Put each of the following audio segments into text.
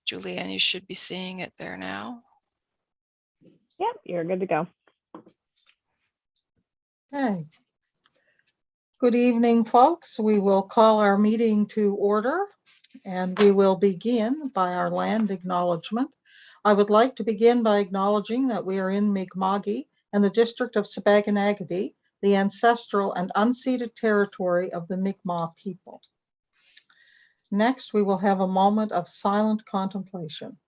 Julianne, you should be seeing it there now. Yep, you're good to go. Okay. Good evening, folks. We will call our meeting to order, and we will begin by our land acknowledgement. I would like to begin by acknowledging that we are in Mi'kma'ki and the district of Sipekne'katik, the ancestral and unceded territory of the Mi'kmaq people. Next, we will have a moment of silent contemplation.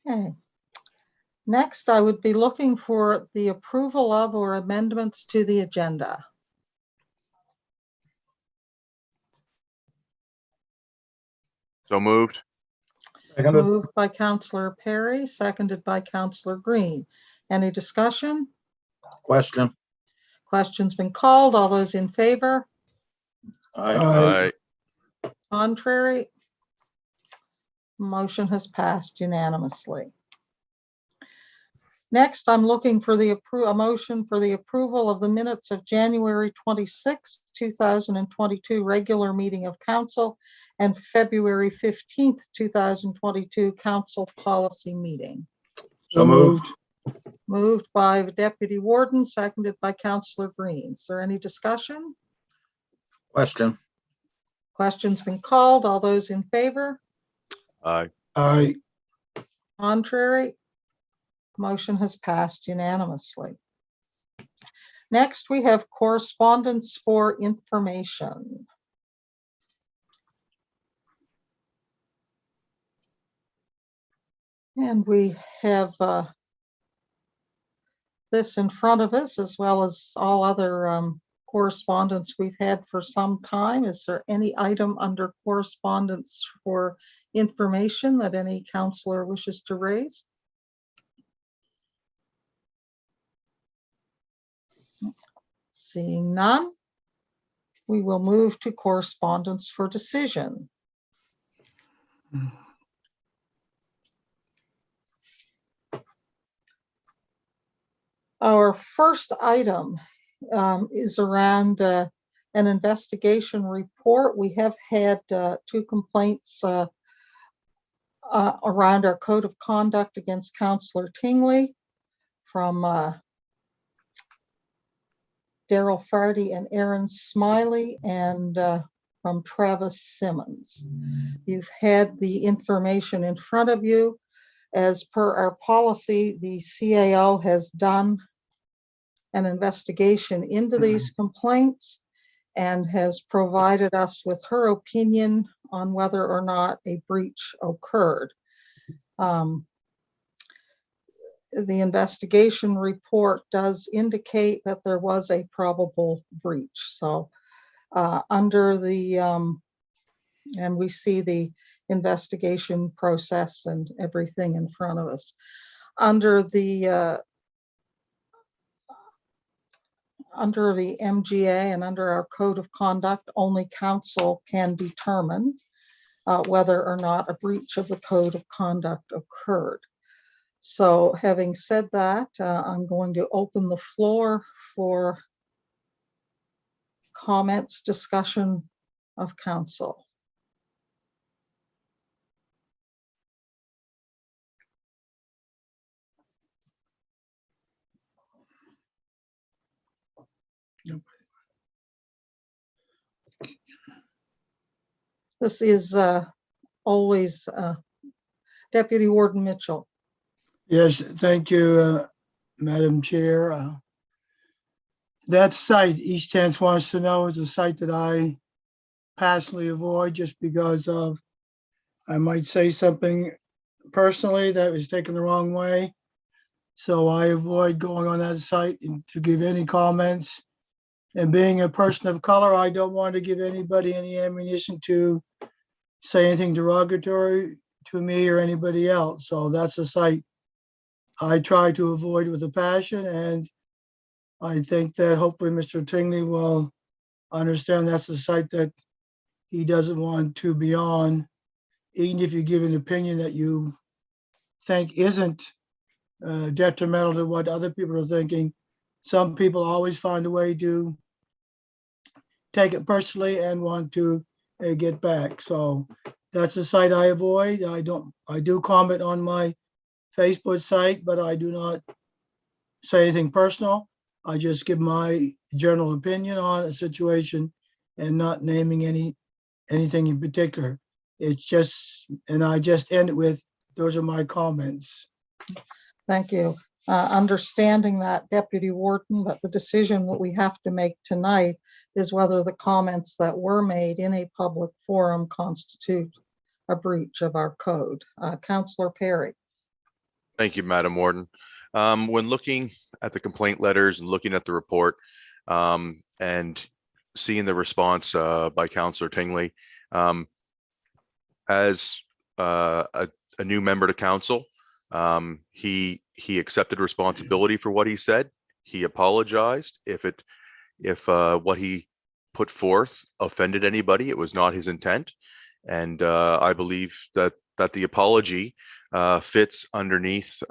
Okay. Next, I would be looking for the approval of or amendments to the agenda. So moved. Moved by Councillor Perry, seconded by Councillor Green. Any discussion? Question. Question's been called. All those in favor? Aye. Contrary? Motion has passed unanimously. Next, I'm looking for a motion for the approval of the minutes of January 26, 2022 regular meeting of council and February 15th, 2022 council policy meeting. So moved. Moved by the Deputy Warden, seconded by Councillor Green. Is there any discussion? Question. Question's been called. All those in favor? Aye. Aye. Contrary? Motion has passed unanimously. Next, we have correspondence for information. And we have this in front of us, as well as all other correspondence we've had for some time. Is there any item under correspondence for information that any councillor wishes to raise? Seeing none, we will move to correspondence for decision. Our first item is around an investigation report. We have had 2 complaints around our code of conduct against Councillor Tingley from Daryl Fardy and Aaron Smiley, and from Travis Simmons. You've had the information in front of you. As per our policy, the CAO has done an investigation into these complaints and has provided us with her opinion on whether or not a breach occurred. The investigation report does indicate that there was a probable breach. So under the, and we see the investigation process and everything in front of us. Under the MGA and under our code of conduct, only council can determine whether or not a breach of the code of conduct occurred. So having said that, I'm going to open the floor for comments, discussion of council. This is always Deputy Warden Mitchell. Yes, thank you, Madam Chair. That site, East Tenth wants to know, is a site that I passionately avoid just because of, I might say something personally that was taken the wrong way. So I avoid going on that site and to give any comments. And being a person of color, I don't want to give anybody any ammunition to say anything derogatory to me or anybody else. So that's a site I try to avoid with a passion, and I think that hopefully Mr. Tingley will understand that's a site that he doesn't want to be on. even if you give an opinion that you think isn't detrimental to what other people are thinking, some people always find a way to take it personally and want to get back. So that's a site I avoid. I do comment on my Facebook site, but I do not say anything personal. I just give my general opinion on a situation and not naming anything in particular. It's just, and I just end it with, those are my comments. Thank you. Understanding that, Deputy Warden, but the decision that we have to make tonight is whether the comments that were made in a public forum constitute a breach of our code. Councillor Perry. Thank you, Madam Warden. When looking at the complaint letters and looking at the report and seeing the response by Councillor Tingley, as a new member to council, he accepted responsibility for what he said. He apologized. If what he put forth offended anybody, it was not his intent. And I believe that the apology fits underneath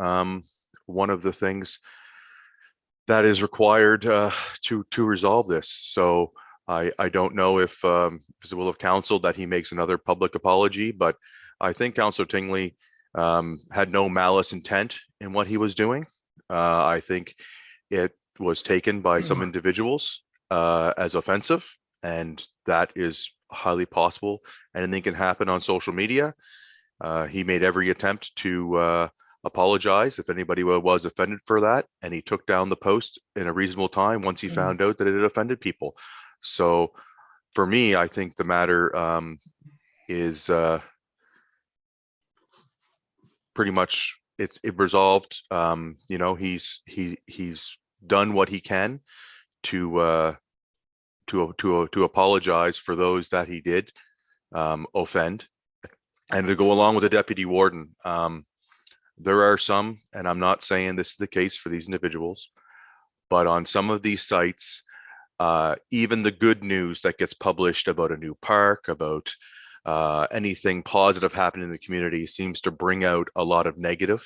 one of the things that is required to resolve this. So I don't know if it's the will of council that he makes another public apology, but I think Councillor Tingley had no malice intent in what he was doing. I think it was taken by some individuals as offensive, and that is highly possible. Anything can happen on social media. He made every attempt to apologize if anybody was offended for that, and he took down the post in a reasonable time once he found out that it had offended people. So for me, I think the matter is pretty much it resolved. You know, he's done what he can to apologize for those that he did offend. And to go along with the deputy warden, there are some, and I'm not saying this is the case for these individuals, but on some of these sites, even the good news that gets published about a new park, about anything positive happening in the community seems to bring out a lot of negative.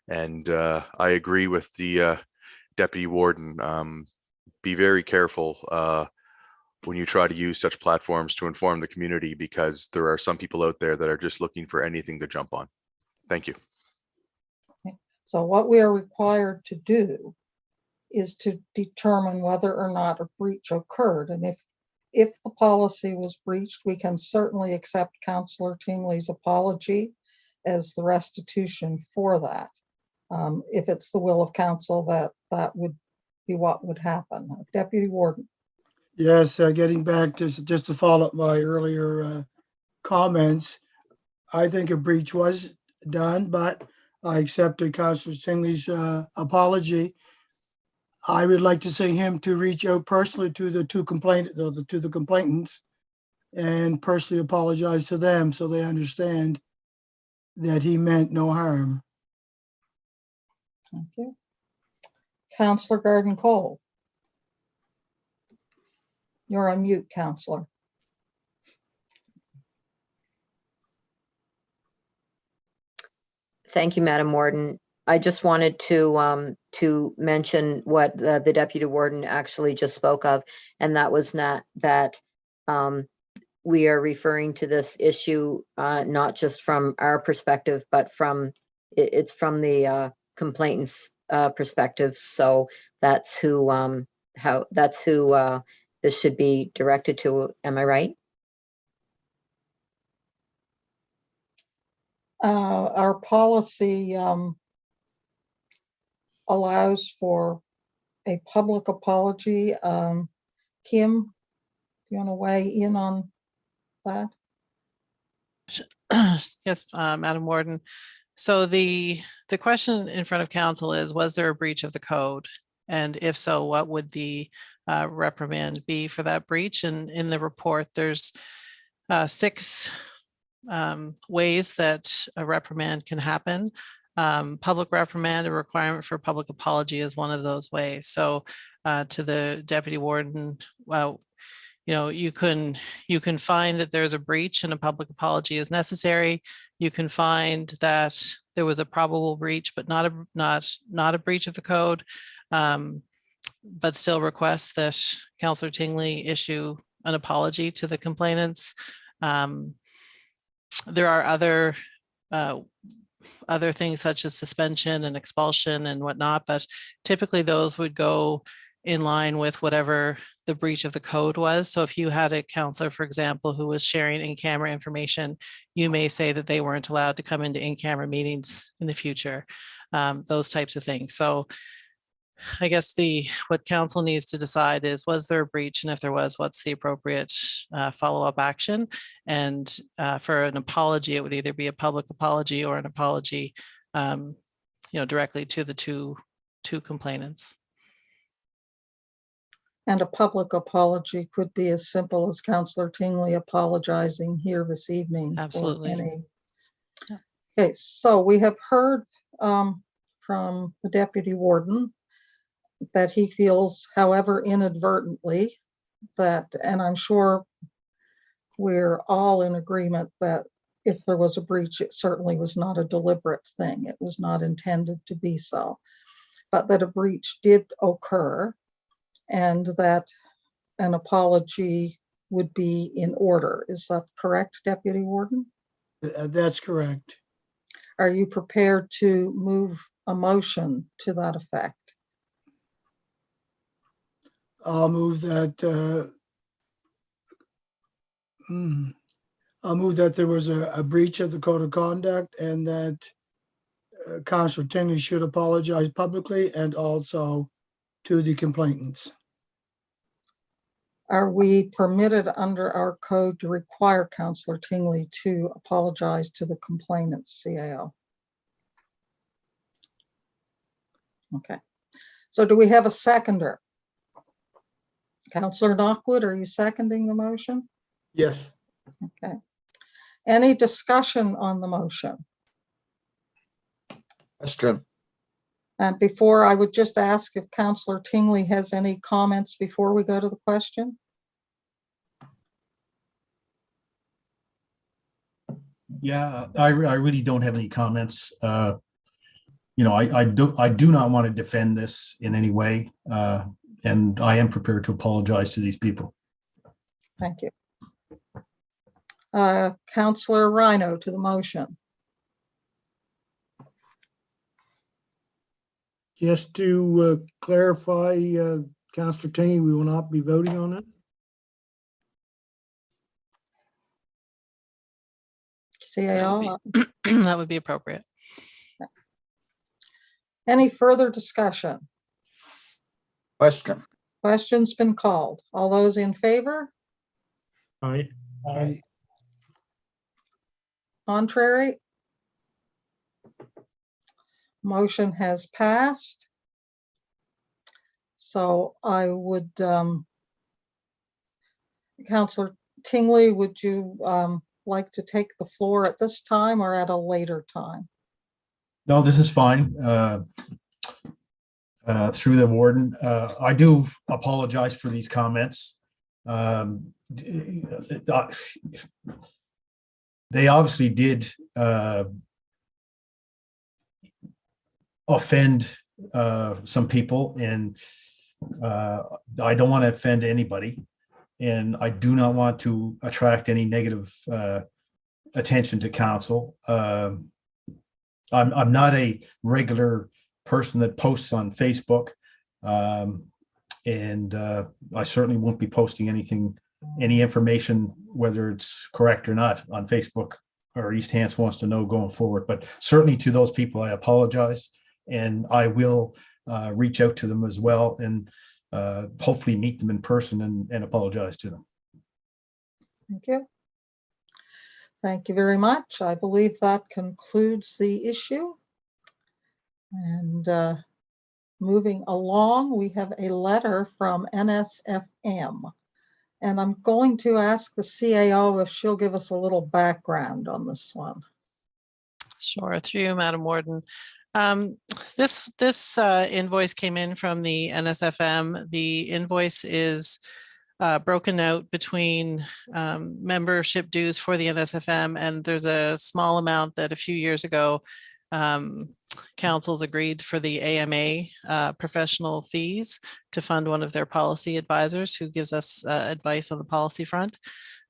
And I agree with the deputy warden. Be very careful when you try to use such platforms to inform the community, because there are some people out there that are just looking for anything to jump on. Thank you. So what we are required to do is to determine whether or not a breach occurred. And if the policy was breached, we can certainly accept Councillor Tingley's apology as the restitution for that. If it's the will of council, that would be what would happen. Deputy Warden. Yes, getting back to just to follow up my earlier comments, I think a breach was done, but I accepted Councillor Tingley's apology. I would like to see him to reach out personally to the two complainants and personally apologize to them so they understand that he meant no harm. Thank you. Councillor Garden Cole. You're on mute, Councillor. Thank you, Madam Warden. I just wanted to mention what the Deputy Warden actually just spoke of, and that was that we are referring to this issue not just from our perspective, but it's from the complainant's perspective. So that's who this should be directed to. Am I right? Our policy allows for a public apology. Kim, do you want to weigh in on that? Yes, Madam Warden. So the question in front of council is, was there a breach of the code? And if so, what would the reprimand be for that breach? And in the report, there's 6 ways that a reprimand can happen. Public reprimand, a requirement for public apology is one of those ways. So to the Deputy Warden, well, you can find that there's a breach and a public apology is necessary. You can find that there was a probable breach, but not a breach of the code, but still request that Councillor Tingley issue an apology to the complainants. There are other things such as suspension and expulsion and whatnot, but typically those would go in line with whatever the breach of the code was. So if you had a counselor, for example, who was sharing in-camera information, you may say that they weren't allowed to come into in-camera meetings in the future, those types of things. So I guess what council needs to decide is, was there a breach? And if there was, what's the appropriate follow-up action? And for an apology, it would either be a public apology or an apology, directly to the two complainants. And a public apology could be as simple as Councillor Tingley apologizing here this evening. Absolutely. Okay, so we have heard from the Deputy Warden that he feels, however inadvertently, that, and I'm sure we're all in agreement that if there was a breach, it certainly was not a deliberate thing. It was not intended to be so, but that a breach did occur and that an apology would be in order. Is that correct, Deputy Warden? That's correct. Are you prepared to move a motion to that effect? I'll move that there was a breach of the code of conduct and that Councillor Tingley should apologize publicly and also to the complainants. Are we permitted under our code to require Councillor Tingley to apologize to the complainants, CAO? Okay. So do we have a seconder? Councillor Knockwood, are you seconding the motion? Yes. Okay. Any discussion on the motion? Question. And before, I would just ask if Councillor Tingley has any comments before we go to the question. Yeah, I really don't have any comments. I do not want to defend this in any way, and I am prepared to apologize to these people. Thank you. Councillor Rhino to the motion. Just to clarify, Councillor Tingley, we will not be voting on it. CAO, That would be appropriate. any further discussion? Question. Question's been called. All those in favor? Aye. Aye. Contrary? Motion has passed. So I would, Councillor Tingley, would you like to take the floor at this time or at a later time? No, this is fine. Through the warden, I do apologize for these comments. They obviously did offend some people, and I don't want to offend anybody, and I do not want to attract any negative attention to council. I'm not a regular person that posts on Facebook, and I certainly won't be posting any information, whether it's correct or not, on Facebook or East Hants Wants to Know going forward. But certainly to those people, I apologize, and I will reach out to them as well, and hopefully meet them in person and apologize to them. Thank you. Thank you very much. I believe that concludes the issue. And moving along, we have a letter from Nsfm. And I'm going to ask the CAO if she'll give us a little background on this one. Sure, through you, Madam Warden. This invoice came in from the Nsfm. The invoice is broken out between membership dues for the NSFM, and there's a small amount that a few years ago councils agreed for the AMA professional fees to fund one of their policy advisors who gives us advice on the policy front,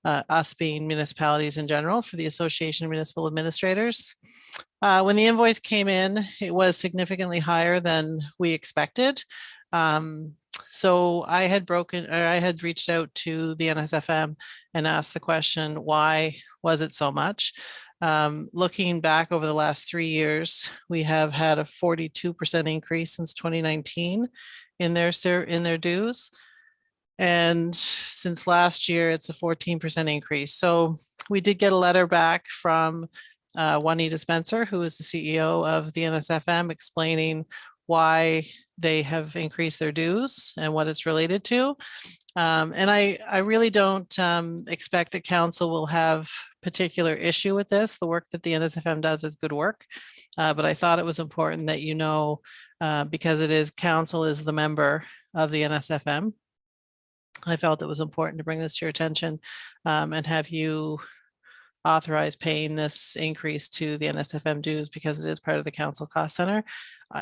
us being municipalities in general, for the Association of Municipal Administrators. When the invoice came in, it was significantly higher than we expected. So I had reached out to the NSFM and asked the question, why was it so much? Looking back over the last 3 years, we have had a 42% increase since 2019 in their dues. And since last year, it's a 14% increase. So we did get a letter back from Juanita Spencer, who is the CEO of the NSFM, explaining why they have increased their dues and what it's related to. And I really don't expect that council will have particular issue with this. The work that the NSFM does is good work. But I thought it was important that you know, because it is council is the member of the NSFM. I felt it was important to bring this to your attention and have you authorize paying this increase to the NSFM dues because it is part of the council cost center.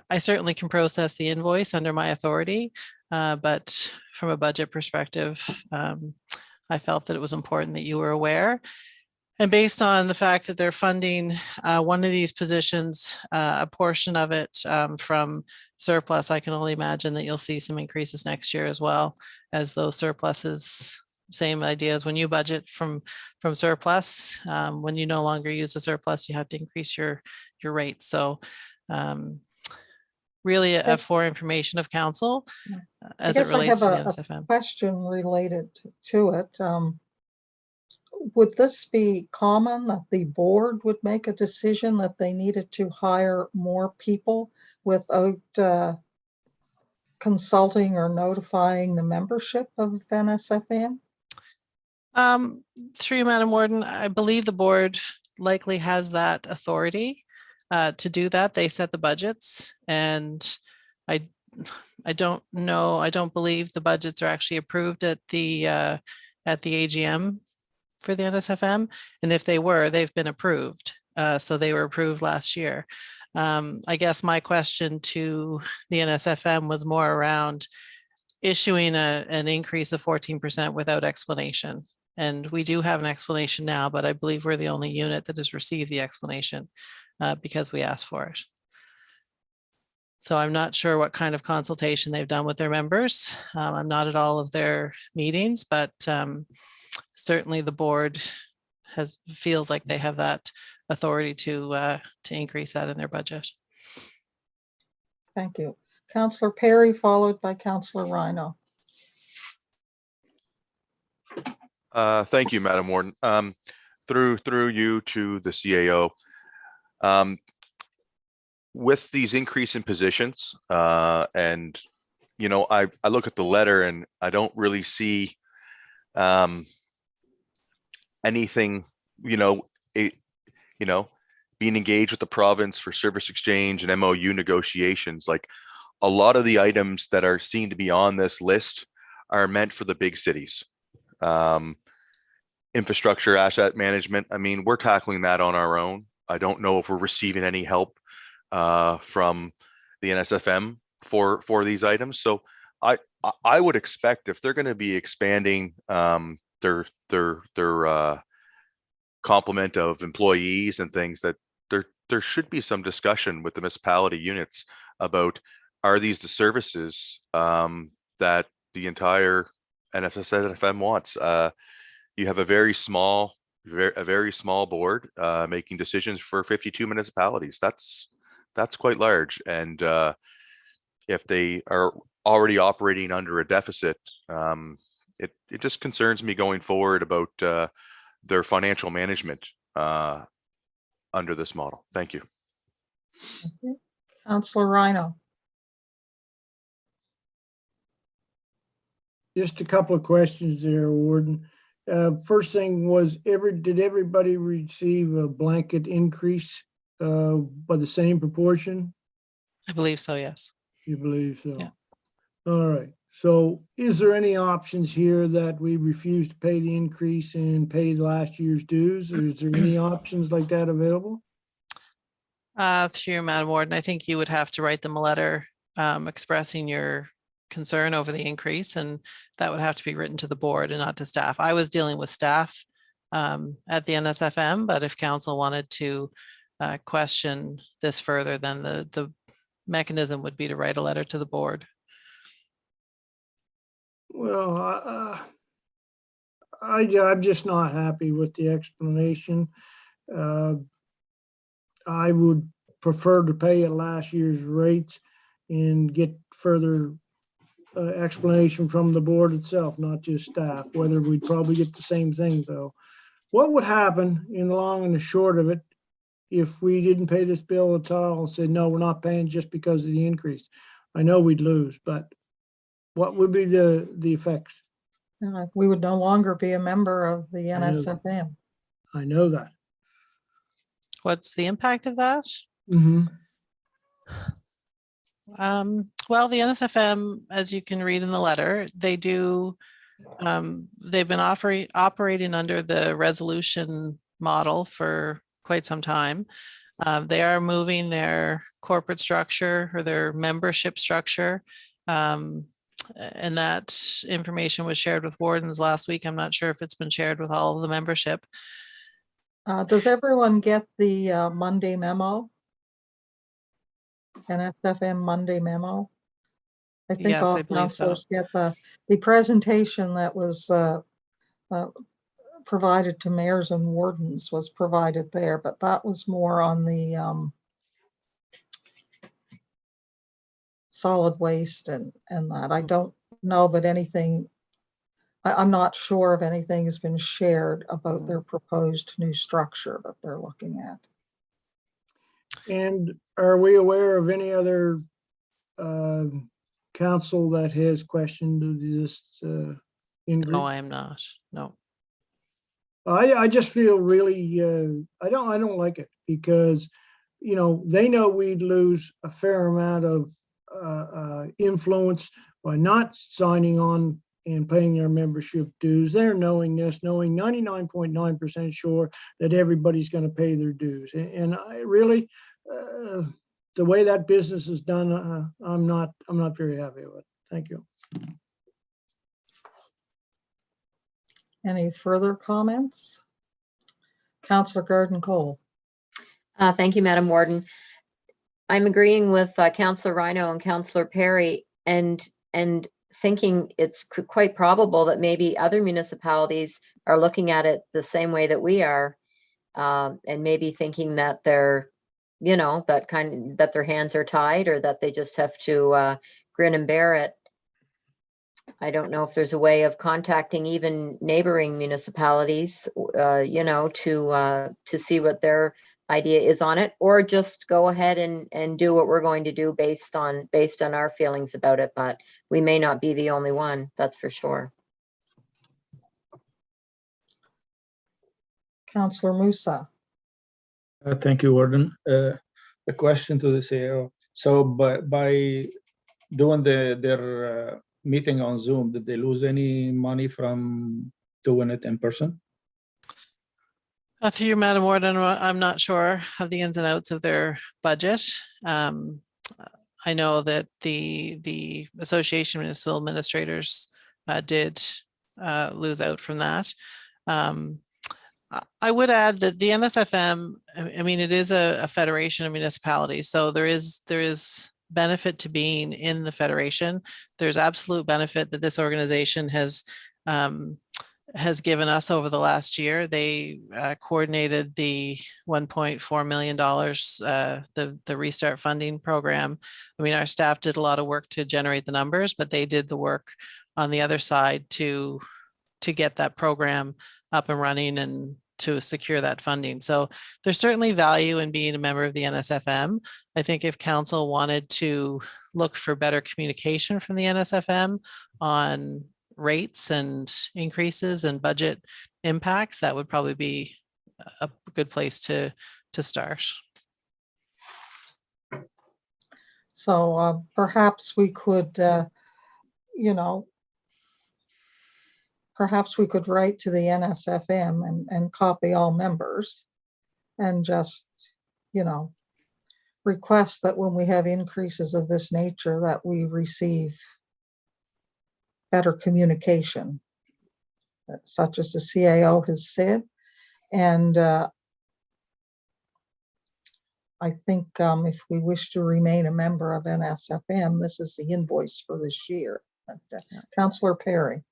I certainly can process the invoice under my authority, but from a budget perspective, I felt that it was important that you were aware. And based on the fact that they're funding one of these positions, a portion of it from surplus, I can only imagine that you'll see some increases next year as well, as those surpluses, same idea as when you budget from surplus. When you no longer use the surplus, you have to increase your rate. So really for information of council as it relates to the NSFM. Question related to it. Would this be common that the board would make a decision that they needed to hire more people without consulting or notifying the membership of NSFM? Through you, Madam Warden, I believe the board likely has that authority to do that. They set the budgets, and I don't know. I don't believe the budgets are actually approved at the AGM for the NSFM, and if they were, they've been approved. So they were approved last year. I guess my question to the NSFM was more around issuing an increase of 14% without explanation. And we do have an explanation now, but I believe we're the only unit that has received the explanation because we asked for it. So I'm not sure what kind of consultation they've done with their members. I'm not at all of their meetings, but certainly the board feels like they have that authority to increase that in their budget. Thank you. Councillor Perry, followed by Councillor Rhino. Thank you, Madam Warden. Through you to the CAO. With these increase in positions, and you know, I look at the letter and I don't really see anything, being engaged with the province for service exchange and MOU negotiations. Like, a lot of the items that are seen to be on this list are meant for the big cities. Infrastructure, asset management. I mean, we're tackling that on our own. I don't know if we're receiving any help from the NSFM for these items. So I would expect if they're going to be expanding their complement of employees and things, that there should be some discussion with the municipality units about, are these the services that the entire NSFM wants? You have a very small board making decisions for 52 municipalities. That's quite large. And if they are already operating under a deficit, it just concerns me going forward about their financial management under this model. Thank you. Okay. Councillor Rhino. Just a couple of questions there, Warden. First thing was, did everybody receive a blanket increase by the same proportion? I believe so, yes. You believe so? Yeah. All right, so is there any options here that we refuse to pay the increase and pay last year's dues? Or is there any options like that available? Through you, Madam Warden, I think you would have to write them a letter expressing your concern over the increase, and that would have to be written to the board and not to staff. I was dealing with staff at the Nsfm, but if council wanted to question this further, then the mechanism would be to write a letter to the board. Well, I'm just not happy with the explanation. I would prefer to pay at last year's rates and get further explanation from the board itself, not just staff, whether we'd probably get the same thing though. What would happen in the long and the short of it if we didn't pay this bill at all and said, no, we're not paying just because of the increase? I know we'd lose, but what would be the effects? We would no longer be a member of the know. NSFM. I know that. What's the impact of that? Mm-hmm. Well, the Nsfm, as you can read in the letter, they do, they've been operating under the resolution model for quite some time. They are moving their corporate structure or their membership structure. And that information was shared with wardens last week. I'm not sure if it's been shared with all of the membership. Does everyone get the Monday memo? NSFM Monday memo? I think Yes, all I believe so. councilors get the presentation that was provided to mayors and wardens was provided there, but that was more on the solid waste and that. I don't know that anything, I'm not sure if anything has been shared about their proposed new structure that they're looking at. And are we aware of any other council that has questioned this increase? No, I am not. No. I just feel really, I don't like it because, you know, they know we'd lose a fair amount of influence by not signing on and paying their membership dues. They're knowing this, knowing 99.9% sure that everybody's going to pay their dues. And I really, the way that business is done, I'm not very happy with it. Thank you. Any further comments? Councillor Garden Cole. Thank you, Madam Warden. I'm agreeing with Councillor Rhino and Councillor Perry and thinking it's quite probable that maybe other municipalities are looking at it the same way that we are, and maybe thinking that they're, you know, that their hands are tied or that they just have to grin and bear it. I don't know if there's a way of contacting even neighboring municipalities, you know, to see what their idea is on it, or just go ahead and do what we're going to do based on our feelings about it. But we may not be the only one, that's for sure. Councillor Musa. Thank you, Warden. A question to the CEO. So by doing their meeting on Zoom, did they lose any money from doing it in person? Through you, Madam Warden, I'm not sure of the ins and outs of their budget. I know that the Association of Municipal Administrators did lose out from that. I would add that the Nsfm, I mean, it is a federation of municipalities, so there is benefit to being in the federation. There's absolute benefit that this organization has given us over the last year. They coordinated the $1.4 million, the Restart funding program. I mean, our staff did a lot of work to generate the numbers, but they did the work on the other side to get that program up and running and to secure that funding. So there's certainly value in being a member of the Nsfm. I think if council wanted to look for better communication from the Nsfm on rates and increases and budget impacts, that would probably be a good place to start. So perhaps we could you know, perhaps we could write to the NSFM and copy all members and just, you know, request that when we have increases of this nature, that we receive better communication, such as the CAO has said. And I think if we wish to remain a member of NSFM, this is the invoice for this year. Councillor Perry.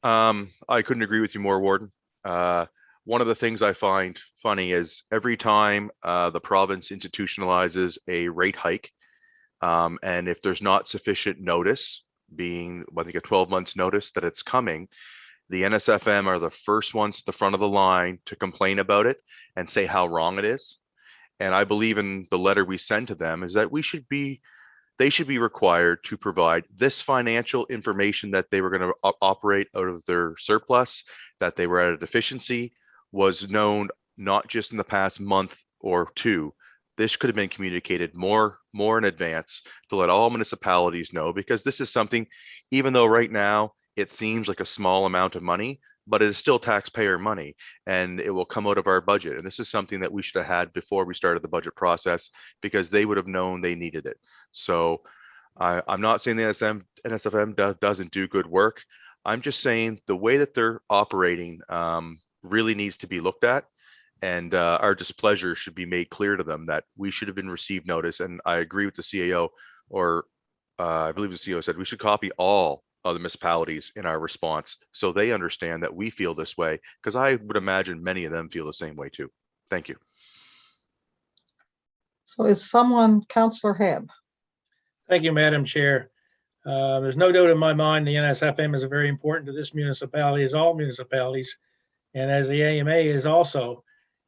I couldn't agree with you more, Warden. One of the things I find funny is every time the province institutionalizes a rate hike, and if there's not sufficient notice, being I think a 12 months notice that it's coming, the NSFM are the first ones at the front of the line to complain about it and say how wrong it is. And I believe in the letter we send to them is that they should be required to provide this financial information that they were going to operate out of their surplus, that they were at a deficiency, was known not just in the past month or two. This could have been communicated more in advance to let all municipalities know, because this is something, even though right now it seems like a small amount of money, but it is still taxpayer money and it will come out of our budget. And this is something that we should have had before we started the budget process, because they would have known they needed it. So I'm not saying the NSFM doesn't do good work. I'm just saying the way that they're operating really needs to be looked at. And our displeasure should be made clear to them that we should have been received notice. And I agree with the CAO, or I believe the CAO said we should copy all other municipalities in our response so they understand that we feel this way, because I would imagine many of them feel the same way too. Thank you. So is someone, Councillor Hebb? Thank you, Madam Chair. There's no doubt in my mind the NSFM is very important to this municipality, as all municipalities, and as the AMA is also.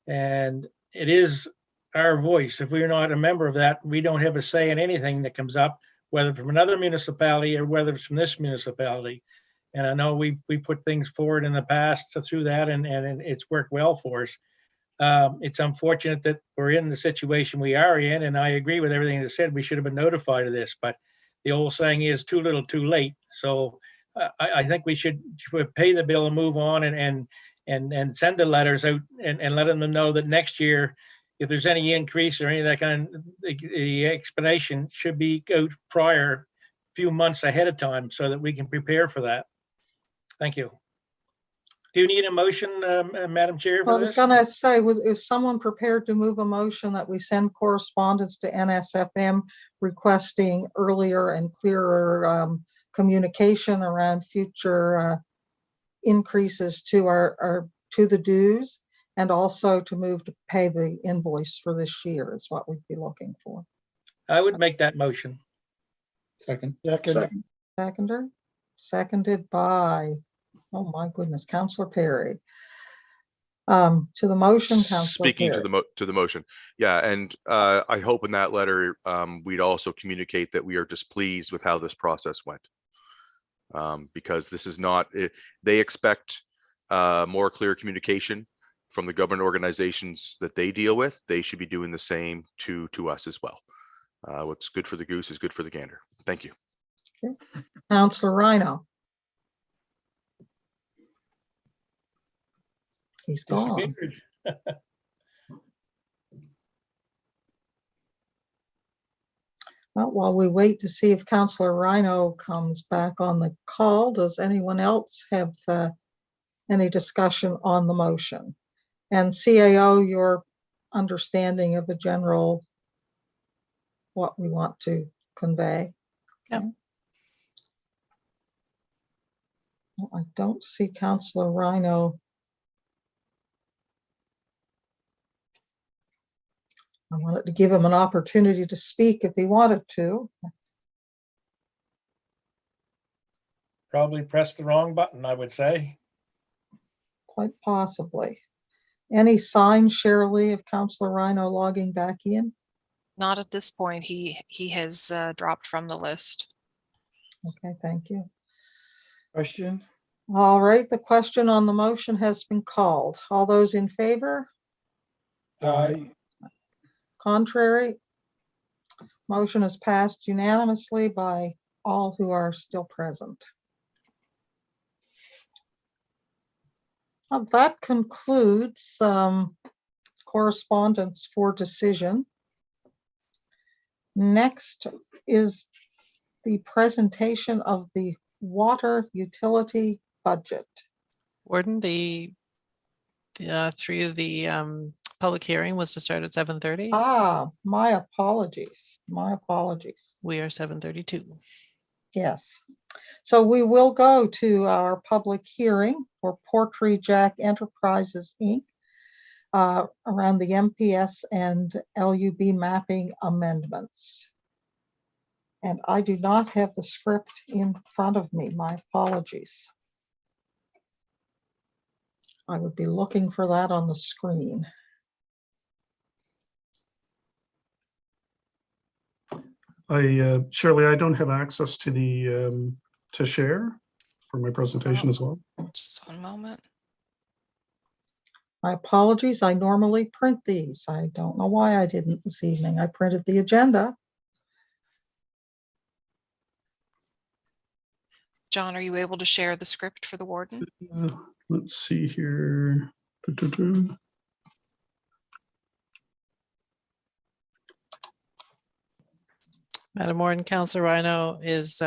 And it is our voice. If we're not a member of that, we don't have a say in anything that comes up, whether from another municipality or whether it's from this municipality. And I know we put things forward in the past through that, and it's worked well for us. It's unfortunate that we're in the situation we are in, and I agree with everything that's said. We should have been notified of this, but the old saying is too little, too late. So I think we should pay the bill and move on and send the letters out and let them know that next year, if there's any increase or any of that kind of, the explanation should be out prior, few months ahead of time, so that we can prepare for that. Thank you. Do you need a motion, Madam Chair, Well, for I was this? gonna say, is someone prepared to move a motion that we send correspondence to NSFM requesting earlier and clearer communication around future increases to to the dues, and also to move to pay the invoice for this year is what we'd be looking for. I would make that motion. Second. Second. Seconder, seconded by, oh my goodness, Councillor Perry. To the motion, Councillor Speaking Perry. to the motion, yeah, and I hope in that letter we'd also communicate that we are displeased with how this process went, because this is not. They expect more clear communication from the government organizations that they deal with. They should be doing the same to us as well. What's good for the goose is good for the gander. Thank you. Okay. Councillor Rhino. He's gone. Disappeared. Well, while we wait to see if Councillor Rhino comes back on the call, does anyone else have any discussion on the motion? And CAO, your understanding of the general, what we want to convey? Yep. Okay. Well, I don't see Councillor Rhino. I wanted to give him an opportunity to speak if he wanted to. Probably pressed the wrong button, I would say. Quite possibly. Any sign, Shirley, of Councillor Rhino logging back in? Not at this point. He has dropped from the list. Okay, thank you. Question? All right, the question on the motion has been called. All those in favor? Aye. Contrary? Motion is passed unanimously by all who are still present. That concludes correspondence for decision. Next is the presentation of the water utility budget. Warden, through the public hearing was to start at 7:30. My apologies. My apologies. We are 7:32. Yes. So we will go to our public hearing for Portree Jack Enterprises, Inc. Around the MPS and LUB mapping amendments. And I do not have the script in front of me. My apologies. I would be looking for that on the screen. Shirley, I don't have access to the to share for my presentation as well. Just one moment. My apologies. I normally print these. I don't know why I didn't this evening. I printed the agenda. John, are you able to share the script for the warden? Let's see here. Madam Warden, Councillor Rhino is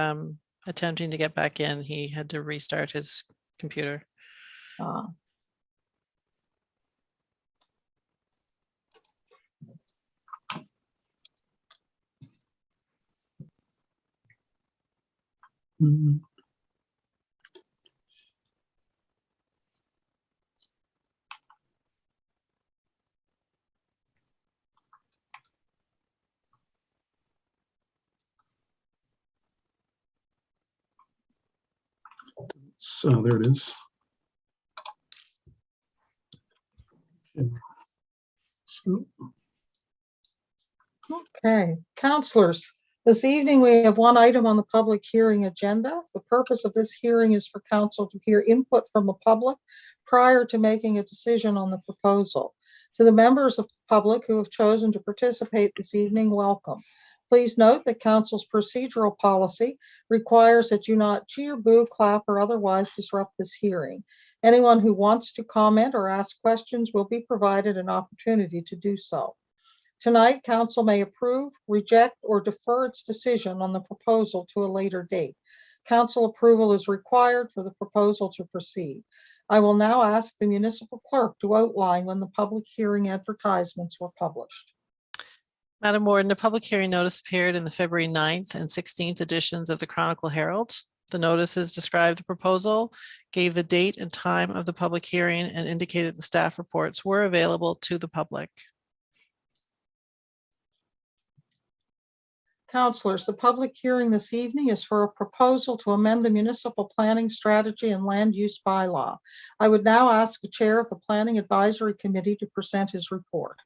attempting to get back in. He had to restart his computer. So there it is. So, Okay, councillors, this evening we have one item on the public hearing agenda. The purpose of this hearing is for council to hear input from the public prior to making a decision on the proposal. To the members of the public who have chosen to participate this evening, welcome. Please note that council's procedural policy requires that you not cheer, boo, clap, or otherwise disrupt this hearing. Anyone who wants to comment or ask questions will be provided an opportunity to do so. Tonight, council may approve, reject, or defer its decision on the proposal to a later date. Council approval is required for the proposal to proceed. I will now ask the municipal clerk to outline when the public hearing advertisements were published. Madam Warden, a public hearing notice appeared in the February 9th and 16th editions of the Chronicle Herald. The notices described the proposal, gave the date and time of the public hearing, and indicated the staff reports were available to the public. Councillors, the public hearing this evening is for a proposal to amend the municipal planning strategy and land use bylaw. I would now ask the chair of the Planning Advisory Committee to present his report.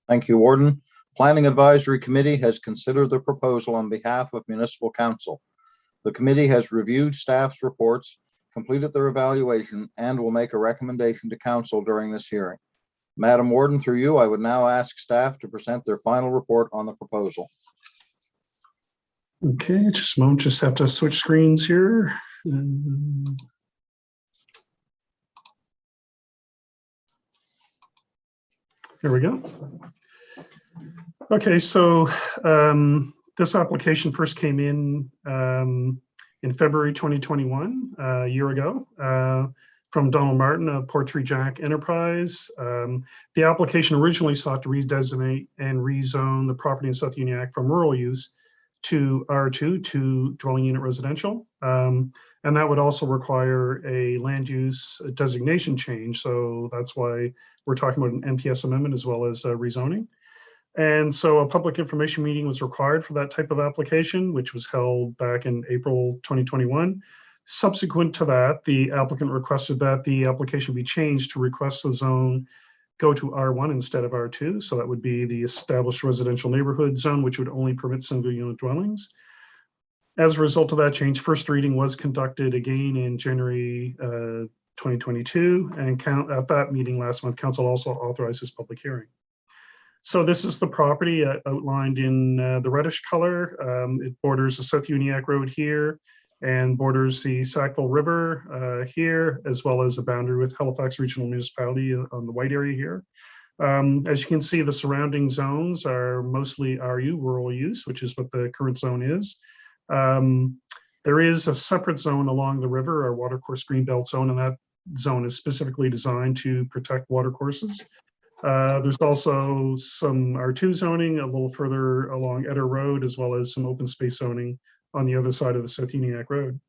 Thank you, Warden. Planning Advisory Committee has considered the proposal on behalf of Municipal Council. The committee has reviewed staff's reports, completed their evaluation, and will make a recommendation to council during this hearing. Madam Warden, through you, I would now ask staff to present their final report on the proposal. okay, just a moment, just have to switch screens here. There we go. Okay, so this application first came in February 2021, a year ago, from Donald Martin of Portree Jack Enterprise. The application originally sought to redesignate and rezone the property in South Uniacke from rural use to R2 to dwelling unit residential. And that would also require a land use designation change. So that's why we're talking about an MPS amendment as well as rezoning. And so a public information meeting was required for that type of application, which was held back in April 2021. Subsequent to that, the applicant requested that the application be changed to request the zone go to R1 instead of R2. So that would be the established residential neighborhood zone, which would only permit single unit dwellings. As a result of that change, first reading was conducted again in January 2022. And at that meeting last month, council also authorized this public hearing. So this is the property outlined in the reddish color. It borders the South Uniacke Road here and borders the Sackville River here, as well as a boundary with Halifax Regional Municipality on the white area here. As you can see, the surrounding zones are mostly RU, rural use, which is what the current zone is. There is a separate zone along the river, our watercourse greenbelt zone, and that zone is specifically designed to protect watercourses. There's also some R2 zoning a little further along Eder Road, as well as some open space zoning on the other side of the South Uniacke Road.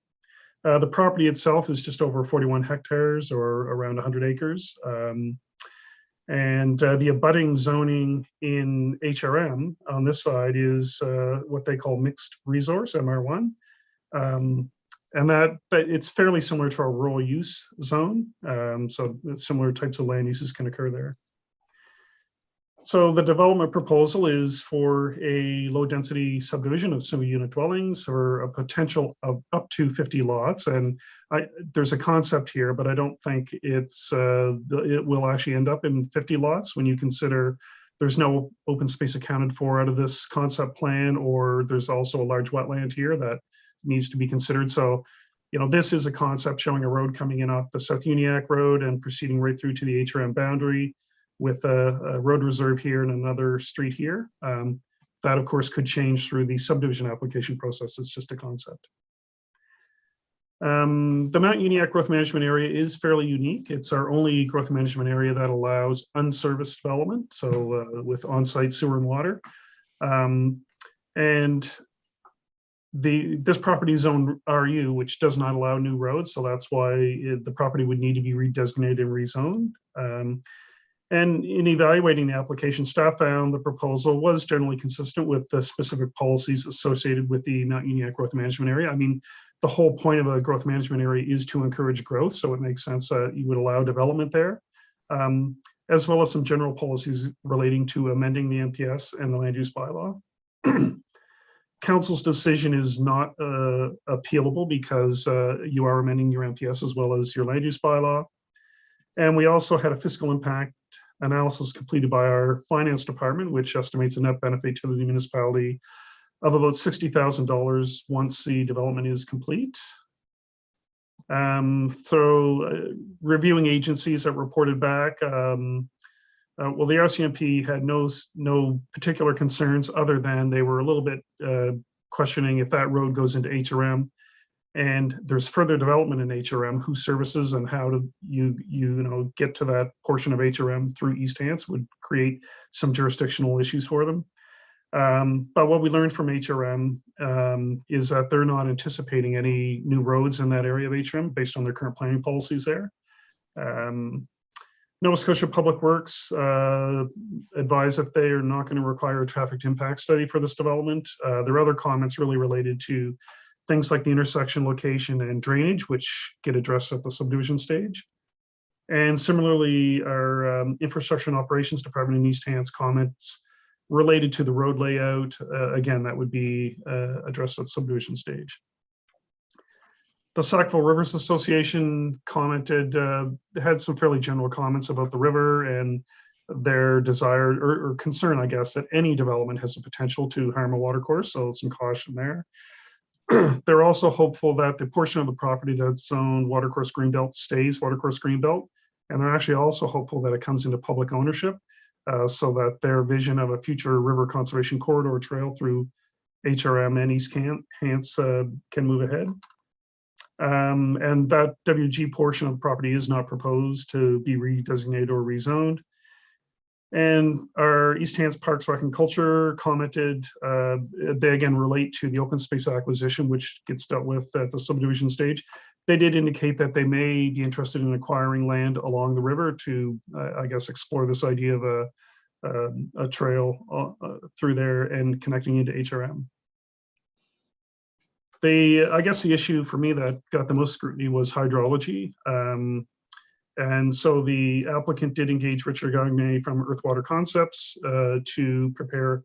The property itself is just over 41 hectares or around 100 acres. The abutting zoning in HRM on this side is what they call mixed resource, MR1. And that it's fairly similar to our rural use zone. So similar types of land uses can occur there. So the development proposal is for a low density subdivision of single unit dwellings or a potential of up to 50 lots. And there's a concept here, but I don't think it will actually end up in 50 lots when you consider there's no open space accounted for out of this concept plan, or there's also a large wetland here that needs to be considered. So, you know, this is a concept showing a road coming in off the South Uniacke Road and proceeding right through to the HRM boundary, with a road reserve here and another street here. That, of course, could change through the subdivision application process. It's just a concept. The Mount Uniacke Growth Management Area is fairly unique. It's our only growth management area that allows unserviced development, so with on-site sewer and water. This property is zone RU, which does not allow new roads, so that's why the property would need to be redesignated and rezoned. And in evaluating the application, staff found the proposal was generally consistent with the specific policies associated with the Mount Uniacke Growth Management Area. I mean, the whole point of a growth management area is to encourage growth, so it makes sense that you would allow development there, as well as some general policies relating to amending the NPS and the land use bylaw. Council's decision is not appealable because you are amending your NPS as well as your land use bylaw. And we also had a fiscal impact analysis completed by our finance department, which estimates a net benefit to the municipality of about $60,000 once the development is complete. Reviewing agencies that reported back, well, the RCMP had no particular concerns other than they were a little bit questioning if that road goes into HRM and there's further development in HRM, who services and how do you get to that portion of HRM through East Hants would create some jurisdictional issues for them. But what we learned from HRM is that they're not anticipating any new roads in that area of HRM based on their current planning policies there. Nova Scotia Public Works advised that they are not going to require a traffic impact study for this development. Their other comments really related to things like the intersection location and drainage, which get addressed at the subdivision stage. And similarly, our infrastructure and operations department in East Hants comments related to the road layout, again, that would be addressed at subdivision stage. The Sackville Rivers Association commented, had some fairly general comments about the river and their desire or concern, I guess, that any development has the potential to harm a watercourse, so some caution there. They're also hopeful that the portion of the property that's zoned watercourse greenbelt stays watercourse greenbelt, and they're actually also hopeful that it comes into public ownership, so that their vision of a future river conservation corridor trail through HRM and East Hants can move ahead. And that WG portion of the property is not proposed to be redesignated or rezoned. And our East Hants Parks, Rec and Culture commented, they again relate to the open space acquisition, which gets dealt with at the subdivision stage. They did indicate that they may be interested in acquiring land along the river to, I guess, explore this idea of a trail through there and connecting into HRM. I guess the issue for me that got the most scrutiny was hydrology. And so the applicant did engage Richard Gagne from Earthwater Concepts to prepare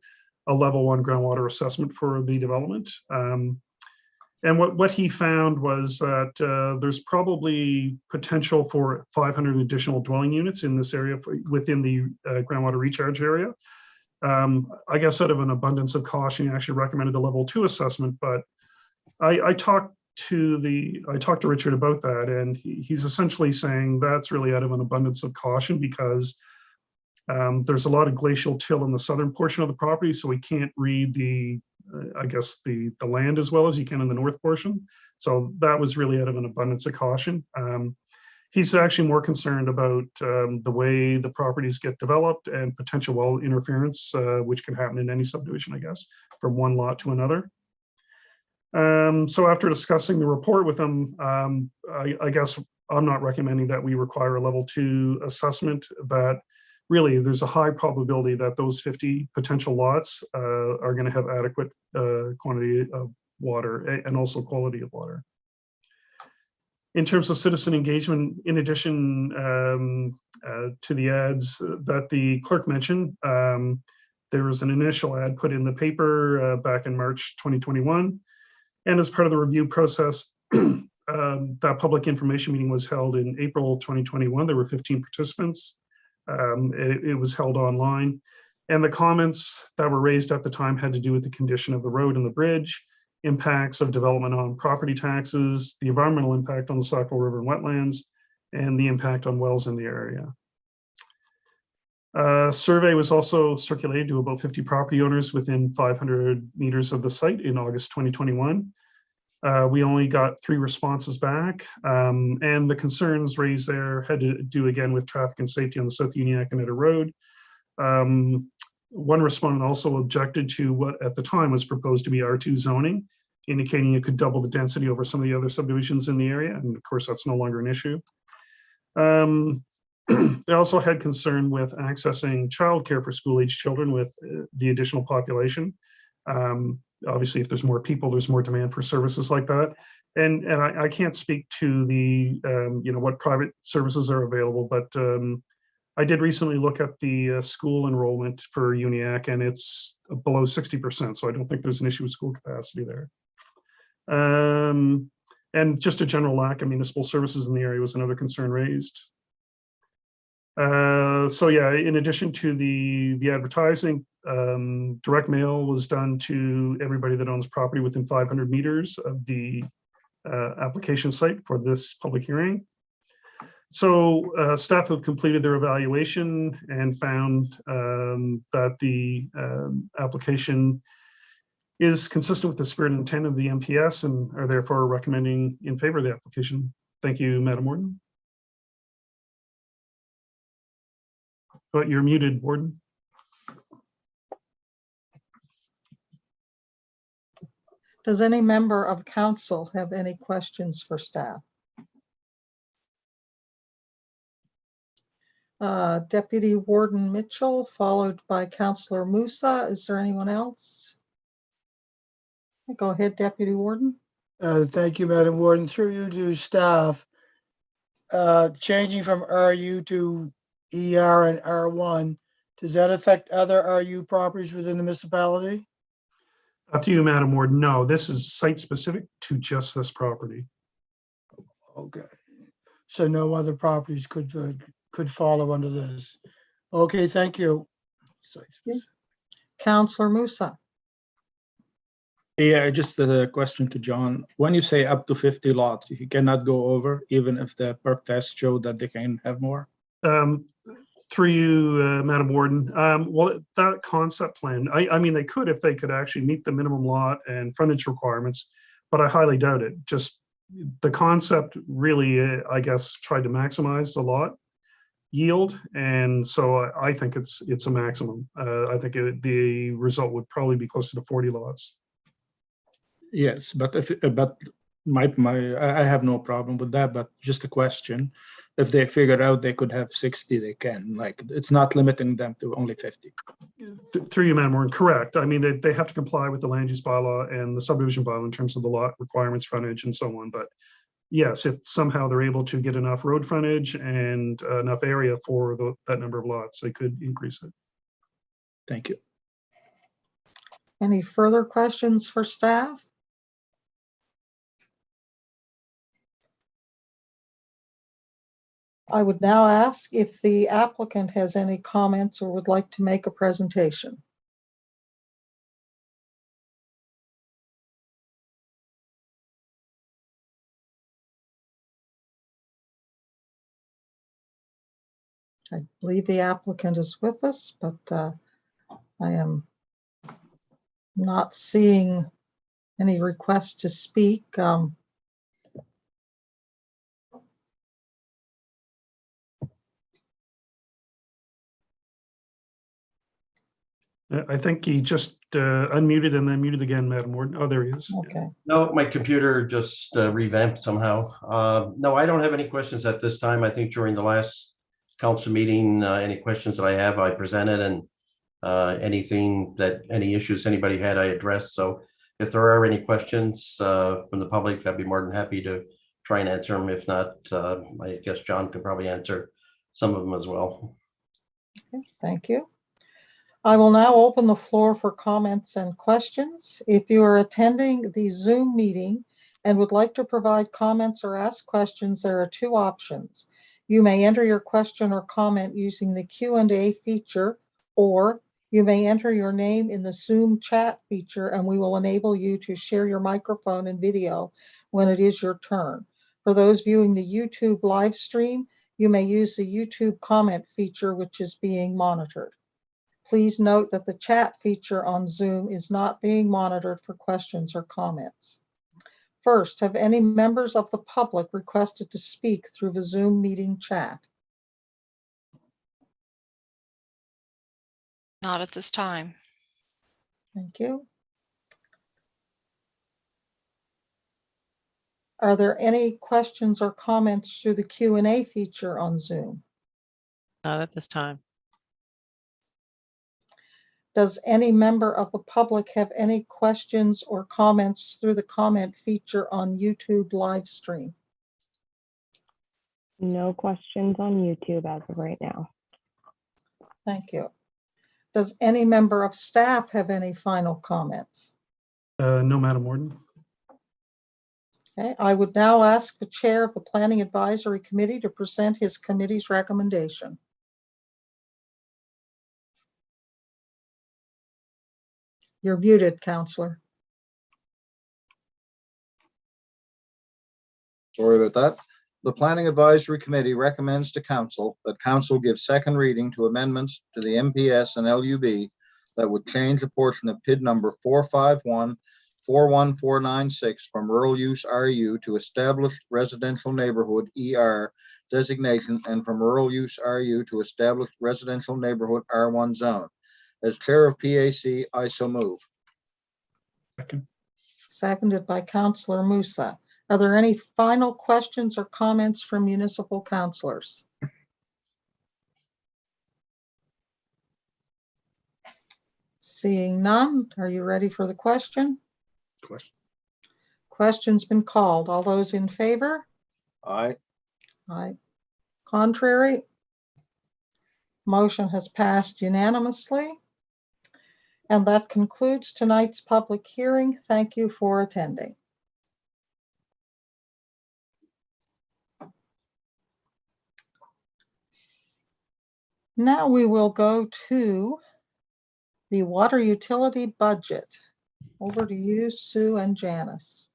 a level 1 groundwater assessment for the development. And what he found was that there's probably potential for 500 additional dwelling units in this area within the groundwater recharge area. I guess out of an abundance of caution, he actually recommended the level 2 assessment, but I talked to Richard about that, and he's essentially saying that's really out of an abundance of caution because there's a lot of glacial till in the southern portion of the property, so we can't read the land as well as you can in the north portion. So that was really out of an abundance of caution. He's actually more concerned about the way the properties get developed and potential well interference, which can happen in any subdivision, I guess, from one lot to another. So after discussing the report with him, I guess I'm not recommending that we require a level 2 assessment, but really there's a high probability that those 50 potential lots are going to have adequate quantity of water and also quality of water. In terms of citizen engagement, in addition to the ads that the clerk mentioned, there was an initial ad put in the paper back in March 2021. And as part of the review process, that public information meeting was held in April 2021. There were 15 participants. It was held online. And the comments that were raised at the time had to do with the condition of the road and the bridge, impacts of development on property taxes, the environmental impact on the Sackville River and wetlands, and the impact on wells in the area. A survey was also circulated to about 50 property owners within 500 meters of the site in August 2021. We only got 3 responses back, and the concerns raised there had to do again with traffic and safety on the South Uniacke and Eder Road. One respondent also objected to what at the time was proposed to be R2 zoning, indicating it could double the density over some of the other subdivisions in the area. And of course, that's no longer an issue. They also had concern with accessing childcare for school-age children with the additional population. Obviously, if there's more people, there's more demand for services like that. And I can't speak to the, what private services are available, but I did recently look at the school enrollment for Uniacke, and it's below 60%. So I don't think there's an issue with school capacity there. And just a general lack of municipal services in the area was another concern raised. So yeah, in addition to the advertising, direct mail was done to everybody that owns property within 500 meters of the application site for this public hearing. So staff have completed their evaluation and found that the application is consistent with the spirit and intent of the MPS and are therefore recommending in favor of the application. Thank you, Madam Warden. But you're muted, Warden. Does any member of council have any questions for staff? Deputy Warden Mitchell, followed by Councillor Musa. Is there anyone else? Go ahead, Deputy Warden. Thank you, Madam Warden. Through you to staff, changing from RU to ER and R1, does that affect other RU properties within the municipality? To you, Madam Warden, no, this is site specific to just this property. Okay, so no other properties could follow under this. Okay, thank you. Councillor Musa. Yeah, just a question to John. When you say up to 50 lots, you cannot go over, even if the perk test showed that they can have more? Through you, Madam Warden. Well, that concept plan, I mean, they could if they could actually meet the minimum lot and frontage requirements, but I highly doubt it. Just the concept really, I guess, tried to maximize the lot yield, and so I think it's a maximum. I think the result would probably be closer to 40 lots. Yes, but I have no problem with that, but just a question. If they figure out they could have 60, they can. Like, it's not limiting them to only 50. Through you, Madam Warden, correct. I mean, they have to comply with the land use bylaw and the subdivision bylaw in terms of the lot requirements, frontage, and so on. But yes, if somehow they're able to get enough road frontage and enough area for that number of lots, they could increase it. Thank you. Any further questions for staff? I would now ask if the applicant has any comments or would like to make a presentation. I believe the applicant is with us, but I am not seeing any requests to speak. I think he just unmuted and then muted again, Madam Warden. Oh, there he is. Okay. No, my computer just revamped somehow. No, I don't have any questions at this time. I think during the last council meeting, any questions that I have, I presented, and any issues anybody had, I addressed. So if there are any questions from the public, I'd be more than happy to try and answer them. If not, I guess John could probably answer some of them as well. Okay, thank you. I will now open the floor for comments and questions. If you are attending the Zoom meeting and would like to provide comments or ask questions, there are two options. You may enter your question or comment using the Q&A feature, or you may enter your name in the Zoom chat feature and we will enable you to share your microphone and video when it is your turn. For those viewing the YouTube live stream, you may use the YouTube comment feature, which is being monitored. Please note that the chat feature on Zoom is not being monitored for questions or comments. First, have any members of the public requested to speak through the Zoom meeting chat? Not at this time. Thank you. Are there any questions or comments through the Q&A feature on Zoom? Not at this time. Does any member of the public have any questions or comments through the comment feature on YouTube live stream? No questions on YouTube as of right now. Thank you. Does any member of staff have any final comments? No, Madam Warden. Okay, I would now ask the chair of the Planning Advisory Committee to present his committee's recommendation. You're muted, Counselor. Sorry about that. The Planning Advisory Committee recommends to Council that Council give second reading to amendments to the MPS and LUB that would change a portion of PID number 451-41496 from rural use RU to established residential neighborhood ER designation and from rural use RU to established residential neighborhood R1 zone. As chair of PAC, I so move. Second. Seconded by Councillor Musa. Are there any final questions or comments from municipal councillors? Seeing none, are you ready for the question? Question. Question's been called. All those in favor? Aye. Aye. Contrary? Motion has passed unanimously. And that concludes tonight's public hearing. Thank you for attending. Now we will go to the water utility budget. Over to you, Sue and Janice.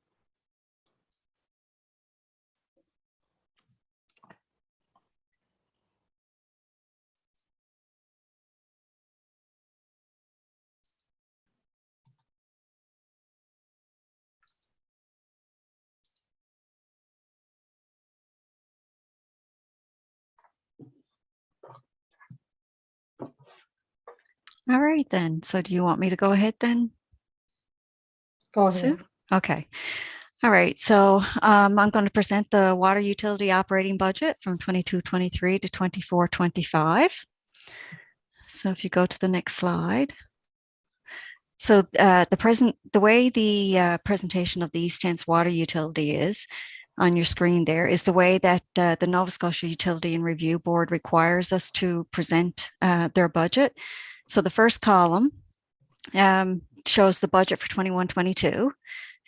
All right, then. So do you want me to go ahead then, Go Sue? ahead. Okay. All right. So I'm going to present the water utility operating budget from 22-23 to 24-25. So if you go to the next slide. So the way the presentation of the East Hants water utility is on your screen there is the way that the Nova Scotia Utility and Review Board requires us to present their budget. So the first column shows the budget for 21-22.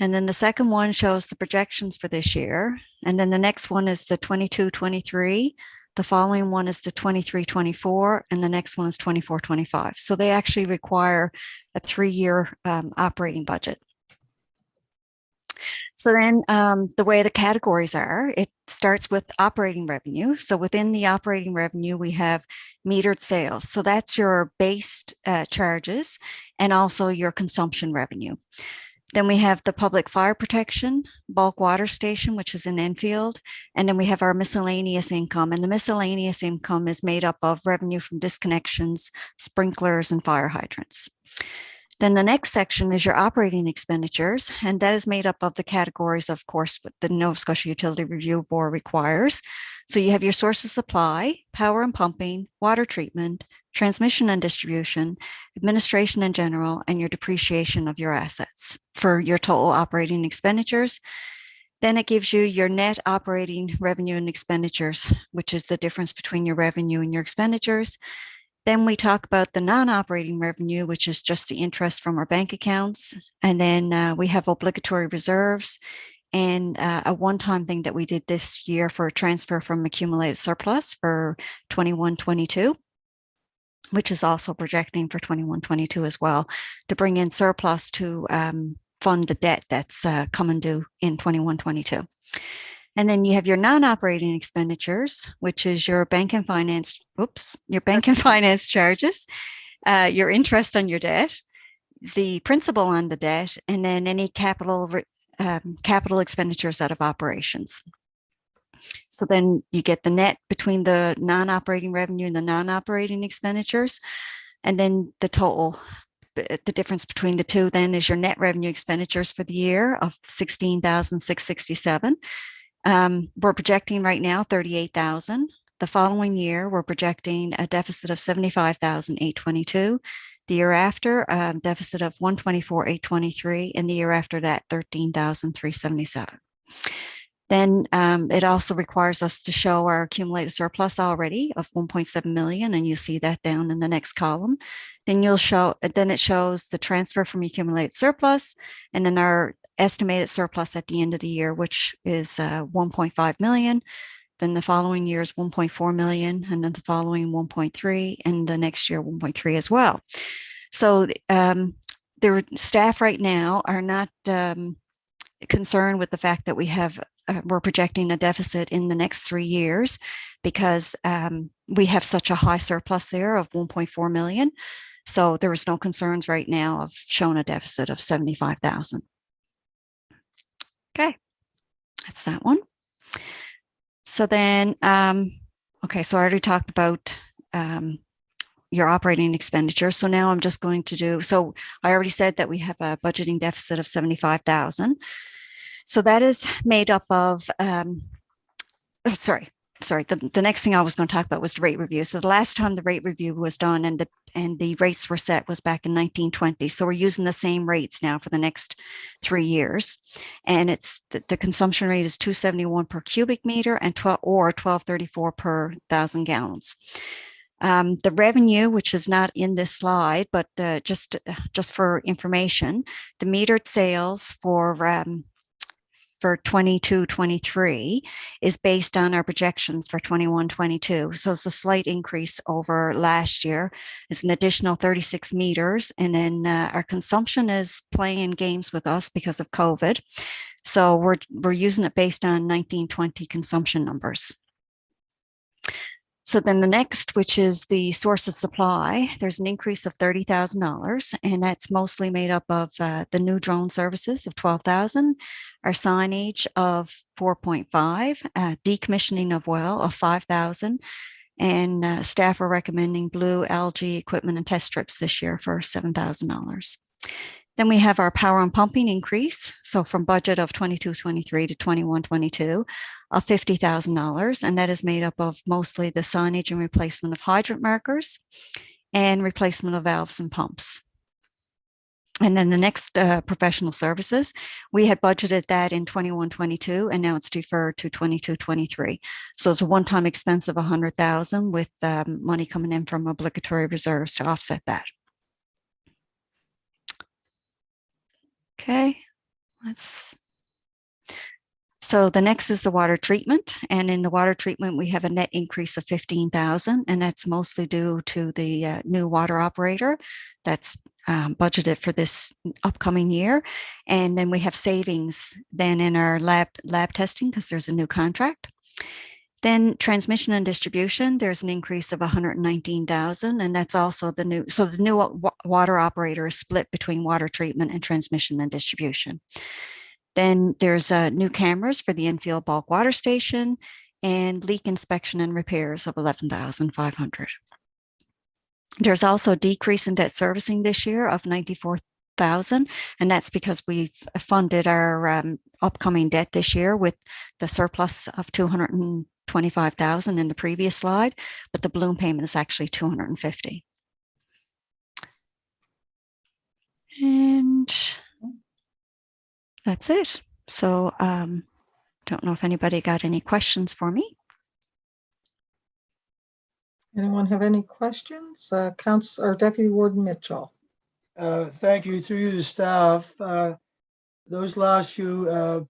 And then the second one shows the projections for this year. And then the next one is the 22-23. The following one is the 23-24. And the next one is 24-25. So they actually require a 3-year operating budget. So then the way the categories are, it starts with operating revenue. So within the operating revenue, we have metered sales. So that's your base charges and also your consumption revenue. Then we have the public fire protection, bulk water station, which is in Enfield. And then we have our miscellaneous income. And the miscellaneous income is made up of revenue from disconnections, sprinklers, and fire hydrants. Then the next section is your operating expenditures, and that is made up of the categories, of course, what the Nova Scotia Utility Review Board requires. So you have your source of supply, power and pumping, water treatment, transmission and distribution, administration in general, and your depreciation of your assets for your total operating expenditures. Then it gives you your net operating revenue and expenditures, which is the difference between your revenue and your expenditures. Then we talk about the non-operating revenue, which is just the interest from our bank accounts. And then we have obligatory reserves and a one-time thing that we did this year for a transfer from accumulated surplus for 21-22, which is also projecting for 21-22 as well, to bring in surplus to fund the debt that's coming due in 21-22. And then you have your non-operating expenditures, which is your bank and finance, your bank and finance charges, your interest on your debt, the principal on the debt, and then any capital expenditures out of operations. So then you get the net between the non-operating revenue and the non-operating expenditures. And then the total, the difference between the two then is your net revenue expenditures for the year of $16,667. We're projecting right now 38,000. The following year, we're projecting a deficit of 75,822. The year after, deficit of 124,823, and the year after that, 13,377. Then it also requires us to show our accumulated surplus already of 1.7 million, and you see that down in the next column. Then it shows the transfer from accumulated surplus, and then our estimated surplus at the end of the year, which is 1.5 million. Then the following year is 1.4 million, and then the following 1.3, and the next year 1.3 as well. So the staff right now are not concerned with the fact that we're projecting a deficit in the next 3 years because we have such a high surplus there of 1.4 million. So there is no concerns right now of showing a deficit of 75,000. Okay, that's that one. So then, okay, so I already talked about your operating expenditure. So now I'm just going to do, so I already said that we have a budgeting deficit of 75,000. So that is made up of, the next thing I was going to talk about was the rate review. So the last time the rate review was done and the rates were set was back in 1920. So we're using the same rates now for the next 3 years. And it's the consumption rate is 271 per cubic meter and 1234 per 1,000 gallons. The revenue, which is not in this slide, but just for information, the metered sales for 22-23 is based on our projections for 21-22. So it's a slight increase over last year. It's an additional 36 meters. And then our consumption is playing games with us because of COVID. So we're using it based on 19-20 consumption numbers. So then the next, which is the source of supply, there's an increase of $30,000, and that's mostly made up of the new drone services of 12,000, our signage of 4.5, decommissioning of well of 5,000, and staff are recommending blue algae equipment and test strips this year for $7,000. Then we have our power and pumping increase. So from budget of 22-23 to 21-22 of $50,000. And that is made up of mostly the signage and replacement of hydrant markers and replacement of valves and pumps. And then the next professional services, we had budgeted that in 21-22 and now it's deferred to 22-23. So it's a one-time expense of $100,000 with money coming in from obligatory reserves to offset that. Okay, so the next is the water treatment. And in the water treatment, we have a net increase of 15,000, and that's mostly due to the new water operator that's budgeted for this upcoming year. And then we have savings then in our lab testing because there's a new contract. Then transmission and distribution, there's an increase of 119,000, and that's also the new. So the new water operator is split between water treatment and transmission and distribution. Then there's new cameras for the infield bulk water station and leak inspection and repairs of 11,500. There's also a decrease in debt servicing this year of 94,000, and that's because we've funded our upcoming debt this year with the surplus of 225,000 in the previous slide, but the balloon payment is actually 250. And that's it. So don't know if anybody got any questions for me. Anyone have any questions? Councilor or Deputy Warden Mitchell. Thank you. Through you to staff. Those last few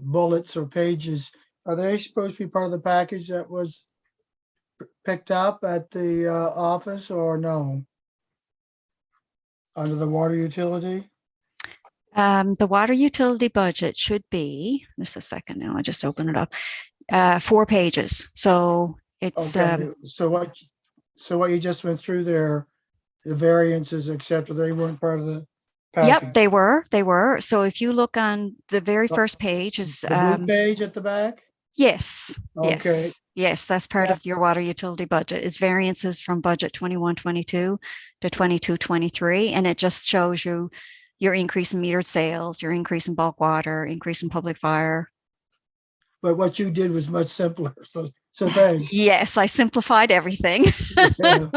bullets or pages, are they supposed to be part of the package that was picked up at the office or no? Under the water utility? The water utility budget should be, just a second now, I just opened it up, 4 pages. So it's okay. So what you just went through there, the variances, etc., they weren't part of the package. Yep, they were. So if you look on the very first page is the blue page at the back. Yes. Okay. Yes, that's part of your water utility budget. Is variances from budget 21-22 to 22-23, and it just shows you your increase in metered sales, your increase in bulk water, increase in public fire. But what you did was much simpler. So thanks. Yes, I simplified everything. Yeah.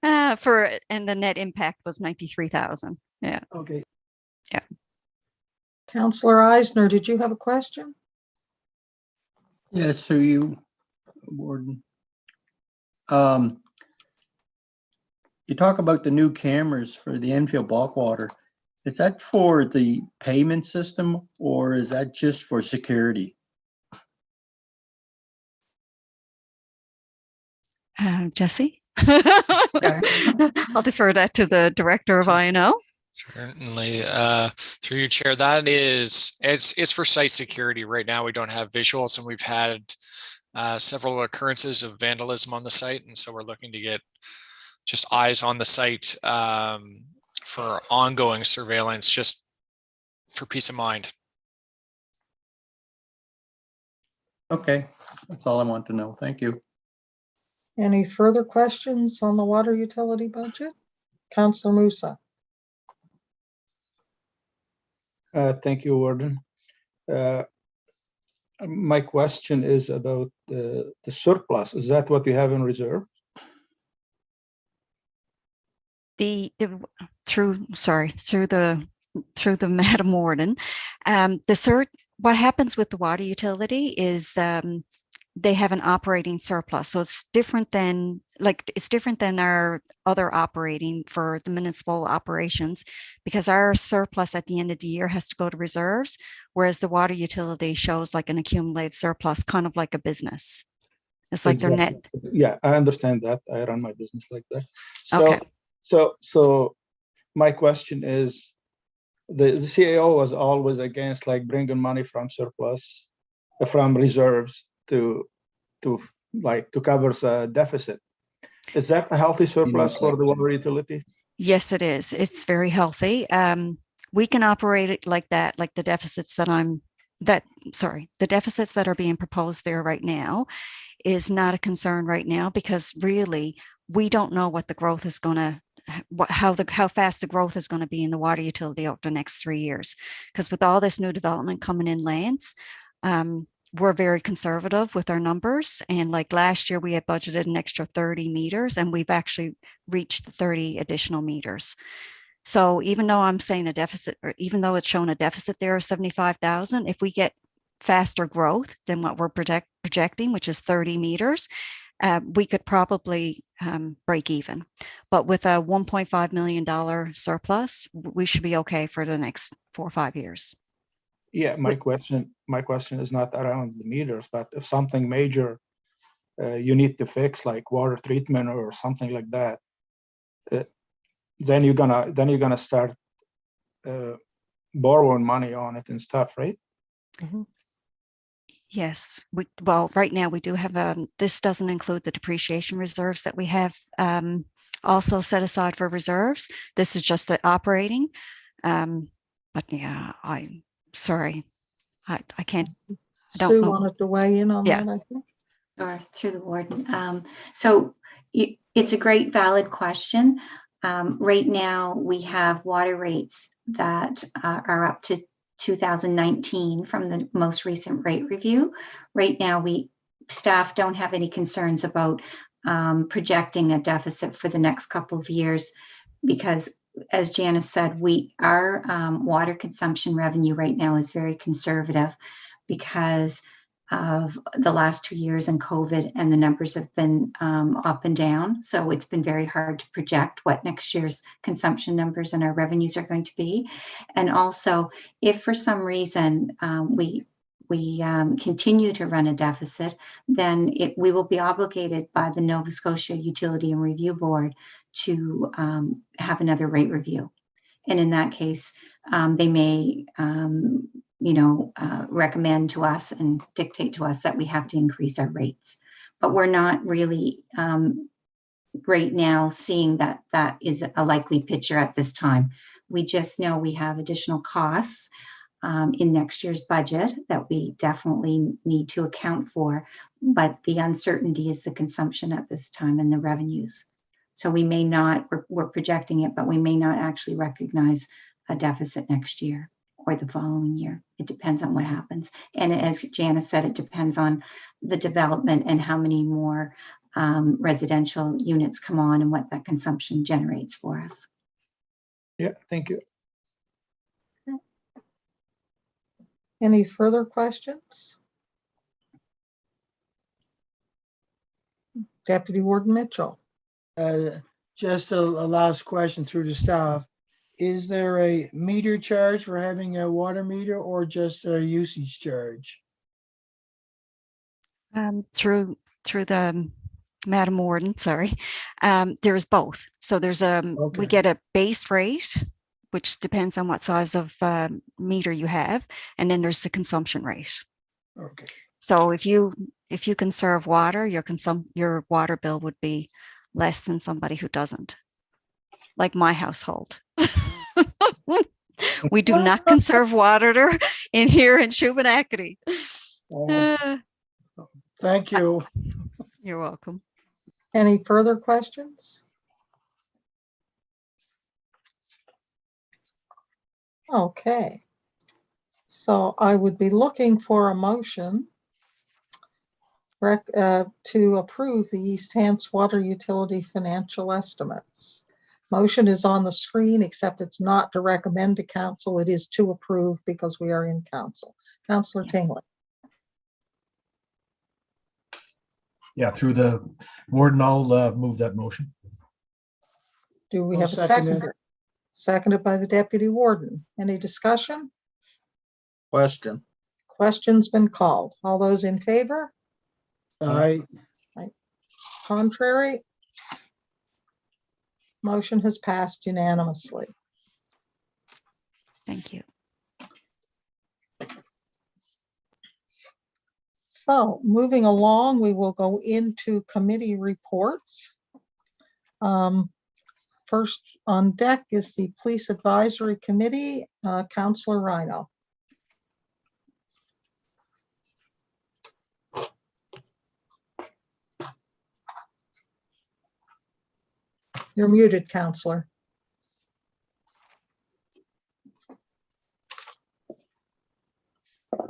And the net impact was 93,000. Yeah. Okay. Yeah. Councilor Eisner, did you have a question? Yes, through you, Warden. You talk about the new cameras for the infield bulk water. Is that for the payment system or is that just for security? Jesse? I'll defer that to the director of INO. Certainly, through your chair, that is, it's for site security. Right now, we don't have visuals, and we've had several occurrences of vandalism on the site, and so we're looking to get just eyes on the site for ongoing surveillance, just for peace of mind. Okay, that's all I want to know. Thank you. Any further questions on the water utility budget? Councilor Musa. Thank you, Warden. My question is about the surplus. Is that what you have in reserve? Through the Madam Warden, what happens with the water utility is they have an operating surplus. So it's different than our other operating for the municipal operations, because our surplus at the end of the year has to go to reserves, whereas the water utility shows like an accumulated surplus, kind of like a business. It's like their net. Yeah, I understand that. I run my business like that. So, okay. So my question is, the CAO was always against like bringing money from surplus, from reserves to cover a deficit. Is that a healthy surplus for the water utility? Yes, it is. It's very healthy. We can operate it like that, like the deficits that the deficits that are being proposed there right now is not a concern right now, because really we don't know what the growth is going to, how fast the growth is going to be in the water utility over the next 3 years. Because with all this new development coming in lands, we're very conservative with our numbers. And like last year, we had budgeted an extra 30 meters, and we've actually reached 30 additional meters. So even though I'm saying a deficit, or even though it's shown a deficit there of 75,000, if we get faster growth than what we're projecting, which is 30 meters, we could probably break even. But with a $1.5 million surplus, we should be okay for the next 4 or 5 years. Yeah, my question is not around the meters, but if something major you need to fix, like water treatment or something like that, then you're gonna start borrowing money on it and stuff, right? Yes, well, right now we do have, this doesn't include the depreciation reserves that we have also set aside for reserves. This is just the operating. But yeah, I'm sorry. I can't, I don't Sue know. wanted to weigh in on Yeah. that, I think. Or through the warden. So it's a great valid question. Right now we have water rates that are up to 2019 from the most recent rate review. Right now staff don't have any concerns about projecting a deficit for the next couple of years because, as Janice said, our water consumption revenue right now is very conservative because of the last 2 years and COVID, and the numbers have been up and down. So it's been very hard to project what next year's consumption numbers and our revenues are going to be. And also, if for some reason we continue to run a deficit, then we will be obligated by the Nova Scotia Utility and Review Board to have another rate review. And in that case, they may recommend to us and dictate to us that we have to increase our rates. But we're not really right now seeing that is a likely picture at this time. We just know we have additional costs in next year's budget that we definitely need to account for, but the uncertainty is the consumption at this time and the revenues. So we may not, we're projecting it, but we may not actually recognize a deficit next year or the following year. It depends on what happens. And as Janice said, it depends on the development and how many more residential units come on and what that consumption generates for us. Yeah, thank you. Any further questions? Deputy Warden Mitchell. Just a last question through the staff. Is there a meter charge for having a water meter or just a usage charge? Through the Madam Warden, sorry, there is both. So there's we get a base rate, which depends on what size of meter you have, and then there's the consumption rate. Okay. So if you conserve water, your water bill would be less than somebody who doesn't, like my household. We do not conserve water in here in Shubenacadie. Thank you. You're welcome. Any further questions? Okay. So I would be looking for a motion to approve the East Hants Water Utility financial estimates. Motion is on the screen, except it's not to recommend to council. It is to approve because we are in council. Councillor Tingley. Yeah, through the warden, I'll move that motion. Do we I'll have a second it. seconder? Seconded by the deputy warden. Any discussion? Question. Question's been called. All those in favor? Aye. Contrary? Motion has passed unanimously. Thank you. So moving along, we will go into committee reports. First on deck is the Police Advisory Committee, Councillor Rhino. You're muted, Councillor.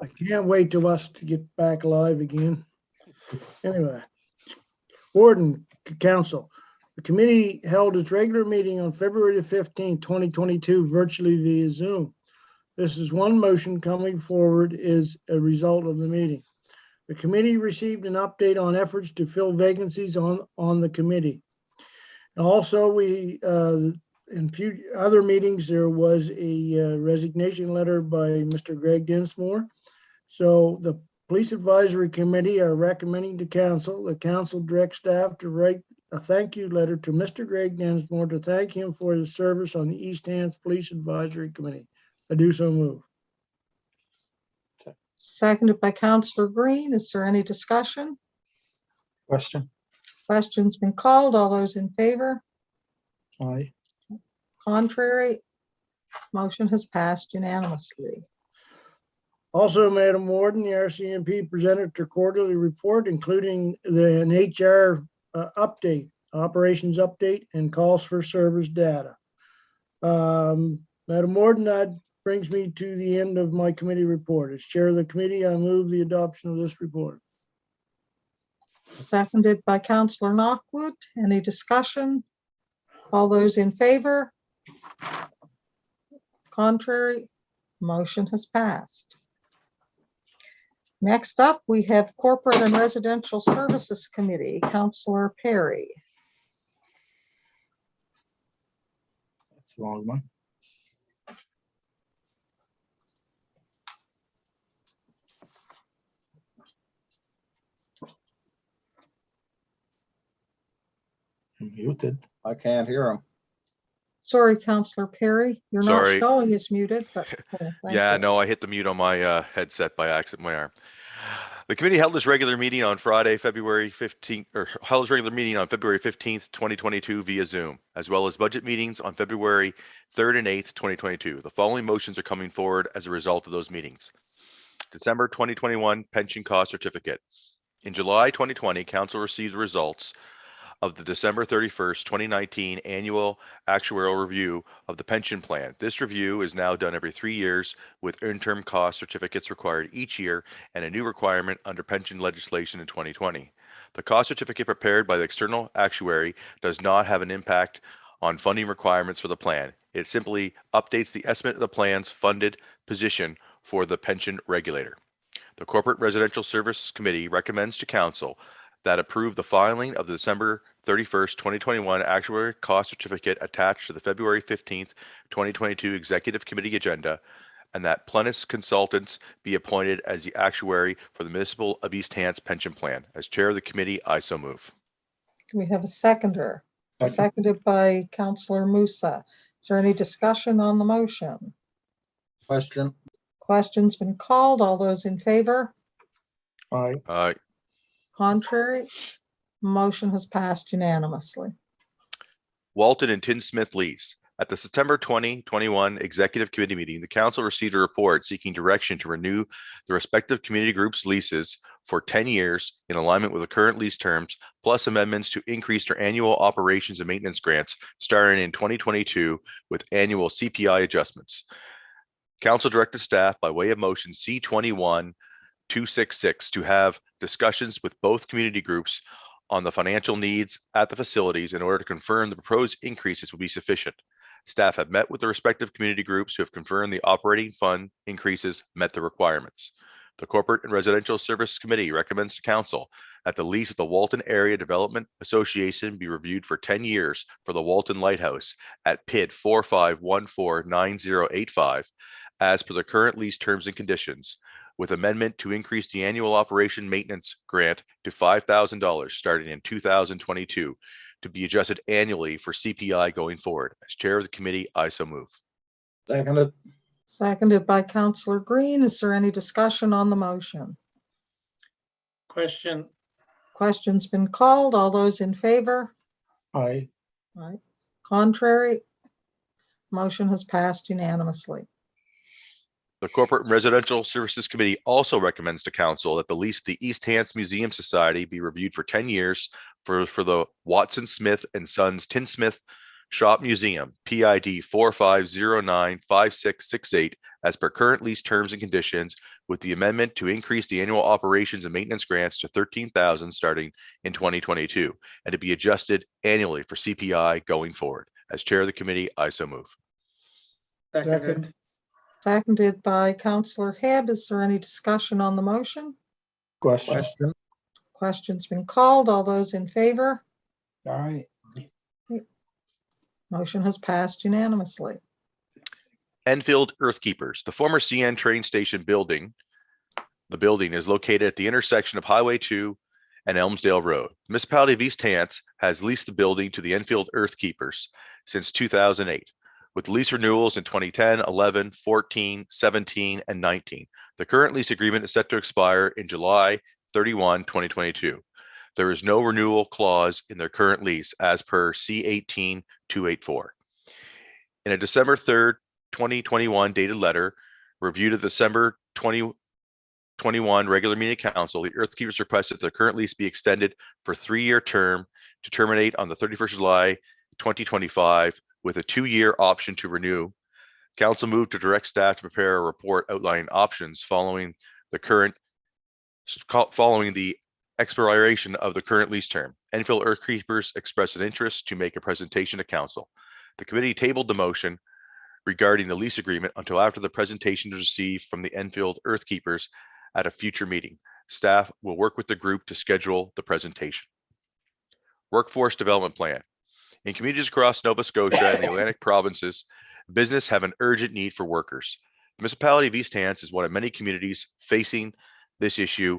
I can't wait till us to get back live again. Anyway, Warden Council, the committee held its regular meeting on February the 15th, 2022, virtually via Zoom. This is one motion coming forward as a result of the meeting. The committee received an update on efforts to fill vacancies on the committee. Also, in few other meetings, there was a resignation letter by Mr. Greg Dinsmore. So the Police Advisory Committee are recommending to council, the council direct staff to write a thank you letter to Mr. Greg Densmore to thank him for his service on the East Hants Police Advisory Committee. I do so move. Seconded by Counselor Green. Is there any discussion? Question? Question's been called. All those in favor? Aye. Contrary? Motion has passed unanimously. Also, Madam Warden, the RCMP presented their quarterly report, including an HR update, operations update, and calls for service data. Madam Warden, that brings me to the end of my committee report. As chair of the committee, I move the adoption of this report. Seconded by Counselor Knockwood. Any discussion? All those in favor? Contrary? Motion has passed. Next up, we have Corporate and Residential Services Committee, Counselor Perry. That's a long one. Muted. I can't hear him. Sorry, Counselor Perry, you're not Sorry. showing as muted, but. thank Yeah, you. no, I hit the mute on my headset by accident, my arm. The committee held its regular meeting on Friday, February 15th, or held its regular meeting on February 15th, 2022 via Zoom, as well as budget meetings on February 3rd and 8th, 2022. The following motions are coming forward as a result of those meetings. December 2021 pension cost certificate. In July 2020, Council received the results of the December 31st, 2019 annual actuarial review of the pension plan. This review is now done every 3 years with interim cost certificates required each year and a new requirement under pension legislation in 2020. The cost certificate prepared by the external actuary does not have an impact on funding requirements for the plan. It simply updates the estimate of the plan's funded position for the pension regulator. The Corporate Residential Services Committee recommends to Council that approve the filing of the December 31st, 2021 actuary cost certificate attached to the February 15th, 2022 Executive Committee agenda, and that Plenus Consultants be appointed as the actuary for the Municipal of East Hants pension plan. As chair of the committee, I so move. Can we have a seconder? Seconded by Counselor Musa. Is there any discussion on the motion? Question. Question's been called. All those in favor? Aye. Aye. Contrary? Motion has passed unanimously. Walton and Tinsmith lease. At the September 2021 Executive Committee meeting, the Council received a report seeking direction to renew the respective community groups' leases for 10 years in alignment with the current lease terms, plus amendments to increase their annual operations and maintenance grants starting in 2022 with annual CPI adjustments. Council directed staff by way of motion C21-266 to have discussions with both community groups on the financial needs at the facilities in order to confirm the proposed increases will be sufficient. Staff have met with the respective community groups who have confirmed the operating fund increases met the requirements. The Corporate and Residential Services Committee recommends to Council that the lease of the Walton Area Development Association be reviewed for 10 years for the Walton Lighthouse at PID 45149085 as per the current lease terms and conditions, with amendment to increase the annual operation maintenance grant to $5,000 starting in 2022 to be adjusted annually for CPI going forward. As chair of the committee, I so move. Seconded. Seconded by Counselor Green. Is there any discussion on the motion? Question. Question's been called. All those in favor? Aye. Aye. Contrary? Motion has passed unanimously. The Corporate and Residential Services Committee also recommends to Council that the lease of the East Hants Museum Society be reviewed for 10 years for the Watson Smith and Sons Tinsmith Shop Museum, PID 45095668, as per current lease terms and conditions, with the amendment to increase the annual operations and maintenance grants to $13,000 starting in 2022, and to be adjusted annually for CPI going forward. As chair of the committee, I so move. Seconded. Seconded by Counselor Hebb. Is there any discussion on the motion? Question. Question's been called. All those in favor? Aye. Motion has passed unanimously. Enfield Earthkeepers. The former CN train station building, the building is located at the intersection of Highway 2 and Elmsdale Road. The municipality of East Hants has leased the building to the Enfield Earthkeepers since 2008, with lease renewals in 2010, 11, 14, 17, and 19. The current lease agreement is set to expire in July 31, 2022. There is no renewal clause in their current lease as per C18-284. In a December 3rd, 2021 dated letter reviewed at the December 2021 regular meeting council, the Earthkeepers requested their current lease be extended for 3-year term to terminate on the 31st of July 2025 with a 2-year option to renew. Council moved to direct staff to prepare a report outlining options following the expiration of the current lease term. Enfield Earthkeepers expressed an interest to make a presentation to council. The committee tabled the motion regarding the lease agreement until after the presentation is received from the Enfield Earthkeepers at a future meeting. Staff will work with the group to schedule the presentation. Workforce Development Plan. In communities across Nova Scotia and the Atlantic provinces, business have an urgent need for workers. The municipality of East Hants is one of many communities facing this issue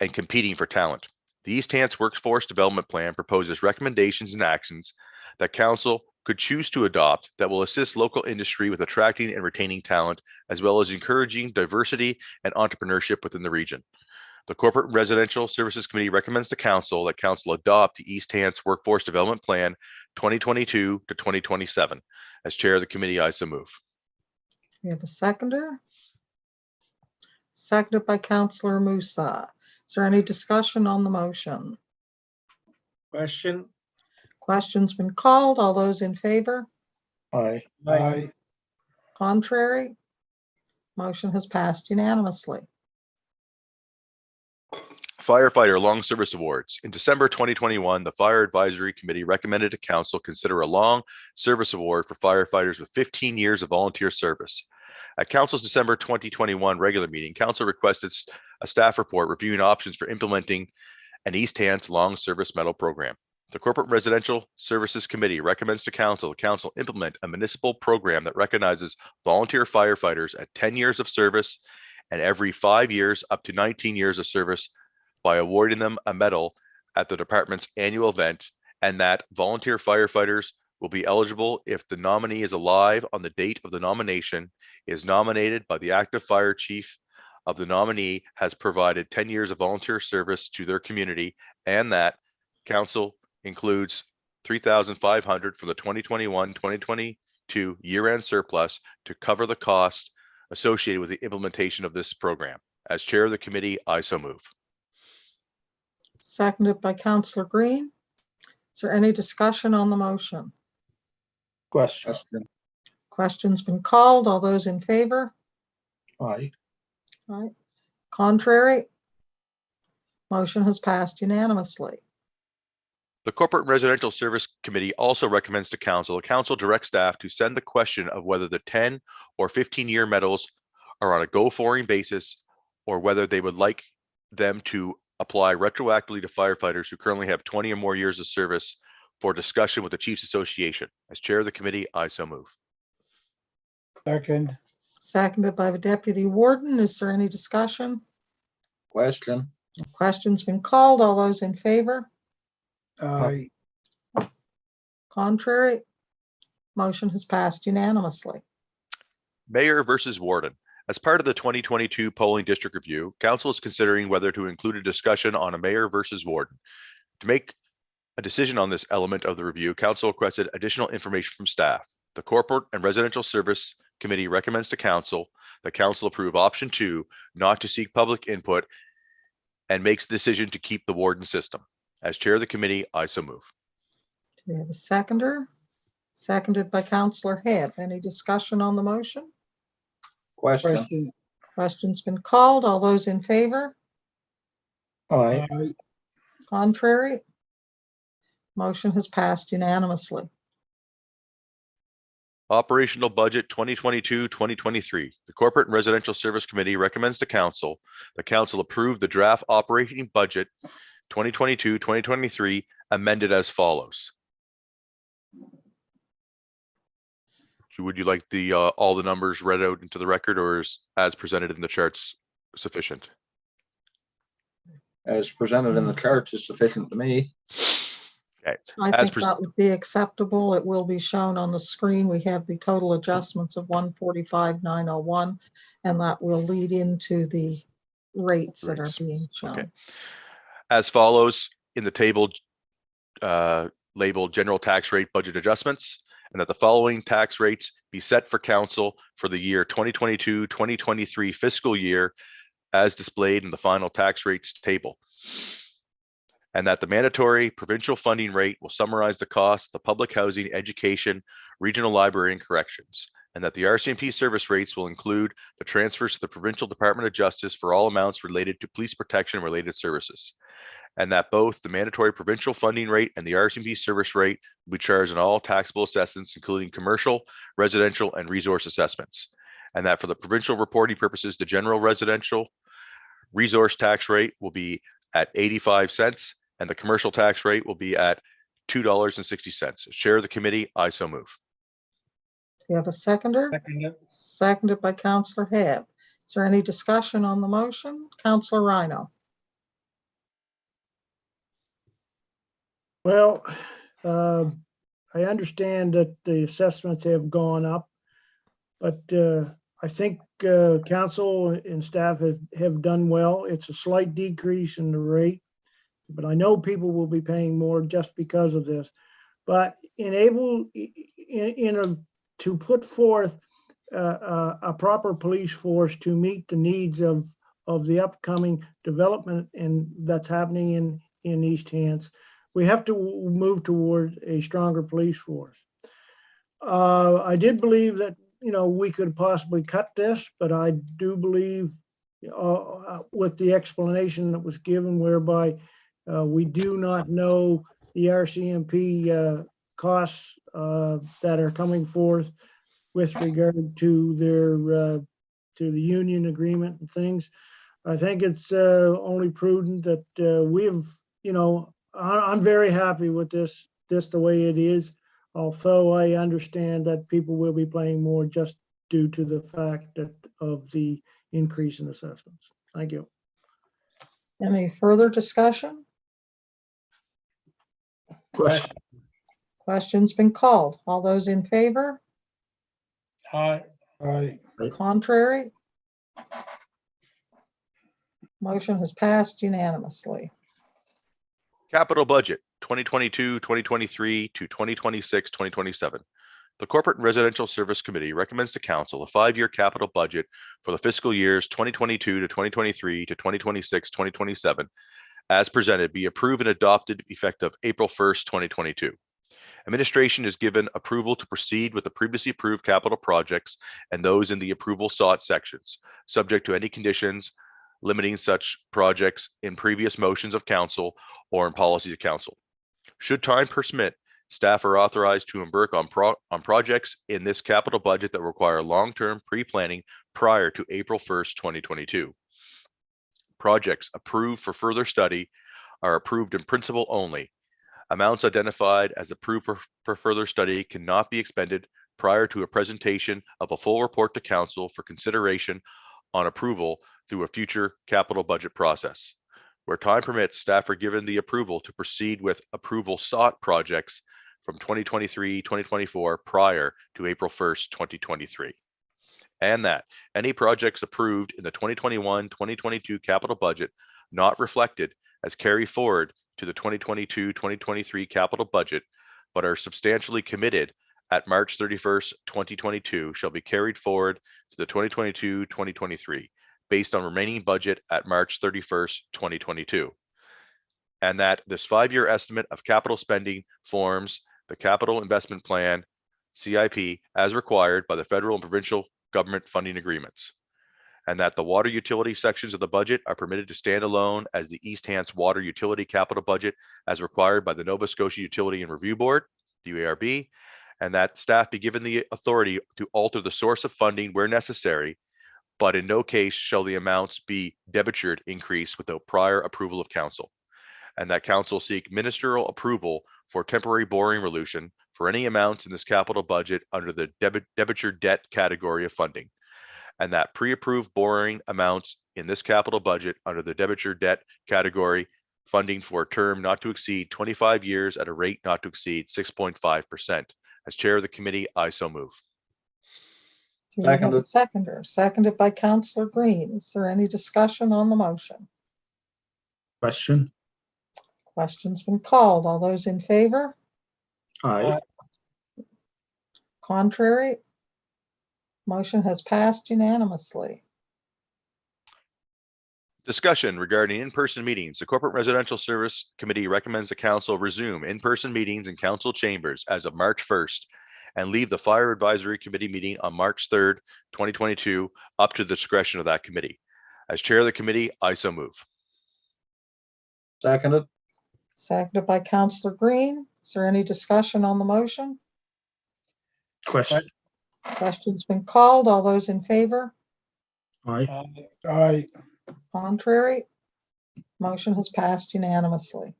and competing for talent. The East Hants Workforce Development Plan proposes recommendations and actions that council could choose to adopt that will assist local industry with attracting and retaining talent, as well as encouraging diversity and entrepreneurship within the region. The Corporate and Residential Services Committee recommends to council that council adopt the East Hants Workforce Development Plan 2022 to 2027. As chair of the committee, I so move. We have a seconder. Seconded by Councillor Musa. Is there any discussion on the motion? Question? Question's been called. All those in favor? Aye. Aye. Contrary? Motion has passed unanimously. Firefighter Long Service Awards. In December 2021, the Fire Advisory Committee recommended to council consider a long service award for firefighters with 15 years of volunteer service. At council's December 2021 regular meeting, council requested a staff report reviewing options for implementing an East Hants Long Service Medal program. The Corporate Residential Services Committee recommends to council implement a municipal program that recognizes volunteer firefighters at 10 years of service and every 5 years up to 19 years of service by awarding them a medal at the department's annual event, and that volunteer firefighters will be eligible if the nominee is alive on the date of the nomination, is nominated by the active fire chief of the nominee, has provided 10 years of volunteer service to their community, and that council includes $3,500 from the 2021-2022 year-end surplus to cover the cost associated with the implementation of this program. As chair of the committee, I so move. Seconded by Councillor Green. Is there any discussion on the motion? Question? Question's been called. All those in favor? Aye. Aye. Contrary? Motion has passed unanimously. The Corporate and Residential Service Committee also recommends to council, the council direct staff to send the question of whether the 10 or 15-year medals are on a go-forward basis or whether they would like them to apply retroactively to firefighters who currently have 20 or more years of service for discussion with the Chiefs Association. As chair of the committee, I so move. Second. Seconded by the Deputy Warden. Is there any discussion? Question. Question's been called. All those in favor? Aye. Contrary? Motion has passed unanimously. Mayor versus Warden. As part of the 2022 polling district review, council is considering whether to include a discussion on a mayor versus warden. To make a decision on this element of the review, council requested additional information from staff. The Corporate and Residential Service Committee recommends to council that council approve option 2, not to seek public input, and makes the decision to keep the warden system. As chair of the committee, I so move. Do we have a seconder? Seconded by Councillor Head. Any discussion on the motion? Question. Question's been called. All those in favor? Aye. Aye. Contrary? Motion has passed unanimously. Operational Budget 2022-2023. The Corporate and Residential Service Committee recommends to council that council approve the draft operating budget 2022-2023 amended as follows. Would you like the all the numbers read out into the record, or is as presented in the charts sufficient? as presented in the charts is sufficient to me. Okay. I As think pres- that would be acceptable. It will be shown on the screen. We have the total adjustments of 145,901, and that will lead into the rates that are Rates. being shown. Okay. As follows in the table labeled general tax rate budget adjustments, and that the following tax rates be set for council for the year 2022-2023 fiscal year as displayed in the final tax rates table. And that the mandatory provincial funding rate will summarize the cost of the public housing, education, regional library, and corrections. And that the RCMP service rates will include the transfers to the Provincial Department of Justice for all amounts related to police protection related services. And that both the mandatory provincial funding rate and the RCMP service rate will be charged on all taxable assessments, including commercial, residential, and resource assessments. And that for the provincial reporting purposes, the general residential resource tax rate will be at 85 cents and the commercial tax rate will be at $2.60. Chair of the committee, I so move. Do you have a seconder? Second. Seconded by Councillor Hebb. Is there any discussion on the motion? Councillor Rhino. Well, I understand that the assessments have gone up, but I think council and staff have done well. It's a slight decrease in the rate, but I know people will be paying more just because of this. But to put forth a proper police force to meet the needs of the upcoming development and that's happening in East Hants, we have to move toward a stronger police force. I did believe that, we could possibly cut this, but I do believe with the explanation that was given whereby we do not know the RCMP costs that are coming forth with regard to to the union agreement and things. I think it's only prudent that we have, I'm very happy with this the way it is, although I understand that people will be paying more just due to the fact of the increase in assessments. Thank you. Any further discussion? Question's been called. All those in favor? Aye. Aye. Contrary? Motion has passed unanimously. Capital budget 2022-2023 to 2026-2027. The Corporate and Residential Service Committee recommends to Council a 5-year capital budget for the fiscal years 2022 to 2023 to 2026-2027 as presented be approved and adopted effective April 1st, 2022. Administration is given approval to proceed with the previously approved capital projects and those in the approval sought sections, subject to any conditions limiting such projects in previous motions of council or in policies of council. Should time permit, staff are authorized to embark on projects in this capital budget that require long-term pre-planning prior to April 1st, 2022. Projects approved for further study are approved in principle only. Amounts identified as approved for further study cannot be expended prior to a presentation of a full report to council for consideration on approval through a future capital budget process. Where time permits, staff are given the approval to proceed with approval sought projects from 2023-2024 prior to April 1st, 2023. And that any projects approved in the 2021-2022 capital budget not reflected as carry forward to the 2022-2023 capital budget, but are substantially committed at March 31st, 2022 shall be carried forward to the 2022-2023 based on remaining budget at March 31st, 2022. And that this 5-year estimate of capital spending forms the capital investment plan, CIP, as required by the federal and provincial government funding agreements. And that the water utility sections of the budget are permitted to stand alone as the East Hants water utility capital budget as required by the Nova Scotia Utility and Review Board, the UARB, and that staff be given the authority to alter the source of funding where necessary, but in no case shall the amounts be debitured increase without prior approval of council. And that council seek ministerial approval for temporary borrowing resolution for any amounts in this capital budget under the debiture debt category of funding. And that pre-approved borrowing amounts in this capital budget under the debenture debt category, funding for a term not to exceed 25 years at a rate not to exceed 6.5%. As chair of the committee, I so move. Do we have a Seconded. seconder? Seconded by Councillor Green. Is there any discussion on the motion? Question? Question's been called. All those in favor? Aye. Contrary? Motion has passed unanimously. Discussion regarding in-person meetings. The Corporate Residential Service Committee recommends the council resume in-person meetings in council chambers as of March 1st and leave the Fire Advisory Committee meeting on March 3rd, 2022 up to the discretion of that committee. As chair of the committee, I so move. Seconded. Seconded by Councillor Green. Is there any discussion on the motion? Question? Question's been called. All those in favor? Aye. Aye. Contrary? Motion has passed unanimously.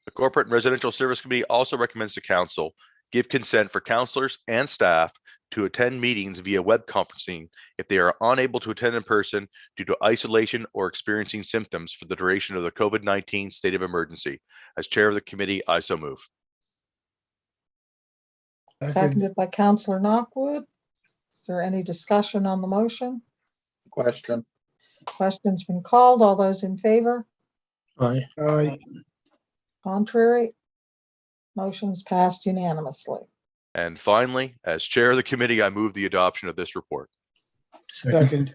The Corporate and Residential Service Committee also recommends to council give consent for councillors and staff to attend meetings via web conferencing if they are unable to attend in person due to isolation or experiencing symptoms for the duration of the COVID-19 state of emergency. As chair of the committee, I so move. Seconded by Councillor Knockwood. Is there any discussion on the motion? Question. Question's been called. All those in favor? Aye. Aye. Contrary? Motion's passed unanimously. And finally, as chair of the committee, I move the adoption of this report. Second.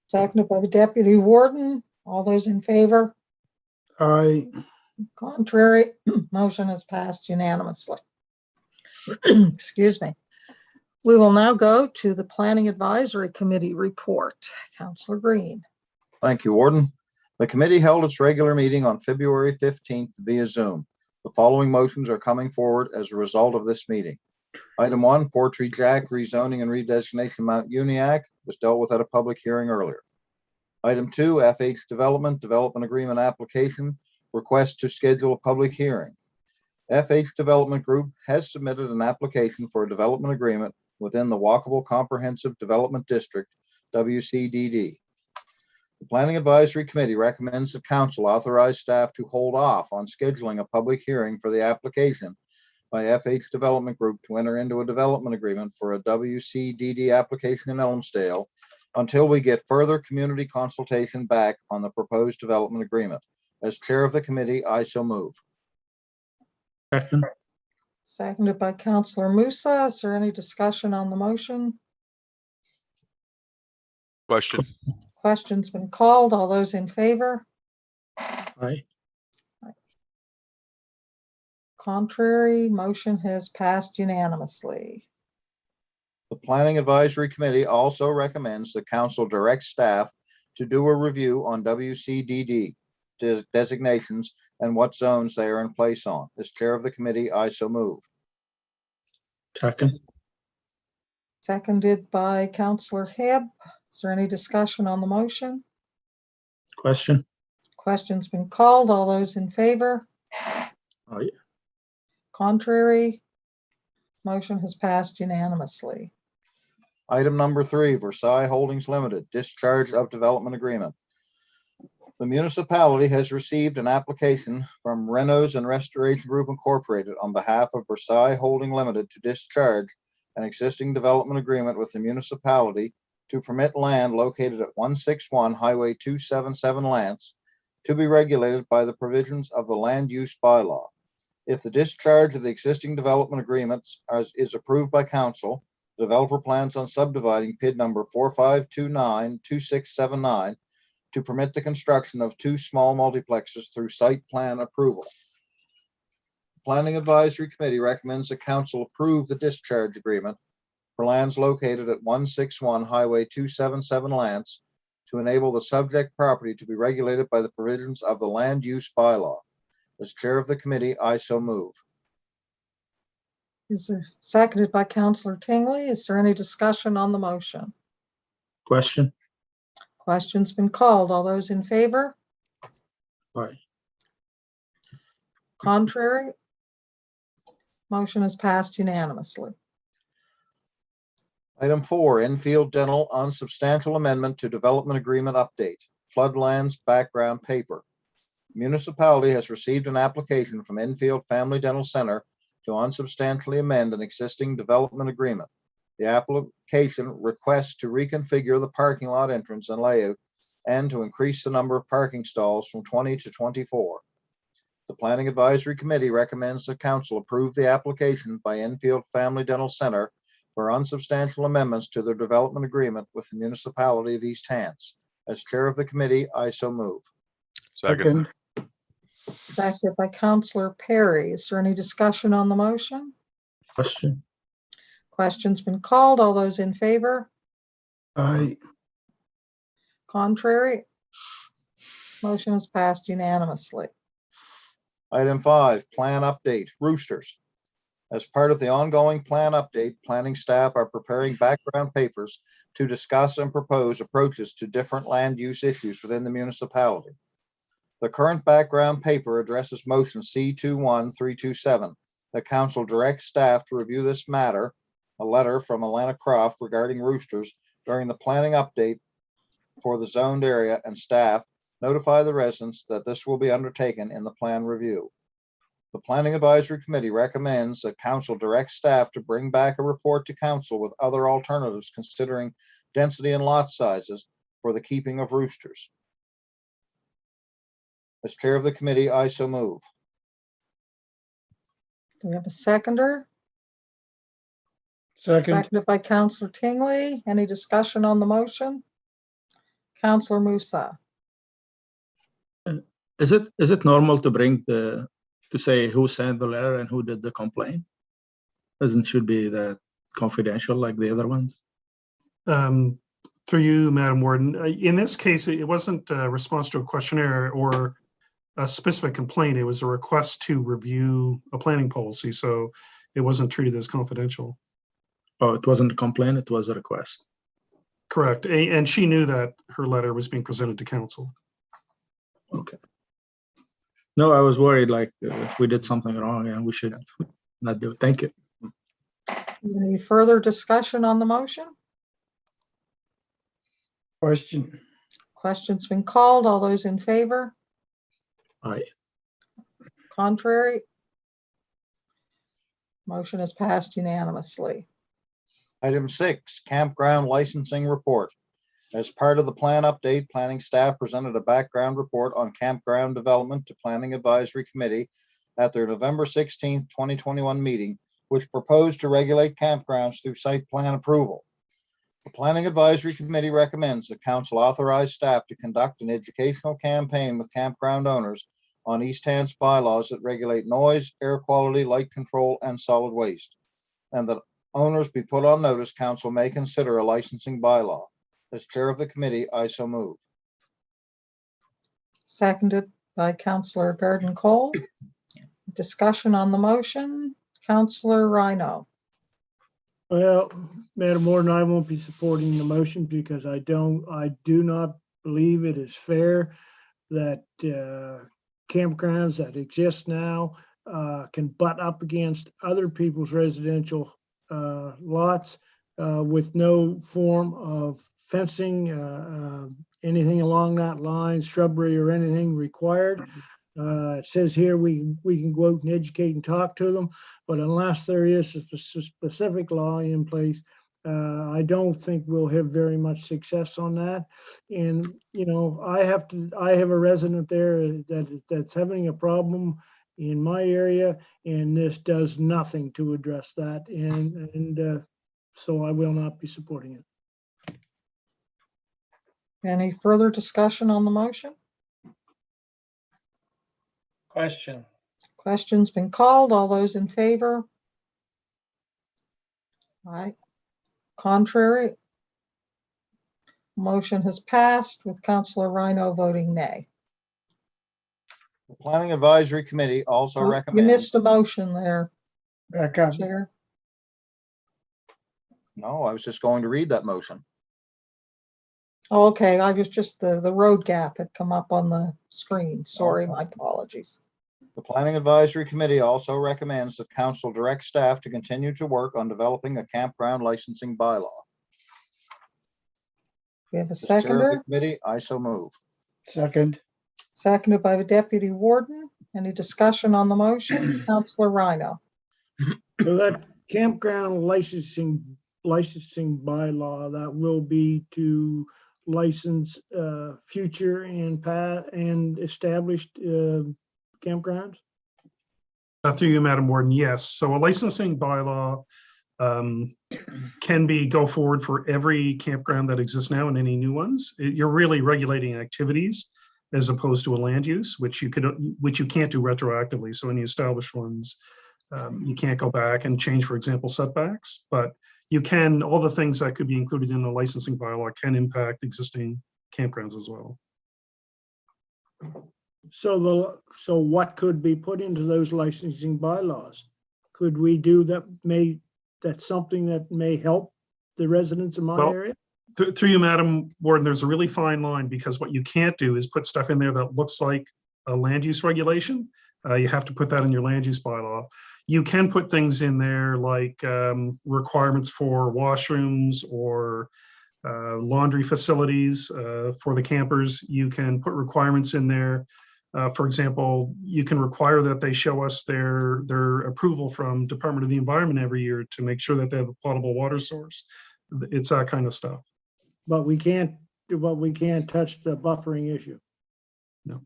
Seconded by the Deputy Warden. All those in favor? Aye. Contrary? Motion has passed unanimously. Excuse me. We will now go to the Planning Advisory Committee report. Councillor Green. Thank you, Warden. The committee held its regular meeting on February 15th via Zoom. The following motions are coming forward as a result of this meeting. Item 1, Portree Jack rezoning and redesignation Mount Uniacke was dealt with at a public hearing earlier. Item 2, FH Development Agreement Application request to schedule a public hearing. FH Development Group has submitted an application for a development agreement within the Walkable Comprehensive Development District, WCDD. The Planning Advisory Committee recommends the council authorize staff to hold off on scheduling a public hearing for the application by FH Development Group to enter into a development agreement for a WCDD application in Elmsdale until we get further community consultation back on the proposed development agreement. As chair of the committee, I so move. Second? Seconded by Councillor Musa. Is there any discussion on the motion? Question. Question's been called. All those in favor? Aye. Contrary? Motion has passed unanimously. The Planning Advisory Committee also recommends the council direct staff to do a review on WCDD designations and what zones they are in place on. As chair of the committee, I so move. Second? Seconded by Councillor Hebb. Is there any discussion on the motion? Question? Question's been called. All those in favor? Aye. Contrary? Motion has passed unanimously. Item number 3, Versailles Holdings Limited, discharge of development agreement. The municipality has received an application from Renos and Restoration Group Incorporated on behalf of Versailles Holding Limited to discharge an existing development agreement with the municipality to permit land located at 161 Highway 277 Lance to be regulated by the provisions of the land use bylaw. If the discharge of the existing development agreements is approved by council, the developer plans on subdividing PID number 45292679 to permit the construction of 2 small multiplexes through site plan approval. The Planning Advisory Committee recommends the council approve the discharge agreement for lands located at 161 Highway 277 Lance to enable the subject property to be regulated by the provisions of the land use bylaw. As chair of the committee, I so move. Is there seconded by Councillor Tingley? Is there any discussion on the motion? Question? Question's been called. All those in favor? Aye. Contrary? Motion is passed unanimously. Item 4, Enfield Dental unsubstantial amendment to development agreement update, floodlands background paper. Municipality has received an application from Enfield Family Dental Center to unsubstantially amend an existing development agreement. The application requests to reconfigure the parking lot entrance and layout and to increase the number of parking stalls from 20 to 24. The Planning Advisory Committee recommends the council approve the application by Enfield Family Dental Center for unsubstantial amendments to their development agreement with the municipality of East Hants. As chair of the committee, I so move. Second. Seconded by Councillor Perry. Is there any discussion on the motion? Question. Question's been called. All those in favor? Aye. Contrary? Motion is passed unanimously. Item 5, plan update, roosters. As part of the ongoing plan update, planning staff are preparing background papers to discuss and propose approaches to different land use issues within the municipality. The current background paper addresses motion C21327. The council directs staff to review this matter, a letter from Alana Croft regarding roosters during the planning update for the zoned area, and staff notify the residents that this will be undertaken in the plan review. The Planning Advisory Committee recommends that council direct staff to bring back a report to council with other alternatives considering density and lot sizes for the keeping of roosters. As chair of the committee, I so move. Do we have a seconder? Second. Seconded by Councillor Tingley. Any discussion on the motion? Councillor Musa. Is it normal to bring to say who sent the letter and who did the complaint? Should be that confidential like the other ones? Through you, Madam Warden, in this case, it wasn't a response to a questionnaire or a specific complaint. It was a request to review a planning policy, so it wasn't treated as confidential. Oh, it wasn't a complaint, it was a request. Correct. And she knew that her letter was being presented to council. Okay. No, I was worried like if we did something wrong and we should not do it. Thank you. Any further discussion on the motion? Question. Question's been called. All those in favor? Aye. Contrary? Motion is passed unanimously. Item 6, campground licensing report. As part of the plan update, planning staff presented a background report on campground development to Planning Advisory Committee at their November 16th, 2021 meeting, which proposed to regulate campgrounds through site plan approval. The Planning Advisory Committee recommends that council authorize staff to conduct an educational campaign with campground owners on East Hants bylaws that regulate noise, air quality, light control, and solid waste, and that owners be put on notice council may consider a licensing bylaw. As chair of the committee, I so move. Seconded by Councillor Garden Cole. Discussion on the motion. Councillor Rhino. Well, Madam Warden, I won't be supporting the motion because I do not believe it is fair that campgrounds that exist now can butt up against other people's residential lots with no form of fencing, anything along that line, shrubbery or anything required. It says here we can go out and educate and talk to them, but unless there is a specific law in place, I don't think we'll have very much success on that. And you know, I have a resident there that's having a problem in my area, and this does nothing to address that, and so I will not be supporting it. Any further discussion on the motion? Question. Question's been called. All those in favor? Aye. Contrary? Motion has passed with Councillor Rhino voting nay. The Planning Advisory Committee also Oh, you recommends. missed a motion there, Back up. Chair. No, I was just going to read that motion. Okay, I was just, the road gap had come up on the screen. Sorry, my apologies. The Planning Advisory Committee also recommends that council direct staff to continue to work on developing a campground licensing bylaw. We have a As chair of the seconder, committee, I so move. Second. seconded by the deputy warden. Any discussion on the motion? Counselor Rhino. So that campground licensing bylaw, that will be to license future and established campgrounds? Through you, Madam Warden, yes. So a licensing bylaw can go forward for every campground that exists now and any new ones. You're really regulating activities as opposed to a land use, which you can't do retroactively. So any established ones, you can't go back and change, for example, setbacks, but you can, all the things that could be included in the licensing bylaw can impact existing campgrounds as well. So what could be put into those licensing bylaws? Could we do that? That's something that may help the residents in my area? Through you, Madam Warden, there's a really fine line, because what you can't do is put stuff in there that looks like a land use regulation. You have to put that in your land use bylaw. You can put things in there like requirements for washrooms or laundry facilities for the campers. You can put requirements in there. For example, you can require that they show us their approval from Department of the Environment every year to make sure that they have a potable water source. It's that kind of stuff. But we can't touch the buffering issue. No.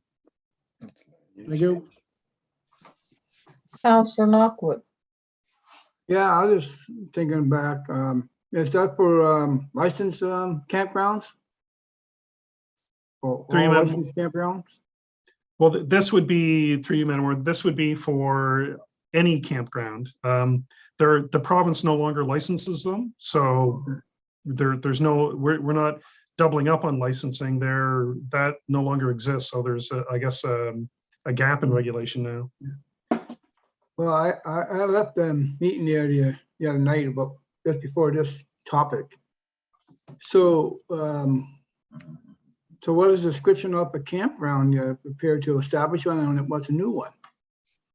Thank you. Counselor Knockwood. Yeah, I was just thinking back, is that for licensed campgrounds? Or Through you, all Madam- licensed campgrounds? Well, this would be, through you, Madam Warden, this would be for any campground. The province no longer licenses them, so there's no, we're not doubling up on licensing there. That no longer exists. So there's, I guess, a gap in regulation now. Well, I left the meeting area the other night about just before this topic. So, so what is the description of a campground you prepare to establish one, and what's a new one?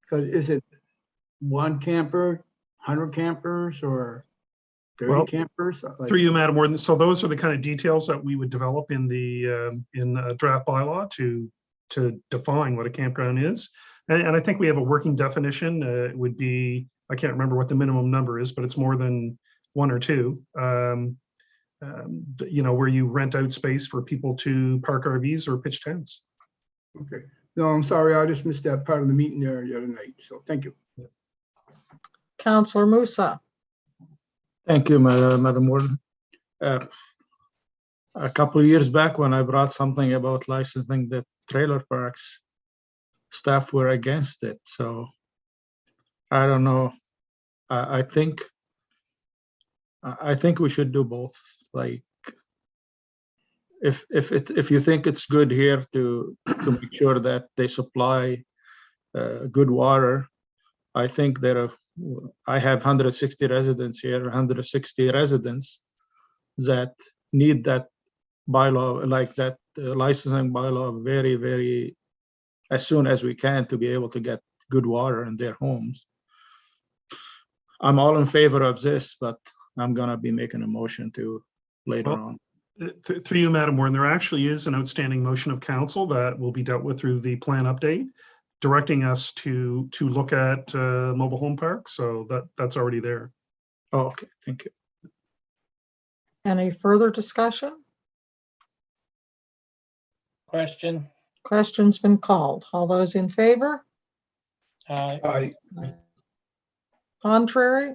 Because is it one camper, 100 campers, or 30 campers? Like, Through you, Madam Warden. So those are the kind of details that we would develop in the draft bylaw to define what a campground is. And I think we have a working definition. It would be, I can't remember what the minimum number is, but it's more than one or two. Where you rent out space for people to park RVs or pitch tents. okay. No, I'm sorry, I just missed that part of the meeting there the other night. So thank you. Counselor Musa. Thank you, Madam Warden. A couple of years back, when I brought something about licensing the trailer parks, staff were against it. So I don't know. I think we should do both. Like, if you think it's good here to make sure that they supply good water, I think I have 160 residents here, 160 residents that need that bylaw, like that licensing bylaw, very, very as soon as we can, to be able to get good water in their homes. I'm all in favor of this, but I'm gonna be making a motion to later on. Through you, Madam Warden, there actually is an outstanding motion of council that will be dealt with through the plan update, directing us to look at mobile home parks. So that's already there. Oh, okay, thank you. Any further discussion? Question? Question's been called. All those in favor? Aye. Contrary?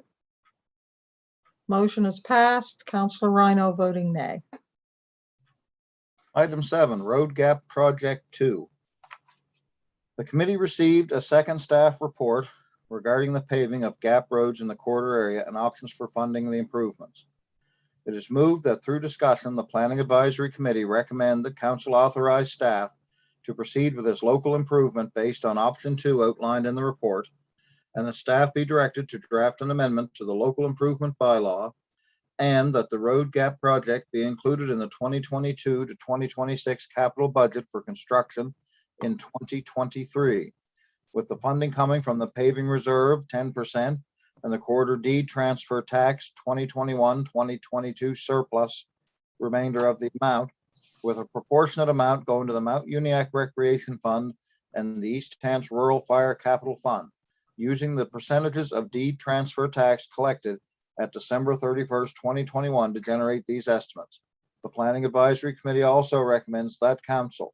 Motion is passed. Counselor Rhino voting nay. Item 7, Road Gap Project 2. The committee received a second staff report regarding the paving of gap roads in the quarter area and options for funding the improvements. It is moved that through discussion, the Planning Advisory Committee recommend that council authorize staff to proceed with this local improvement based on option 2 outlined in the report, and that staff be directed to draft an amendment to the local improvement bylaw, and that the road gap project be included in the 2022 to 2026 capital budget for construction in 2023, with the funding coming from the paving reserve 10% and the corridor deed transfer tax 2021-2022 surplus remainder of the amount, with a proportionate amount going to the Mount Uniacke Recreation Fund and the East Hants Rural Fire Capital Fund, using the percentages of deed transfer tax collected at December 31st, 2021 to generate these estimates. The Planning Advisory Committee also recommends that Council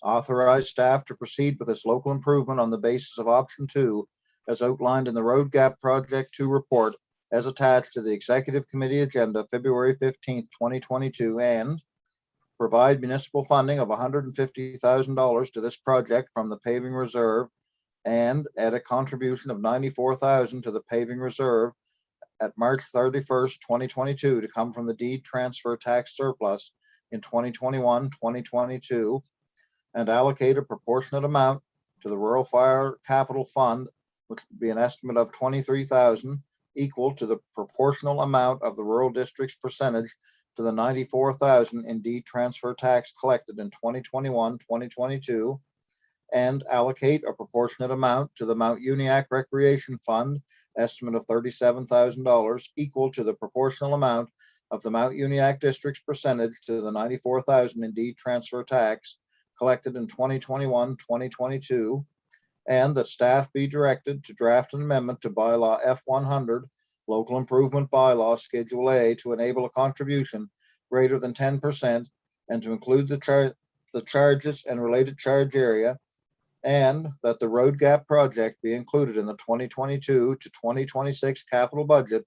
authorize staff to proceed with this local improvement on the basis of option 2 as outlined in the Road Gap Project 2 report as attached to the Executive Committee agenda February 15th, 2022, and provide municipal funding of $150,000 to this project from the paving reserve and add a contribution of $94,000 to the paving reserve at March 31st, 2022 to come from the deed transfer tax surplus in 2021-2022 and allocate a proportionate amount to the Rural Fire Capital Fund, which would be an estimate of $23,000 equal to the proportional amount of the rural district's percentage to the $94,000 in deed transfer tax collected in 2021-2022 and allocate a proportionate amount to the Mount Uniacke Recreation Fund, estimate of $37,000 equal to the proportional amount of the Mount Uniacke District's percentage to the $94,000 in deed transfer tax collected in 2021-2022, and that staff be directed to draft an amendment to Bylaw F100, Local Improvement Bylaw Schedule A, to enable a contribution greater than 10% and to include the charges and related charge area, and that the Road Gap project be included in the 2022 to 2026 capital budget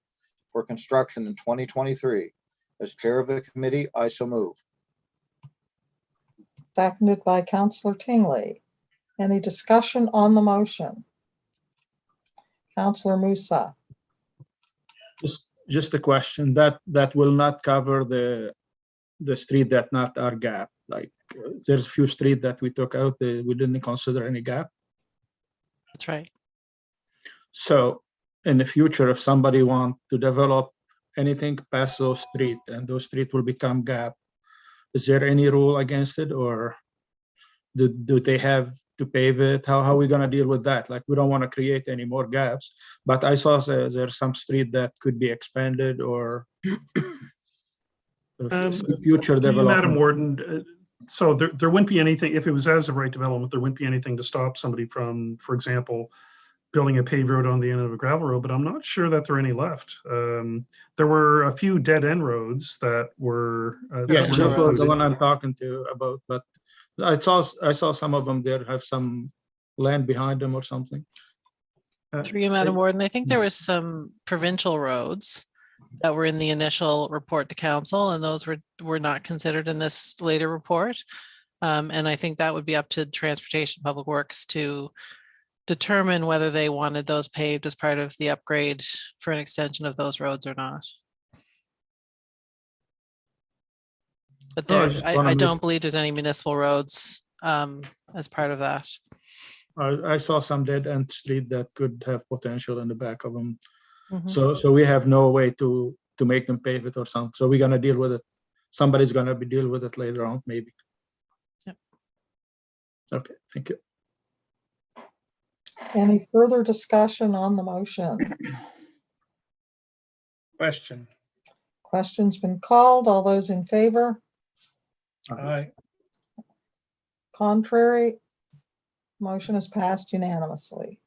for construction in 2023. As chair of the committee, I so move. Seconded by Councillor Tingley. Any discussion on the motion? Councillor Musa. Just a question that will not cover the street that not our gap. Like there's a few street that we took out that we didn't consider any gap. That's right. So in the future, if somebody want to develop anything past those street and those streets will become gap, is there any rule against it, or do they have to pave it? How are we going to deal with that? Like, we don't want to create any more gaps, but I saw there's some street that could be expanded or future development. Madam Warden, so there wouldn't be anything, if it was as a right development, there wouldn't be anything to stop somebody from, for example, building a paved road on the end of a gravel road, but I'm not sure that there are any left. There were a few dead end roads that were. Yeah, that's the one I'm talking to about, but I saw some of them there have some land behind them or something. Through you, Madam Warden, I think there was some provincial roads that were in the initial report to council, and those were not considered in this later report. And I think that would be up to Transportation Public Works to determine whether they wanted those paved as part of the upgrade for an extension of those roads or not. But there, I don't believe there's any municipal roads as part of that. I saw some dead end street that could have potential in the back of them. Mhm. So we have no way to make them pave it or something. So we're gonna deal with it. Somebody's gonna be deal with it later on, maybe. Yep. Okay, thank you. Any further discussion on the motion? Question. Question's been called. All those in favor? Aye. Contrary? Motion is passed unanimously.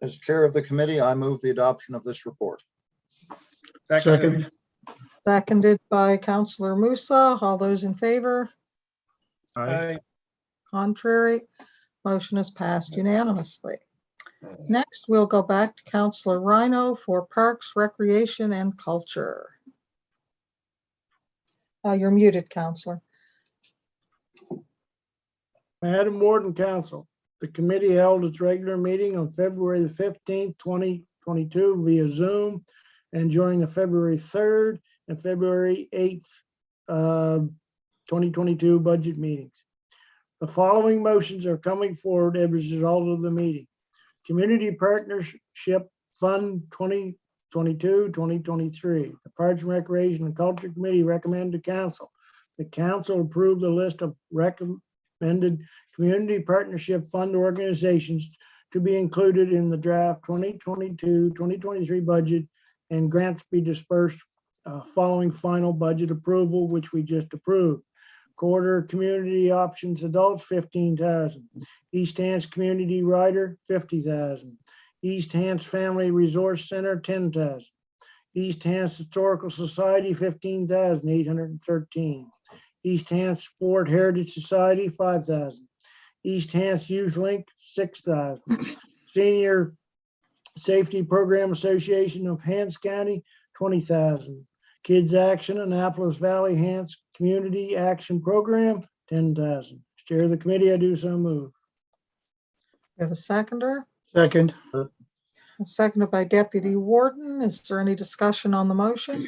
As chair of the committee, I move the adoption of this report. Second. Seconded by Councillor Musa. All those in favor? Aye. Contrary? Motion is passed unanimously. Next, we'll go back to Councillor Rhino for Parks, Recreation, and Culture. You're muted, Councillor. Madam Warden, Council, the committee held its regular meeting on February the 15th, 2022 via Zoom, and during the February 3rd and February 8th, 2022 budget meetings. The following motions are coming forward as a result of the meeting. Community Partnership Fund 2022-2023. The Parks and Recreation and Culture Committee recommend to Council. The Council approve the list of recommended Community Partnership Fund organizations to be included in the draft 2022-2023 budget, and grants be dispersed following final budget approval, which we just approved. Quarter Community Options Adults, 15,000. East Hants Community Rider, 50,000. East Hants Family Resource Center, 10,000. East Hants Historical Society, 15,813. East Hants Sport Heritage Society, 5,000. East Hants Youth Link, 6,000. Senior Safety Program Association of Hants County, 20,000. Kids Action Annapolis Valley Hants Community Action Program, 10,000. Chair of the committee, I do so move. We have a seconder, Second. seconded by Deputy Warden. Is there any discussion on the motion?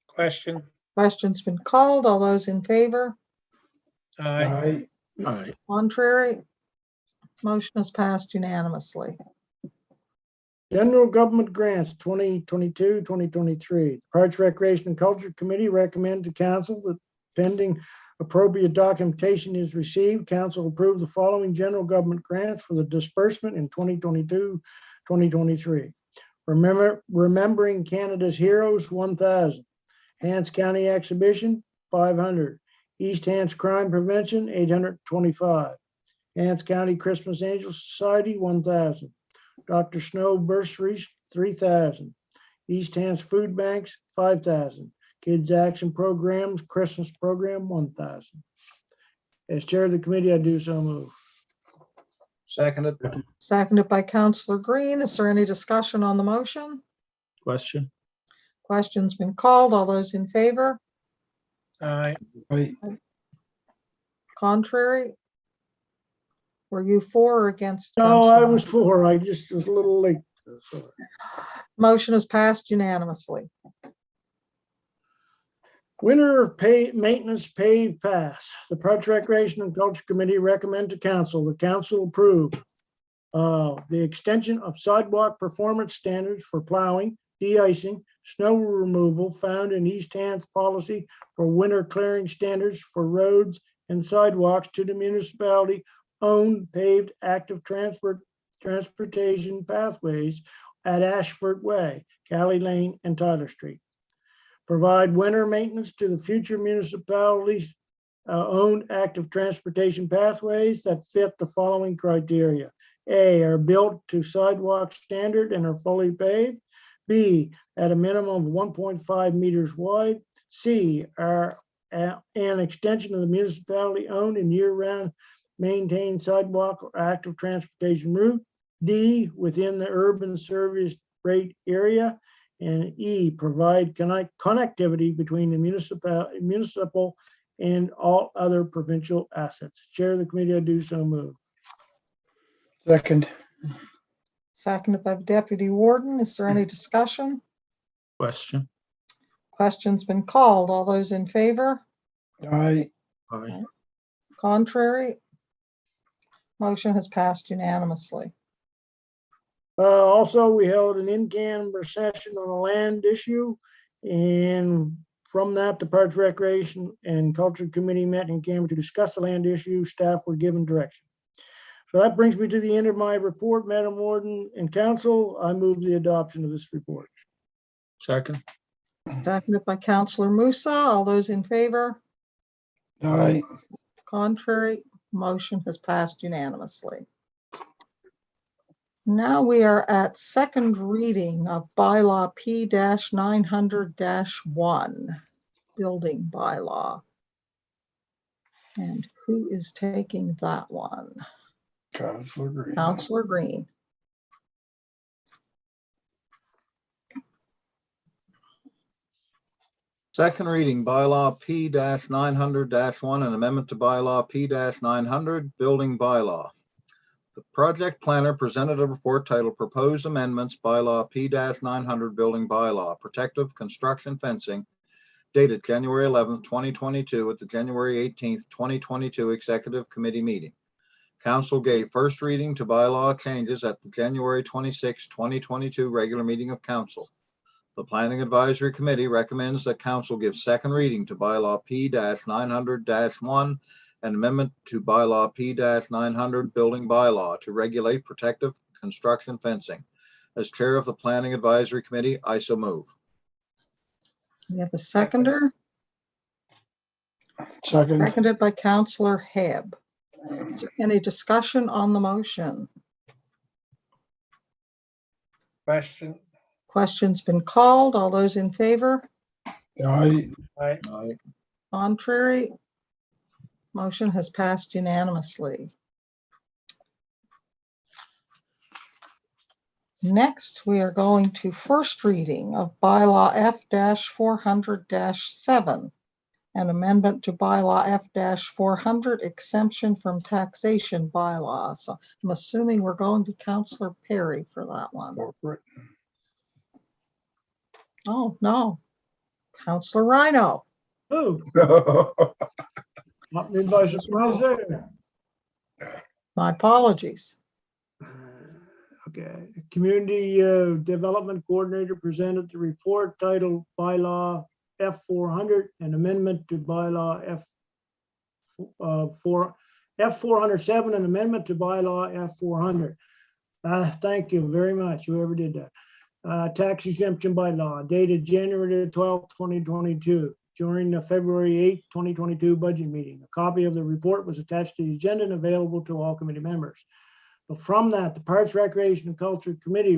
Question. Question's been called. All those in favor? Aye. Aye. Contrary? Motion is passed unanimously. General Government Grants 2022, 2023. Parks, Recreation, and Culture Committee recommend to council that pending appropriate documentation is received, council approve the following general government grants for the disbursement in 2022, 2023. Remembering Canada's Heroes, 1,000. Hants County Exhibition, 500. East Hants Crime Prevention, 825. Hants County Christmas Angel Society, 1,000. Dr. Snow Bursaries, 3,000. East Hants Food Banks, 5,000. Kids Action Programs, Christmas Program, 1,000. As chair of the committee, I do so move. Seconded. Seconded by Councillor Green. Is there any discussion on the motion? Question. Question's been called. All those in favor? Aye. Aye. Contrary? Were you for or against? No, I Councillor? was for. I just was a little late. Sorry. Motion is passed unanimously. Winter maintenance pave pass. The Parks, Recreation, and Culture Committee recommend to council. The council approve the extension of sidewalk performance standards for plowing, de-icing, snow removal found in East Hants policy for winter clearing standards for roads and sidewalks to the municipality owned paved active transportation pathways at Ashford Way, Cali Lane, and Tyler Street. Provide winter maintenance to the future municipalities owned active transportation pathways that fit the following criteria. A, are built to sidewalk standard and are fully paved. B, at a minimum of 1.5 meters wide. C, are an extension of the municipality owned and year-round maintained sidewalk or active transportation route. D, within the urban service rate area. And E, provide connectivity between the municipal and all other provincial assets. Chair of the committee, I do so move. Second. Seconded by Deputy Warden. Is there any discussion? Question. Question's been called. All those in favor? Aye. Aye. Contrary? Motion has passed unanimously. Also, we held an in-camera session on a land issue, and from that, the Parks, Recreation, and Culture Committee met in camera to discuss the land issue. Staff were given direction. So that brings me to the end of my report, Madam Warden and Council. I move the adoption of this report. Second. Seconded by Councillor Musa. All those in favor? Aye. Contrary? Motion has passed unanimously. Now we are at second reading of Bylaw P-900-1, Building Bylaw. And who is taking that one? Councillor Green. Councillor Green. Second reading, bylaw P-900-1, an amendment to bylaw P-900, building bylaw. The project planner presented a report titled Proposed Amendments, Bylaw P-900, Building Bylaw, Protective Construction Fencing, dated January 11th, 2022, at the January 18th, 2022 Executive Committee meeting. Council gave first reading to bylaw changes at the January 26, 2022 regular meeting of council. The Planning Advisory Committee recommends that council give second reading to bylaw P-900-1, an amendment to bylaw P-900 building bylaw to regulate protective construction fencing. As chair of the Planning Advisory Committee, I so move. We have a seconder, Second. seconded by Counselor Hebb. Is there any discussion on the motion? Question. Question's been called. All those in favor? Aye. Aye. Aye. Contrary? Motion has passed unanimously. Next, we are going to first reading of Bylaw F-400-7, an amendment to Bylaw F-400 exemption from taxation bylaw. So I'm assuming we're going to Counselor Perry for that one. Corporate. Oh, no. Counselor Rhino. Oh, not me by surprise there. My apologies. Okay, Community Development Coordinator presented the report titled Bylaw F-400, an amendment to Bylaw F-407, an amendment to Bylaw F-400. Thank you very much, whoever did that. Tax exemption bylaw dated January 12, 2022, during the February 8, 2022 budget meeting. A copy of the report was attached to the agenda and available to all committee members. But from that, the Parks, Recreation, and Culture Committee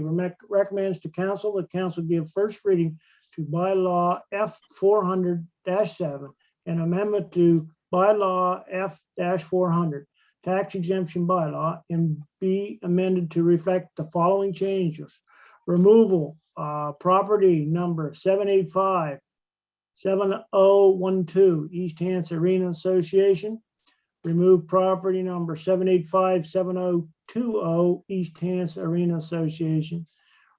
recommends to council that council give first reading to bylaw F-400-7, an amendment to bylaw F-400, tax exemption bylaw, and be amended to reflect the following changes. Removal, property number 785-7012 East Hants Arena Association. Remove property number 785-7020 East Hants Arena Association.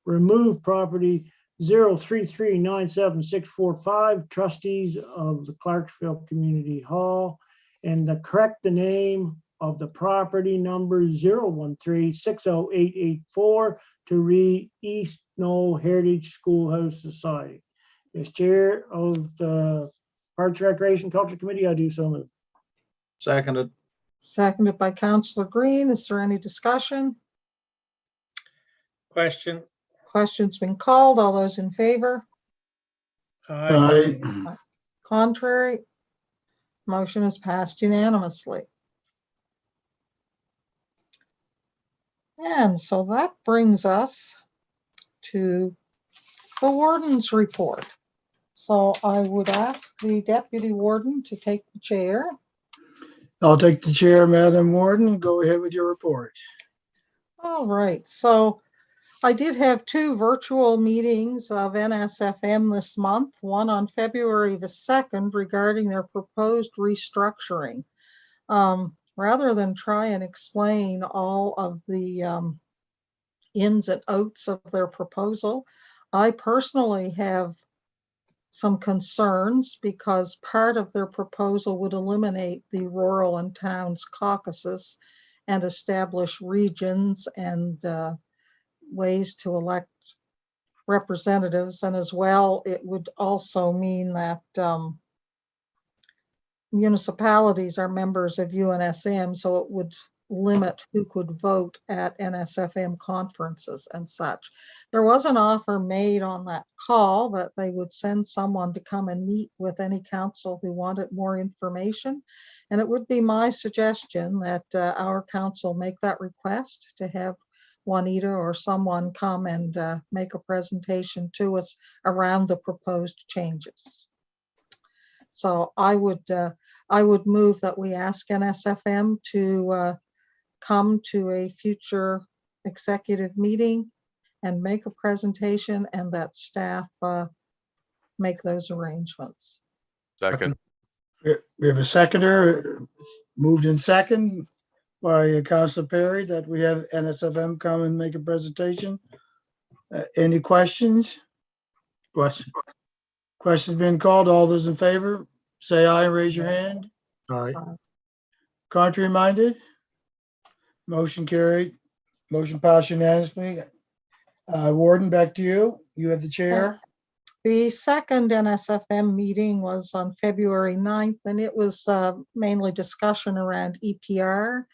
Remove property 033-97645 Trustees of the Clarksville Community Hall, and correct the name of the property number 013-60884 to read East Knoll Heritage Schoolhouse Society. As chair of the Parks, Recreation, Culture Committee, I do so move. Seconded. Seconded by Counselor Green. Is there any discussion? Question. Question's been called. All those in favor? Aye. Aye. Contrary? Motion is passed unanimously. And so that brings us to the Warden's Report. So I would ask the Deputy Warden to take the chair. I'll take the chair, Madam Warden. Go ahead with your report. All right, so I did have two virtual meetings of Nsfm this month, one on February the 2nd regarding their proposed restructuring. Rather than try and explain all of the ins and outs of their proposal, I personally have some concerns because part of their proposal would eliminate the rural and towns caucuses and establish regions and ways to elect representatives. And as well, it would also mean that municipalities are members of UNSM, so it would limit who could vote at NSFM conferences and such. There was an offer made on that call that they would send someone to come and meet with any council who wanted more information. And it would be my suggestion that our council make that request to have Juanita or someone come and make a presentation to us around the proposed changes. So I would move that we ask NSFM to come to a future executive meeting and make a presentation, and that staff make those arrangements. Second. We have a seconder, moved in second by Councilor Perry, that we have NSFM come and make a presentation. Any questions? Questions been called. All those in favor, say aye and raise your hand. Aye. Contrary minded? Motion carried. Motion passed unanimously. Warden, back to you. You have the chair. The second NSFM meeting was on February 9th, and it was mainly discussion around EPR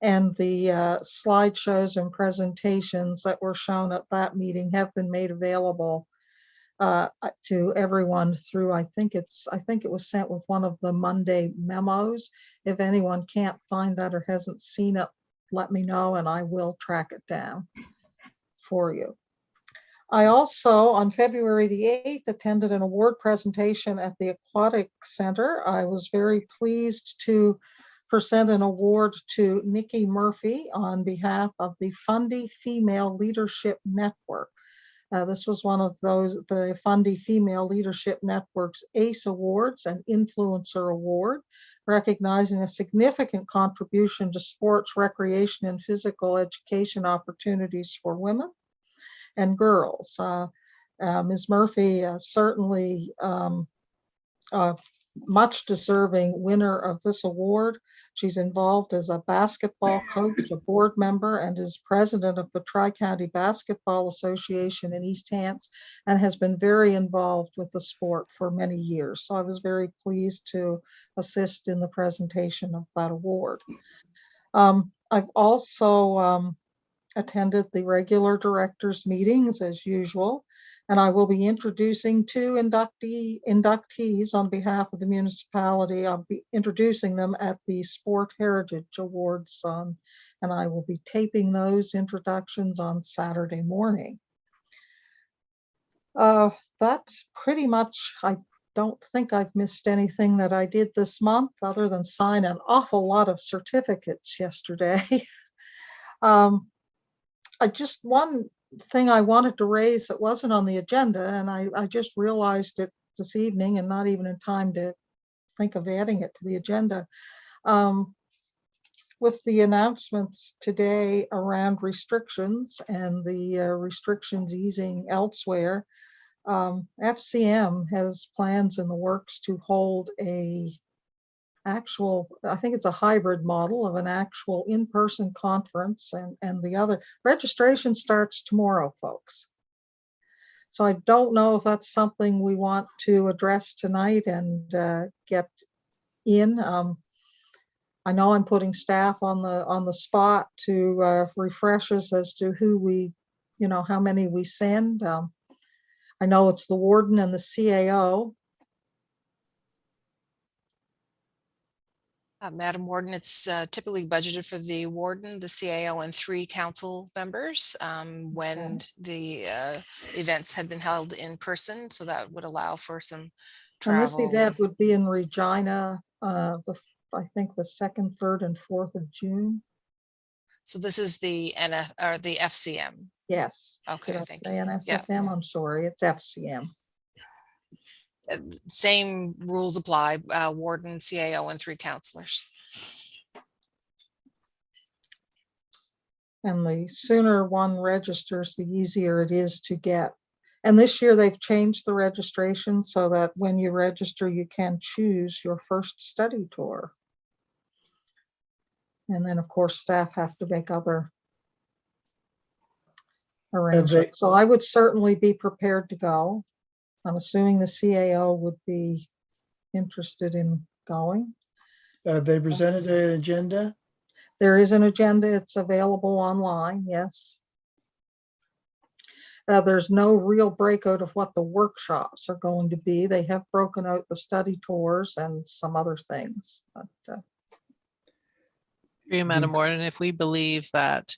And the slideshows and presentations that were shown at that meeting have been made available to everyone through, I think it was sent with one of the Monday memos. If anyone can't find that or hasn't seen it, let me know and I will track it down for you. I also, on February the 8th, attended an award presentation at the Aquatic Center. I was very pleased to present an award to Nikki Murphy on behalf of the Fundy Female Leadership Network. This was one of those, the Fundy Female Leadership Network's ACE Awards, an influencer award, recognizing a significant contribution to sports, recreation, and physical education opportunities for women and girls. Ms. Murphy certainly much deserving winner of this award. She's involved as a basketball coach, a board member, and is president of the Tri-County Basketball Association in East Hants, and has been very involved with the sport for many years. So I was very pleased to assist in the presentation of that award. I've also attended the regular directors meetings as usual, and I will be introducing two inductees on behalf of the municipality. I'll be introducing them at the Sport Heritage Awards, and I will be taping those introductions on Saturday morning. That's pretty much, I don't think I've missed anything that I did this month other than sign an awful lot of certificates yesterday. One thing I wanted to raise that wasn't on the agenda, and I just realized it this evening and not even in time to think of adding it to the agenda. With the announcements today around restrictions and the restrictions easing elsewhere, FCM has plans in the works to hold I think it's a hybrid model of an actual in-person conference, and the other registration starts tomorrow, folks. So I don't know if that's something we want to address tonight and get in. I know I'm putting staff on the spot to refresh us as to who we, how many we send. I know it's the warden and the CAO. Madam Warden, it's typically budgeted for the warden, the CAO, and 3 council members when the events had been held in person. So that would allow for some travel. And this event would be in Regina, I think the 2nd, 3rd, and 4th of June. So this is the FCM. Yes. Okay, thank you. Nsfm, Yeah. I'm sorry, it's FCM. Same rules apply, warden, CAO, and 3 counselors. And the sooner one registers, the easier it is to get. And this year they've changed the registration so that when you register, you can choose your first study tour. And then, of course, staff have to make other arrangements. So I would certainly be prepared to go. I'm assuming the CAO would be interested in going. They presented an agenda. There is an agenda. It's available online. Yes. There's no real breakout of what the workshops are going to be. They have broken out the study tours and some other things. But, Madam Warden, if we believe that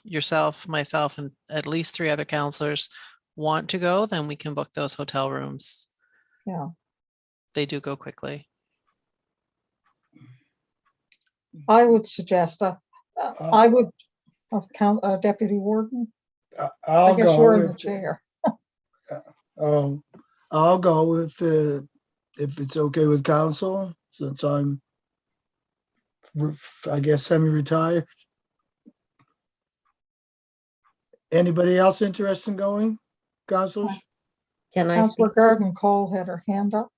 yourself, myself, and at least 3 other counselors want to go, then we can book those hotel rooms. Yeah. They do go quickly. I would suggest, I would count Deputy Warden. I'll I guess go you're in the chair. I'll go if it's okay with council, since I'm, I guess, semi-retired. Anybody else interested in going, councilors? Can I? Councilor Garden Cole had her hand up.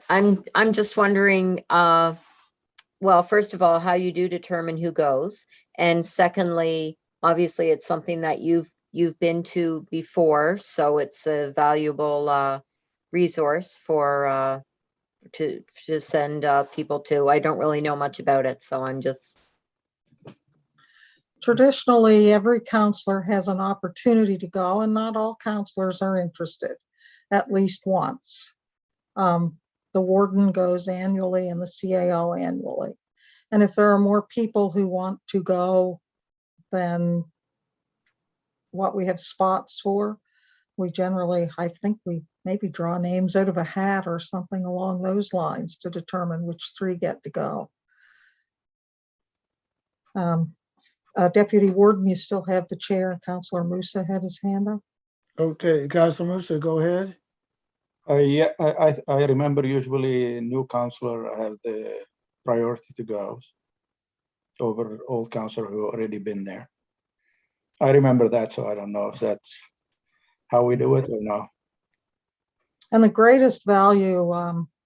I'm just wondering, well, first of all, how you do determine who goes, and secondly, obviously, it's something that you've been to before, so it's a valuable resource for to send people to. I don't really know much about it, so I'm just. Traditionally, every counselor has an opportunity to go, and not all counselors are interested at least once. The warden goes annually and the CAO annually. And if there are more people who want to go than what we have spots for, we generally, I think we maybe draw names out of a hat or something along those lines to determine which 3 get to go. Deputy Warden, you still have the chair. Councillor Musa had his hand up. Okay, Councilor Musa, go ahead. Yeah, I remember usually new counselor have the priority to go over old counselor who already been there. I remember that, so I don't know if that's how we do it or no. And the greatest value,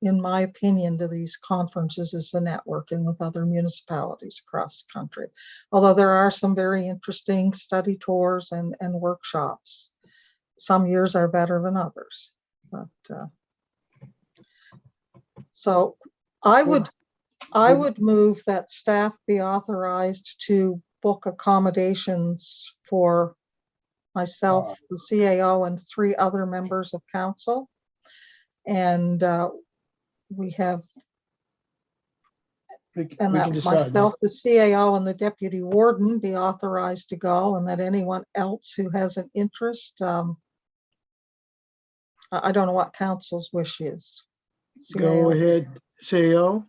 in my opinion, to these conferences is the networking with other municipalities across the country. Although there are some very interesting study tours and workshops. Some years are better than others. But so I would move that staff be authorized to book accommodations for myself, the CAO, and 3 other members of council. And we have, and that myself, the CAO, and the deputy warden be authorized to go, and that anyone else who has an interest, I don't know what council's wish is. Go ahead, CAO.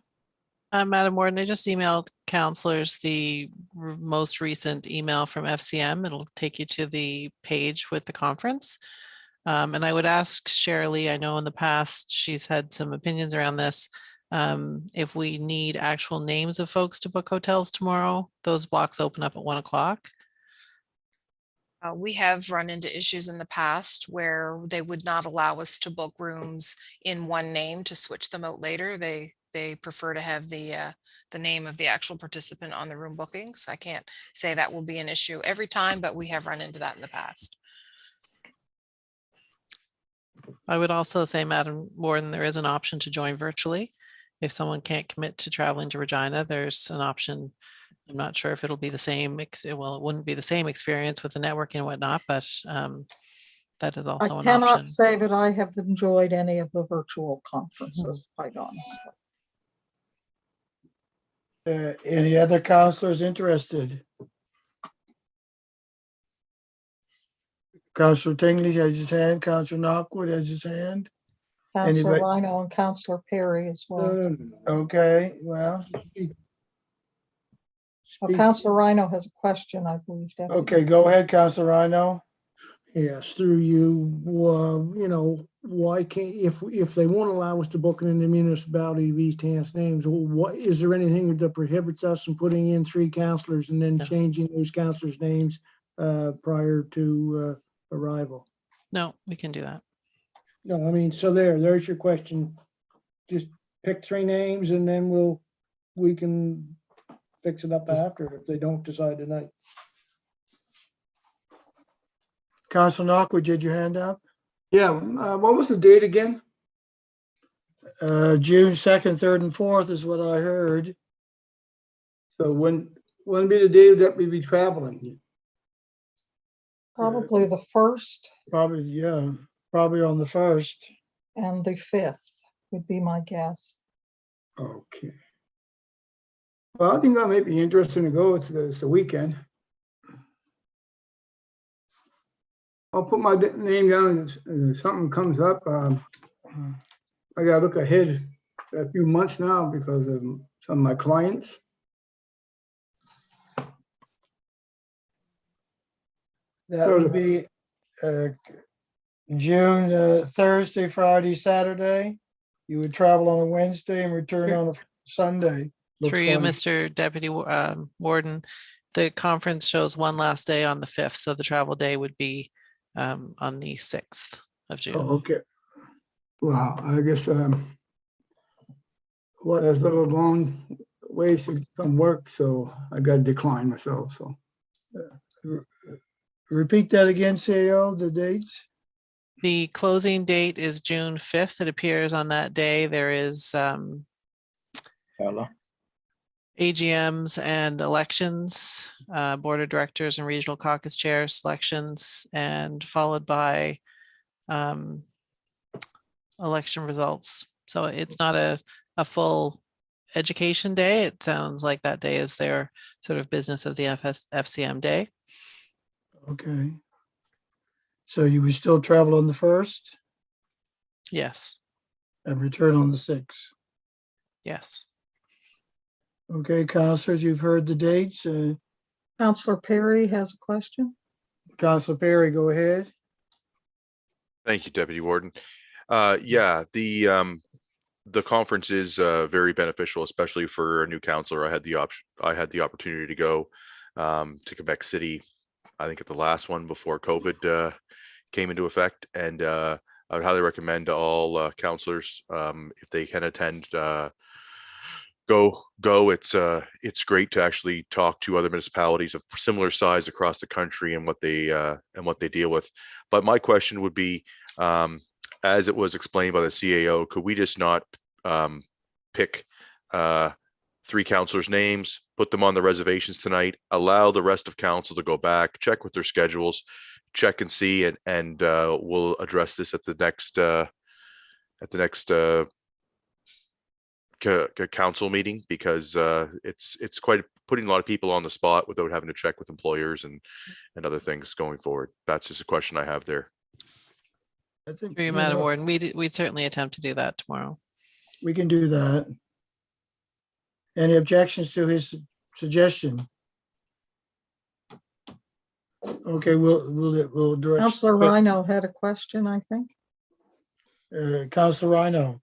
Madam Warden, I just emailed counselors the most recent email from FCM. It'll take you to the page with the conference. And I would ask Shirley, I know in the past she's had some opinions around this. If we need actual names of folks to book hotels tomorrow, those blocks open up at 1 o'clock. We have run into issues in the past where they would not allow us to book rooms in one name to switch them out later. They prefer to have the name of the actual participant on the room bookings. I can't say that will be an issue every time, but we have run into that in the past. I would also say, Madam Warden, there is an option to join virtually. If someone can't commit to traveling to Regina, there's an option. I'm not sure if it'll be the same. Well, it wouldn't be the same experience with the networking and whatnot, but that is also an option. I cannot say that I have enjoyed any of the virtual conferences, quite honestly. Any other counselors interested? Councillor Tingley has his hand. Councillor Knockwood has his hand. Councillor Rhino and Councillor Perry as well. Okay, well. Councillor Rhino has a question, I believe. Okay, go ahead, Councillor Rhino. Yes, through you, you know, why can't, if they won't allow us to book it in the municipality of East Hants names, what, is there anything that prohibits us from putting in 3 councillors and then changing those councillors' names prior to arrival? No, we can do that. No, I mean, so there's your question. Just pick 3 names and then we can fix it up after if they don't decide tonight. Councillor Knockwood, did your hand up? Yeah, what was the date again? June 2nd, 3rd, and 4th is what I heard. So when be the day that we be traveling? Probably the 1st. Probably, yeah, probably on the 1st. And the 5th would be my guess. Okay. Well, I think that might be interesting to go. It's the weekend. I'll put my name down if something comes up. I gotta look ahead a few months now because of some of my clients. That would be June, Thursday, Friday, Saturday. You would travel on a Wednesday and return on a Sunday. Through you, Mr. Deputy Warden, the conference shows one last day on the 5th, so the travel day would be on the 6th of June. Oh, okay. Wow, I guess that's a little long ways to come work, so I got to decline myself. So repeat that again, CAO, the dates. The closing date is June 5th. It appears on that day there is AGMs and elections, board of directors and regional caucus chair selections, and followed by election results. So it's not a full education day. It sounds like that day is their sort of business of the FCM day. Okay. So you would still travel on the 1st Yes, and return on the 6th. yes. Okay, councilors, you've heard the dates. Counselor Perry has a question. Councilor Perry, go ahead. Thank you, Deputy Warden. Yeah, the conference is very beneficial, especially for a new counselor. I had the opportunity to go to Quebec City, I think at the last one before COVID came into effect, and I would highly recommend to all counselors, if they can attend, go. It's great to actually talk to other municipalities of similar size across the country and what they deal with. But my question would be, as it was explained by the CAO, could we just not pick 3 counselors' names, put them on the reservations tonight, allow the rest of council to go back, check with their schedules, check and see, and we'll address this at the next council meeting, because it's quite putting a lot of people on the spot without having to check with employers and other things going forward. That's just a question I have there. I think, Through you, Madam Warden, we'd certainly attempt to do that tomorrow. we can do that. Any objections to his suggestion? Okay, we'll direct. Counselor Rhino had a question, I think. Councilor Rhino.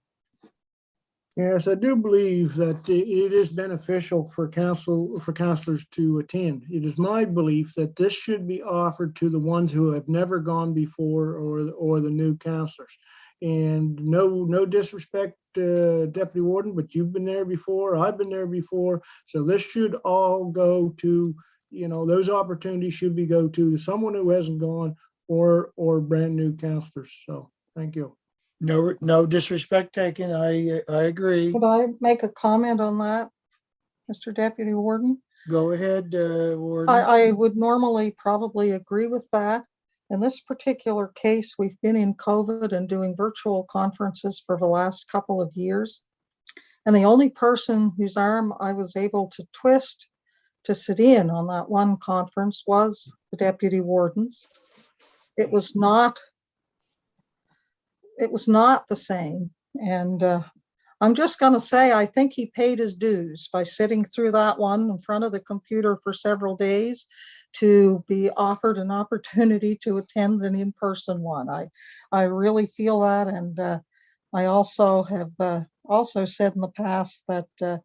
Yes, I do believe that it is beneficial for counselors to attend. It is my belief that this should be offered to the ones who have never gone before, or the new counselors. And no disrespect, Deputy Warden, but you've been there before, I've been there before. So this should all go to, those opportunities should be go to someone who hasn't gone, or brand new counselors. So thank you. No disrespect taken. I agree. Could I make a comment on that, Mr. Deputy Warden? Go ahead, Warden. I would normally probably agree with that. In this particular case, we've been in COVID and doing virtual conferences for the last couple of years. And the only person whose arm I was able to twist to sit in on that one conference was the Deputy Wardens. It was not the same. And I'm just going to say, I think he paid his dues by sitting through that one in front of the computer for several days to be offered an opportunity to attend an in-person one. I really feel that. And I also have also said in the past that the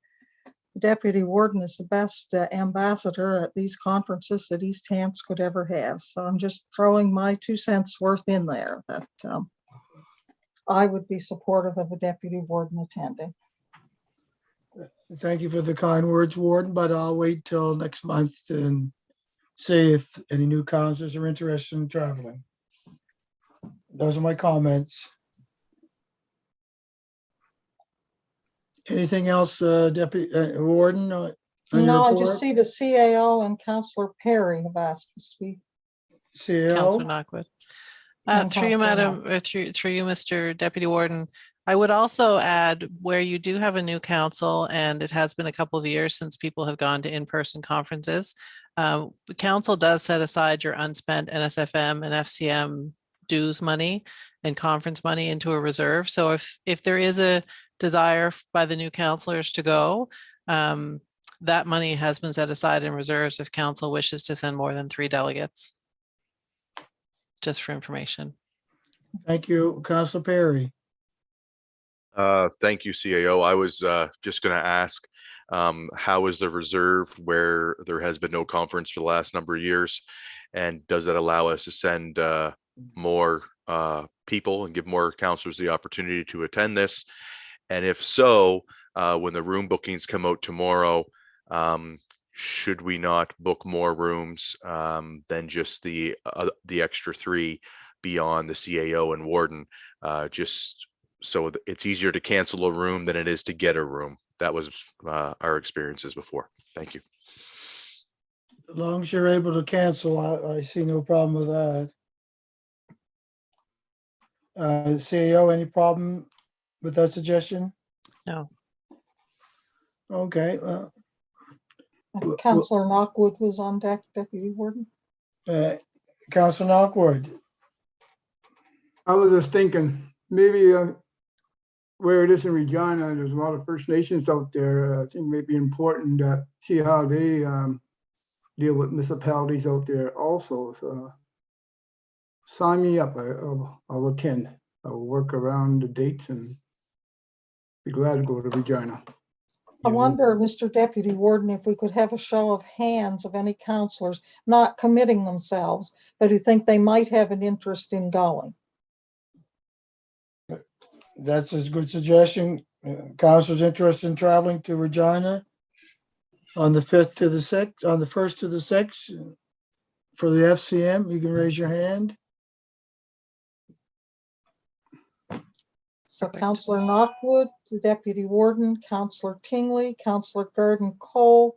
Deputy Warden is the best ambassador at these conferences that East Hants could ever have. So I'm just throwing my 2 cents worth in there, that I would be supportive of a Deputy Warden attending. Thank you for the kind words, Warden, but I'll wait till next month and see if any new counselors are interested in traveling. Those are my comments. Anything else, Deputy Warden? No, I just see the CAO and Councillor Perry have asked to speak. Councillor CAO? Knockwood. And Through you, Councillor Madam, or through you, Mr. Deputy Warden, I would also add, where you do have a new council, and it has been a couple of years since people have gone to in-person conferences, the council does set aside your unspent Nsfm and FCM dues money and conference money into a reserve. So if there is a desire by the new councilors to go, that money has been set aside in reserves if council wishes to send more than 3 delegates. Just for information. Thank you, Councilor Perry. Thank you, CAO. I was just going to ask, how is the reserve where there has been no conference for the last number of years? And does that allow us to send more people and give more counselors the opportunity to attend this? And if so, when the room bookings come out tomorrow, should we not book more rooms than just the extra 3 beyond the CAO and warden, just so it's easier to cancel a room than it is to get a room. That was our experiences before. Thank you. As long as you're able to cancel, I see no problem with that. CEO, any problem with that suggestion? No. Okay. Councillor Knockwood was on deck, Deputy Warden. Councillor Knockwood. I was just thinking, maybe where it is in Regina, there's a lot of First Nations out there. I think it may be important to see how they deal with municipalities out there also. So sign me up. I'll attend. I'll work around the dates and be glad to go to Regina. I wonder, Mr. Deputy Warden, if we could have a show of hands of any councillors not committing themselves, but who think they might have an interest in going. That's a good suggestion. Councilors interested in traveling to Regina on the 5th to the 6th, on the 1st to the 6th for the FCM, you can raise your hand. So Councillor Knockwood, the Deputy Warden, Councillor Tingley, Councillor Garden Cole,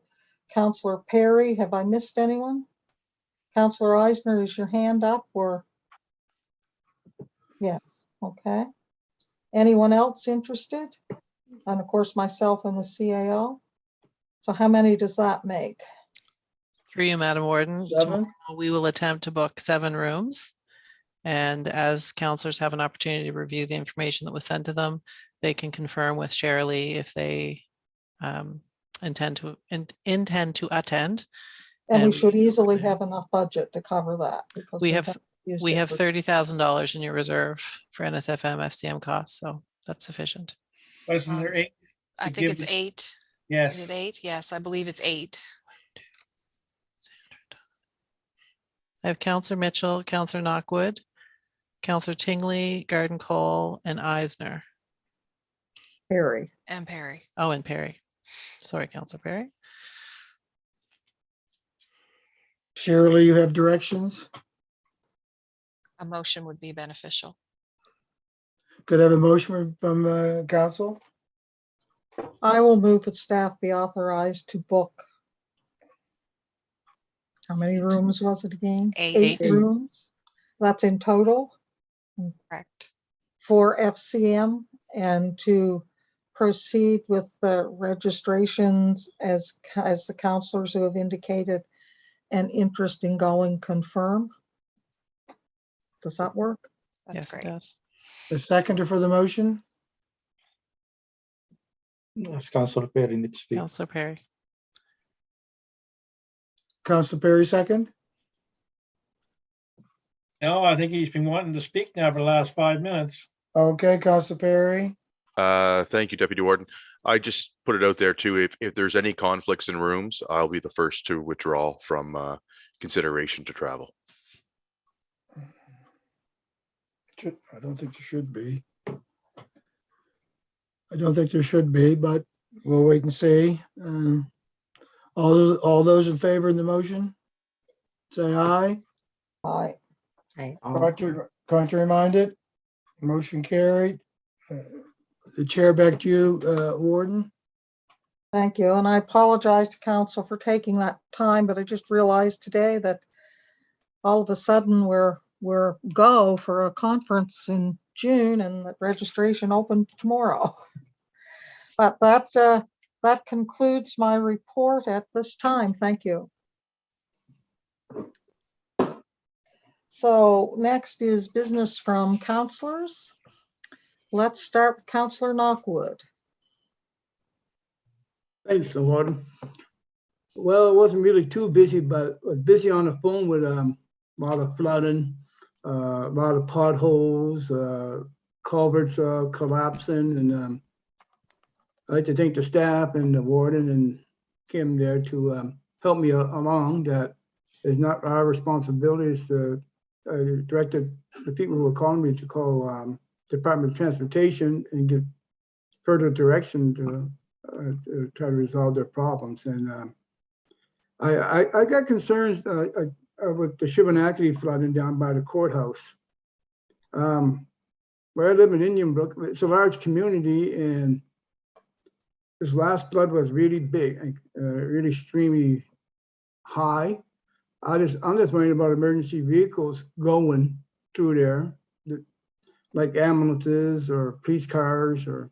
Councillor Perry. Have I missed anyone? Councillor Eisner, is your hand up or? Yes, okay. Anyone else interested? And of course, myself and the CAO. So how many does that make? Through you, Madam Warden. 7. Tomorrow we will attempt to book 7 rooms. And as councillors have an opportunity to review the information that was sent to them, they can confirm with Shirley if they intend to attend. And we should easily have enough budget to cover that. Because we have for $30,000 in your reserve for NSFM FCM costs, so that's sufficient. Wasn't there 8? I think it's 8. Is Yes. it 8? Yes, I believe it's 8. I have Councillor Mitchell, Councillor Knockwood, Councillor Tingley, Garden Cole, and Eisner. Perry. And Perry. Oh, and Perry. Sorry, Councillor Perry. Shirley, you have directions? A motion would be beneficial. Could I have a motion from council? I will move that staff be authorized to book. How many rooms was it again? 8. 8 rooms. That's in total. Correct. For FCM, and to proceed with the registrations as the councillors who have indicated an interest in going confirm. Does that work? That's Yes, great. it does. The seconder for the motion? Yes, Councillor Perry needs to speak. Councillor Perry. Councillor Perry, second? No, I think he's been wanting to speak now for the last 5 minutes. Okay, Councillor Perry. Thank you, Deputy Warden. I just put it out there too. If there's any conflicts in rooms, I'll be the first to withdraw from consideration to travel. I don't think there should be. I don't think there should be, but we'll wait and see. All those in favor of the motion, say aye. Aye. Contrary minded, motion carried. The chair back to you, Warden. Thank you, and I apologize to council for taking that time, but I just realized today that all of a sudden we're go for a conference in June and that registration opened tomorrow. But that concludes my report at this time. Thank you. So next is business from councillors. Let's start with Councillor Knockwood. Thanks, Warden. Well, it wasn't really too busy, but I was busy on the phone with a lot of flooding, a lot of potholes, culverts collapsing, and I'd like to thank the staff and the warden and Kim there to help me along. That is not our responsibility. It's the directed the people who were calling me to call Department of Transportation and get further direction to try to resolve their problems. And I got concerns with the Shubenacadie flooding down by the courthouse. Where I live in Indian Brook, it's a large community, and this last flood was really big, really extremely high. I'm just worried about emergency vehicles going through there, like ambulances or police cars, or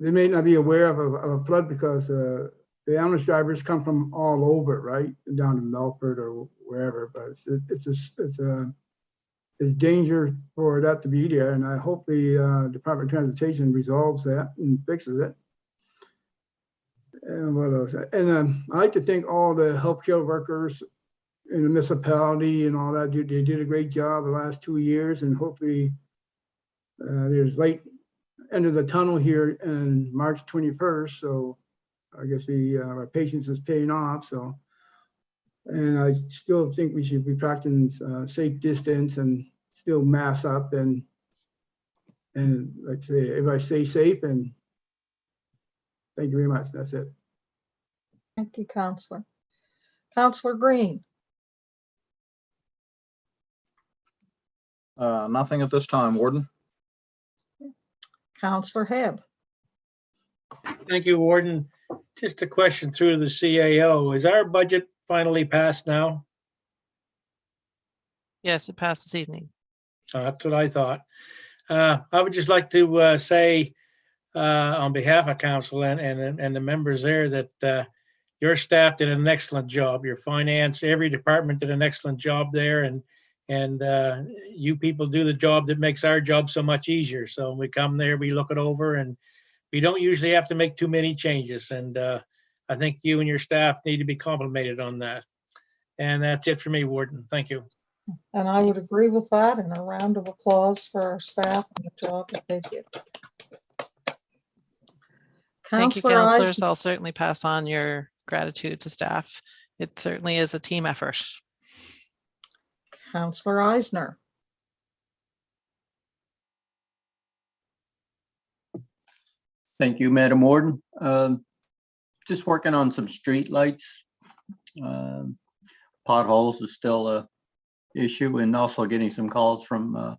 they may not be aware of a flood because the ambulance drivers come from all over, right, down in Melford or wherever. But it's danger for that to be there, and I hope the Department of Transportation resolves that and fixes it. And what else? And I like to thank all the healthcare workers in the municipality and all that. They did a great job the last 2 years, and hopefully there's light end of the tunnel here on March 21st. So I guess our patience is paying off. So, and I still think we should be practicing safe distance and still mask up and like I say, everybody stay safe, and thank you very much. That's it. Thank you, Counselor. Counselor Green. Nothing at this time, Warden. Counselor Hebb. Thank you, Warden. Just a question through the CAO. Is our budget finally passed now? Yes, it passed this evening. That's what I thought. I would just like to say on behalf of council and the members there that your staff did an excellent job. Your finance, every department did an excellent job there, and you people do the job that makes our job so much easier. So when we come there, we look it over, and we don't usually have to make too many changes. And I think you and your staff need to be complimented on that. And that's it for me, Warden. Thank you. And I would agree with that, and a round of applause for our staff and the job that they did. Thank you, Counselor counselors. Eisner. I'll certainly pass on your gratitude to staff. It certainly is a team effort. Counselor Eisner. Thank you, Madam Warden. Just working on some street lights. Potholes is still a issue, and also getting some calls from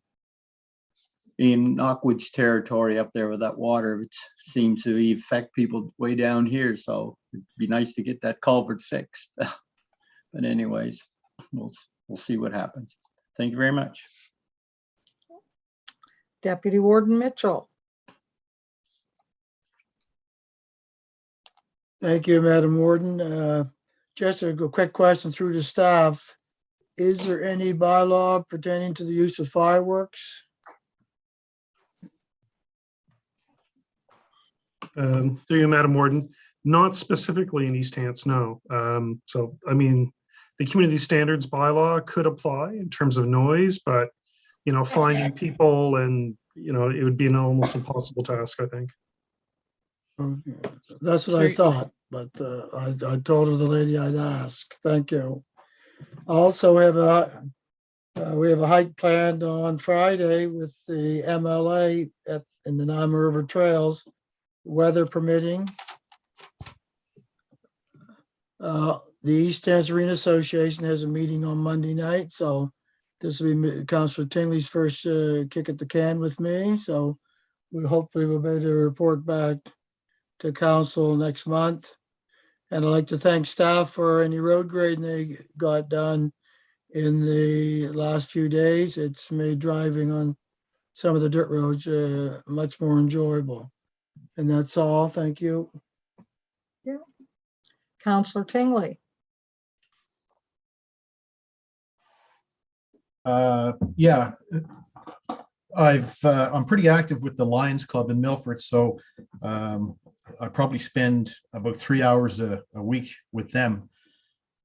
in Knockwood's territory up there with that water, which seems to affect people way down here. So it'd be nice to get that culvert fixed. But anyways, we'll see what happens. Thank you very much. Deputy Warden Mitchell. Thank you, Madam Warden. Just a quick question through the staff. Is there any bylaw pertaining to the use of fireworks? Through you, Madam Warden, not specifically in East Hants, no. So, I mean, the community standards bylaw could apply in terms of noise, but, you know, finding people and, you know, it would be an almost impossible task, I think. Okay. That's what I thought, but I told her the lady I'd ask. Thank you. Also, we have a hike planned on Friday with the MLA in the Nama River Trails, weather permitting. The East Hants Arena Association has a meeting on Monday night, so this will be Councilor Tingley's first kick at the can with me. So we hopefully will be able to report back to council next month. And I'd like to thank staff for any road grading they got done in the last few days. It's made driving on some of the dirt roads much more enjoyable. And that's all. Thank you. Yeah. Councilor Tingley. Yeah, I'm pretty active with the Lions Club in Milford, so I probably spend about 3 hours a week with them,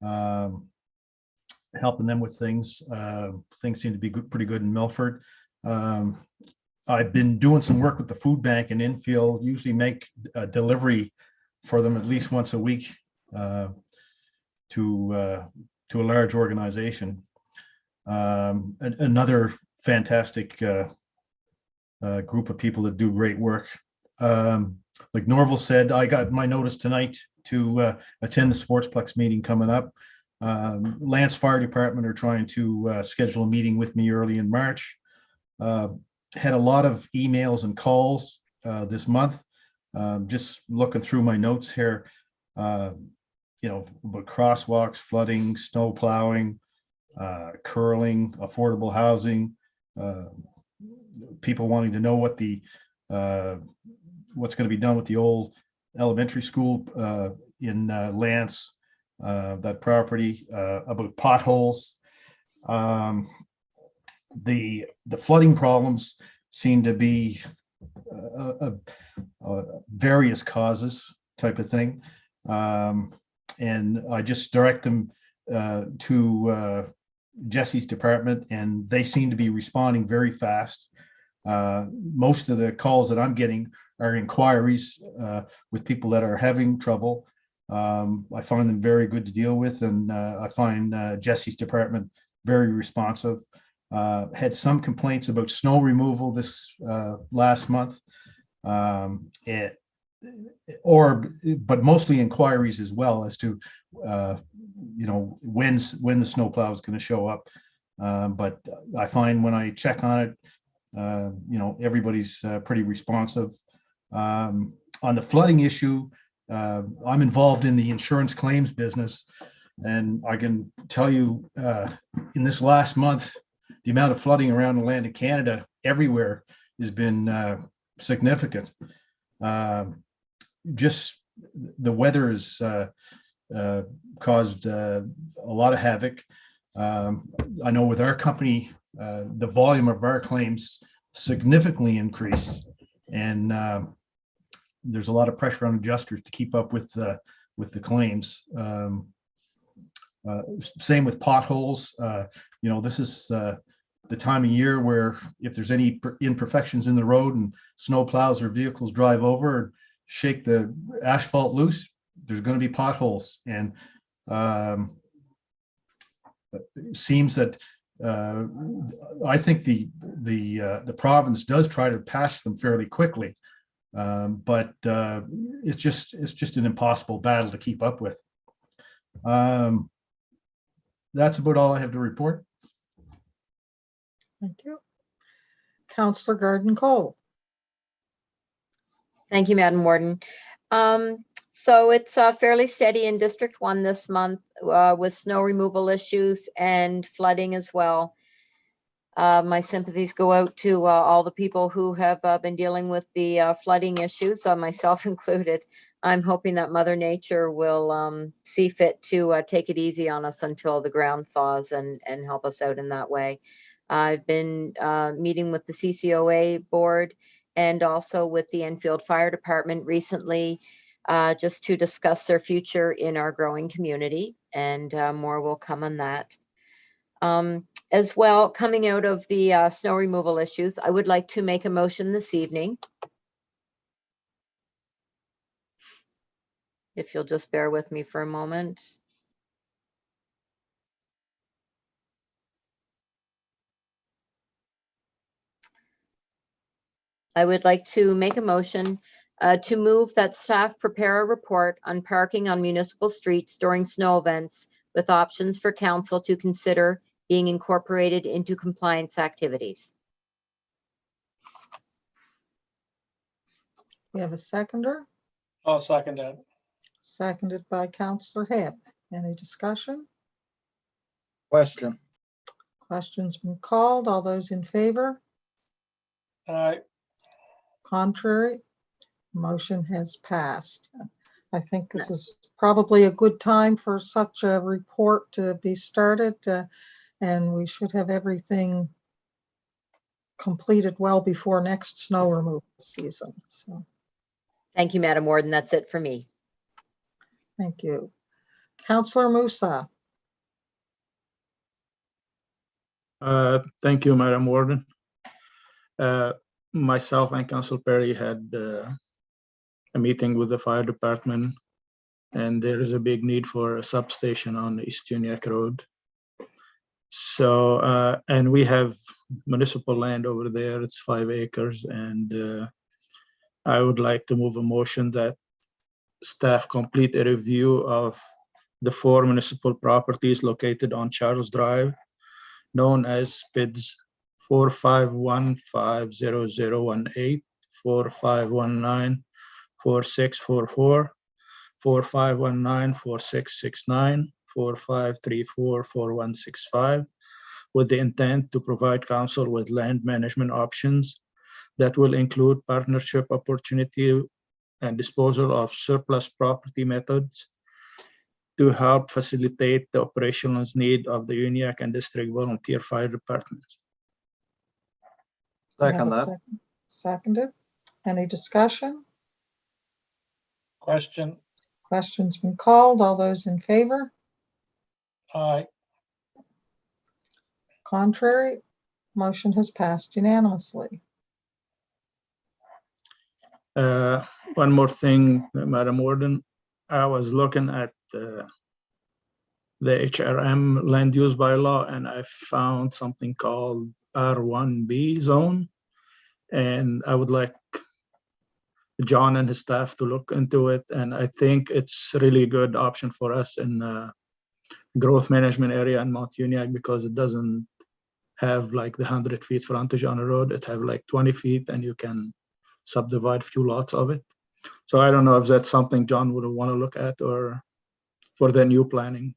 helping them with things. Things seem to be pretty good in Milford. I've been doing some work with the food bank in Enfield, usually make a delivery for them at least once a week to a large organization. Another fantastic group of people that do great work. Like Norval said, I got my notice tonight to attend the Sportsplex meeting coming up. Lance Fire Department are trying to schedule a meeting with me early in March. Had a lot of emails and calls this month. Just looking through my notes here, about crosswalks, flooding, snow plowing, curling, affordable housing, people wanting to know what what's going to be done with the old elementary school in Lance, that property, about potholes. The flooding problems seem to be various causes type of thing. And I just direct them to Jesse's department, and they seem to be responding very fast. Most of the calls that I'm getting are inquiries with people that are having trouble. I find them very good to deal with, and I find Jesse's department very responsive. Had some complaints about snow removal this last month, but mostly inquiries as well as to when the snow plow is going to show up. But I find when I check on it, everybody's pretty responsive. On the flooding issue, I'm involved in the insurance claims business, and I can tell you in this last month, the amount of flooding around the land of Canada everywhere has been significant. Just the weather has caused a lot of havoc. I know with our company, the volume of our claims significantly increased, and there's a lot of pressure on adjusters to keep up with the claims. Same with potholes. This is the time of year where if there's any imperfections in the road and snow plows or vehicles drive over and shake the asphalt loose, there's going to be potholes. And it seems that I think the province does try to patch them fairly quickly, but it's just an impossible battle to keep up with. That's about all I have to report. Thank you. Councillor Garden Cole. Thank you, Madam Warden. So it's fairly steady in District 1 this month with snow removal issues and flooding as well. My sympathies go out to all the people who have been dealing with the flooding issues, myself included. I'm hoping that Mother Nature will see fit to take it easy on us until the ground thaws and help us out in that way. I've been meeting with the CCOA board and also with the Enfield Fire Department recently, just to discuss their future in our growing community, and more will come on that. As well, coming out of the snow removal issues, I would like to make a motion this evening. If you'll just bear with me for a moment. I would like to make a motion to move that staff prepare a report on parking on municipal streets during snow events with options for council to consider being incorporated into compliance activities. We have a seconder. I'll second that. Seconded by Councillor Hebb. Any discussion? Question. Question's been called. All those in favor? Aye. Contrary? Motion has passed. I think this is probably a good time for such a report to be started, and we should have everything completed well before next snow removal season. So, Thank you, Madam Warden. That's it for me. thank you. Councillor Musa. Thank you, Madam Warden. Myself and Councillor Perry had a meeting with the fire department, and there is a big need for a substation on East Uniacke Road. So, and we have municipal land over there. It's 5 acres, and I would like to move a motion that staff complete a review of the 4 municipal properties located on Charles Drive, known as SPIDS 45150018, 4519 4644, 4519 4669, 4534 4165, with the intent to provide council with land management options that will include partnership opportunity and disposal of surplus property methods to help facilitate the operational need of the UNIAC and District Volunteer Fire Departments. Do I have Second a that. second? Seconded. Any discussion? Question. Question's been called. All those in favor? Aye. Contrary? Motion has passed unanimously. One more thing, Madam Warden, I was looking at the HRM land use bylaw and I found something called R1B zone. And I would like John and his staff to look into it. And I think it's really a good option for us in growth management area in Mount Uniac because it doesn't have like the 100 feet frontage on the road. It have like 20 feet and you can subdivide a few lots of it. So I don't know if that's something John would want to look at or for the new planning.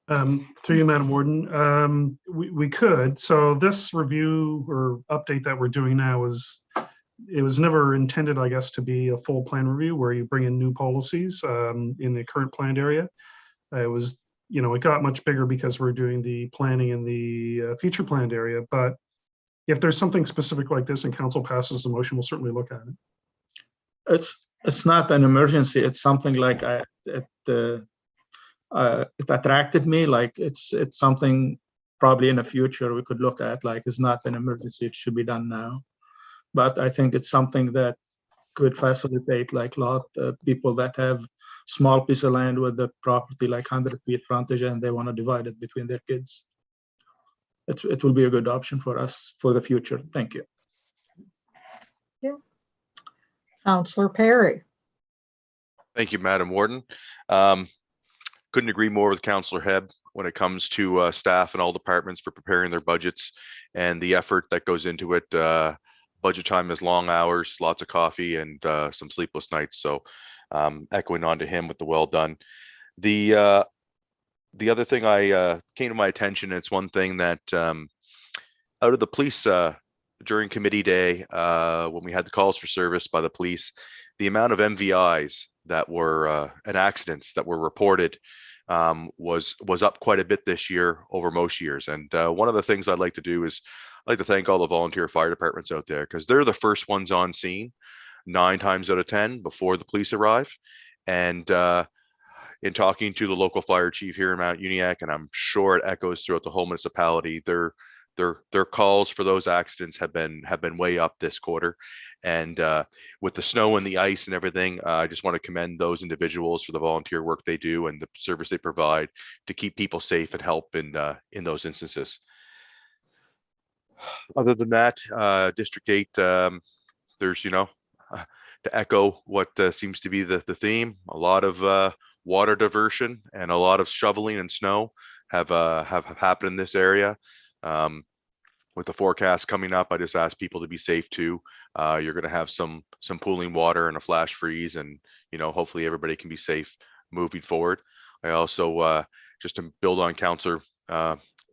Through you, Madam Warden, we could. So this review or update that we're doing now it was never intended, I guess, to be a full plan review where you bring in new policies in the current planned area. It was, it got much bigger because we're doing the planning in the future planned area. But if there's something specific like this and council passes the motion, we'll certainly look at it. It's not an emergency. It's something like it attracted me. Like it's something probably in the future we could look at. Like it's not an emergency. It should be done now. But I think it's something that could facilitate like a lot of people that have small piece of land with the property like 100 feet frontage and they want to divide it between their kids. It will be a good option for us for the future. Thank you. Councillor Perry. Thank you, Madam Warden. Couldn't agree more with Councillor Hebb when it comes to staff and all departments for preparing their budgets and the effort that goes into it. Budget time is long hours, lots of coffee, and some sleepless nights. So echoing on to him with the well done. The other thing I came to my attention, it's one thing that out of the police during committee day, when we had the calls for service by the police, the amount of MVIs that were and accidents that were reported was up quite a bit this year over most years. And one of the things I'd like to do is I'd like to thank all the volunteer fire departments out there because they're the first ones on scene 9 times out of 10 before the police arrive. And in talking to the local fire chief here in Mount Uniac, and I'm sure it echoes throughout the whole municipality, their calls for those accidents have been way up this quarter. And with the snow and the ice and everything, I just want to commend those individuals for the volunteer work they do and the service they provide to keep people safe and help in those instances. Other than that, District 8, there's, to echo what seems to be the theme, a lot of water diversion and a lot of shoveling and snow have happened in this area. With the forecast coming up, I just ask people to be safe too. You're going to have some pooling water and a flash freeze, and hopefully everybody can be safe moving forward. I also just to build on Councillor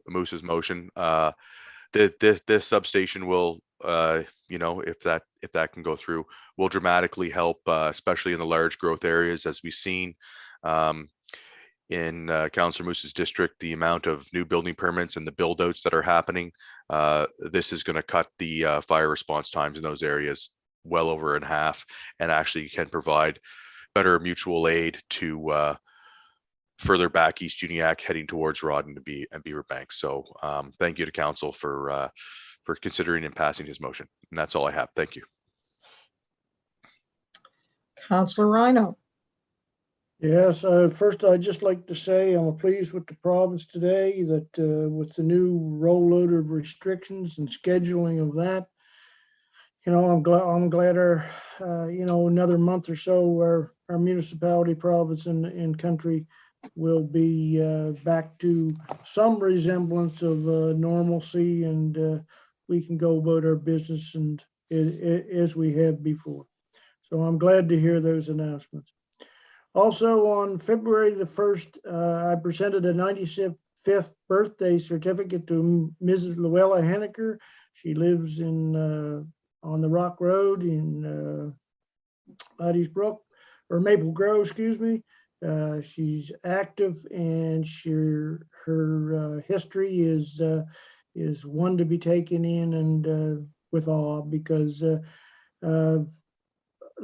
Moose's motion, this substation will, if that can go through, will dramatically help, especially in the large growth areas, as we've seen in Councillor Moose's district, the amount of new building permits and the build outs that are happening. This is going to cut the fire response times in those areas well over in half, and actually can provide better mutual aid to further back East Uniac heading towards Rawdon and Beaver Bank. So thank you to council for considering and passing his motion. And that's all I have. Thank you. Councillor Rhino. Yes, first I'd just like to say I'm pleased with the province today that with the new rollout of restrictions and scheduling of that, I'm glad our, another month or so our municipality, province and country will be back to some resemblance of normalcy, and we can go about our business and as we have before. So I'm glad to hear those announcements. Also, on February the 1st, I presented a 95th birthday certificate to Mrs. Luella Henniker. She lives in on the Rock Road in Addiesbrook, or Maple Grove, excuse me. She's active, and her history is one to be taken in and with awe, because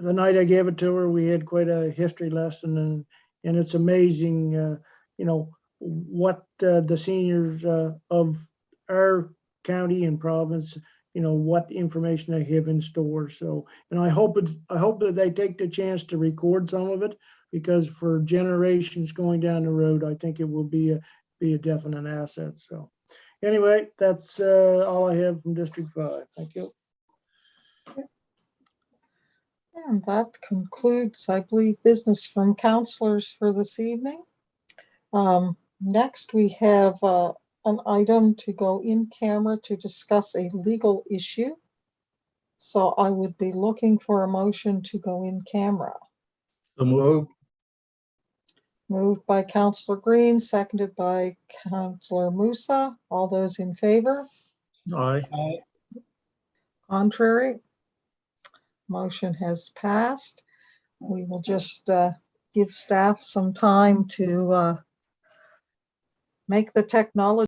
the night I gave it to her, we had quite a history lesson, and it's amazing, you know, what the seniors of our county and province, you know, what information they have in store. So, and I hope that they take the chance to record some of it, because for generations going down the road, I think it will be a definite asset. So, anyway, that's all I have from District 5. Thank you. And that concludes, I believe, business from councilors for this evening. Next, we have an item to go in camera to discuss a legal issue. So I would be looking for a motion to go in camera. So moved. Moved by Councillor Green, seconded by Councillor Musa. All those in favor? Aye. Contrary? Motion has passed. We will just give staff some time to make the technology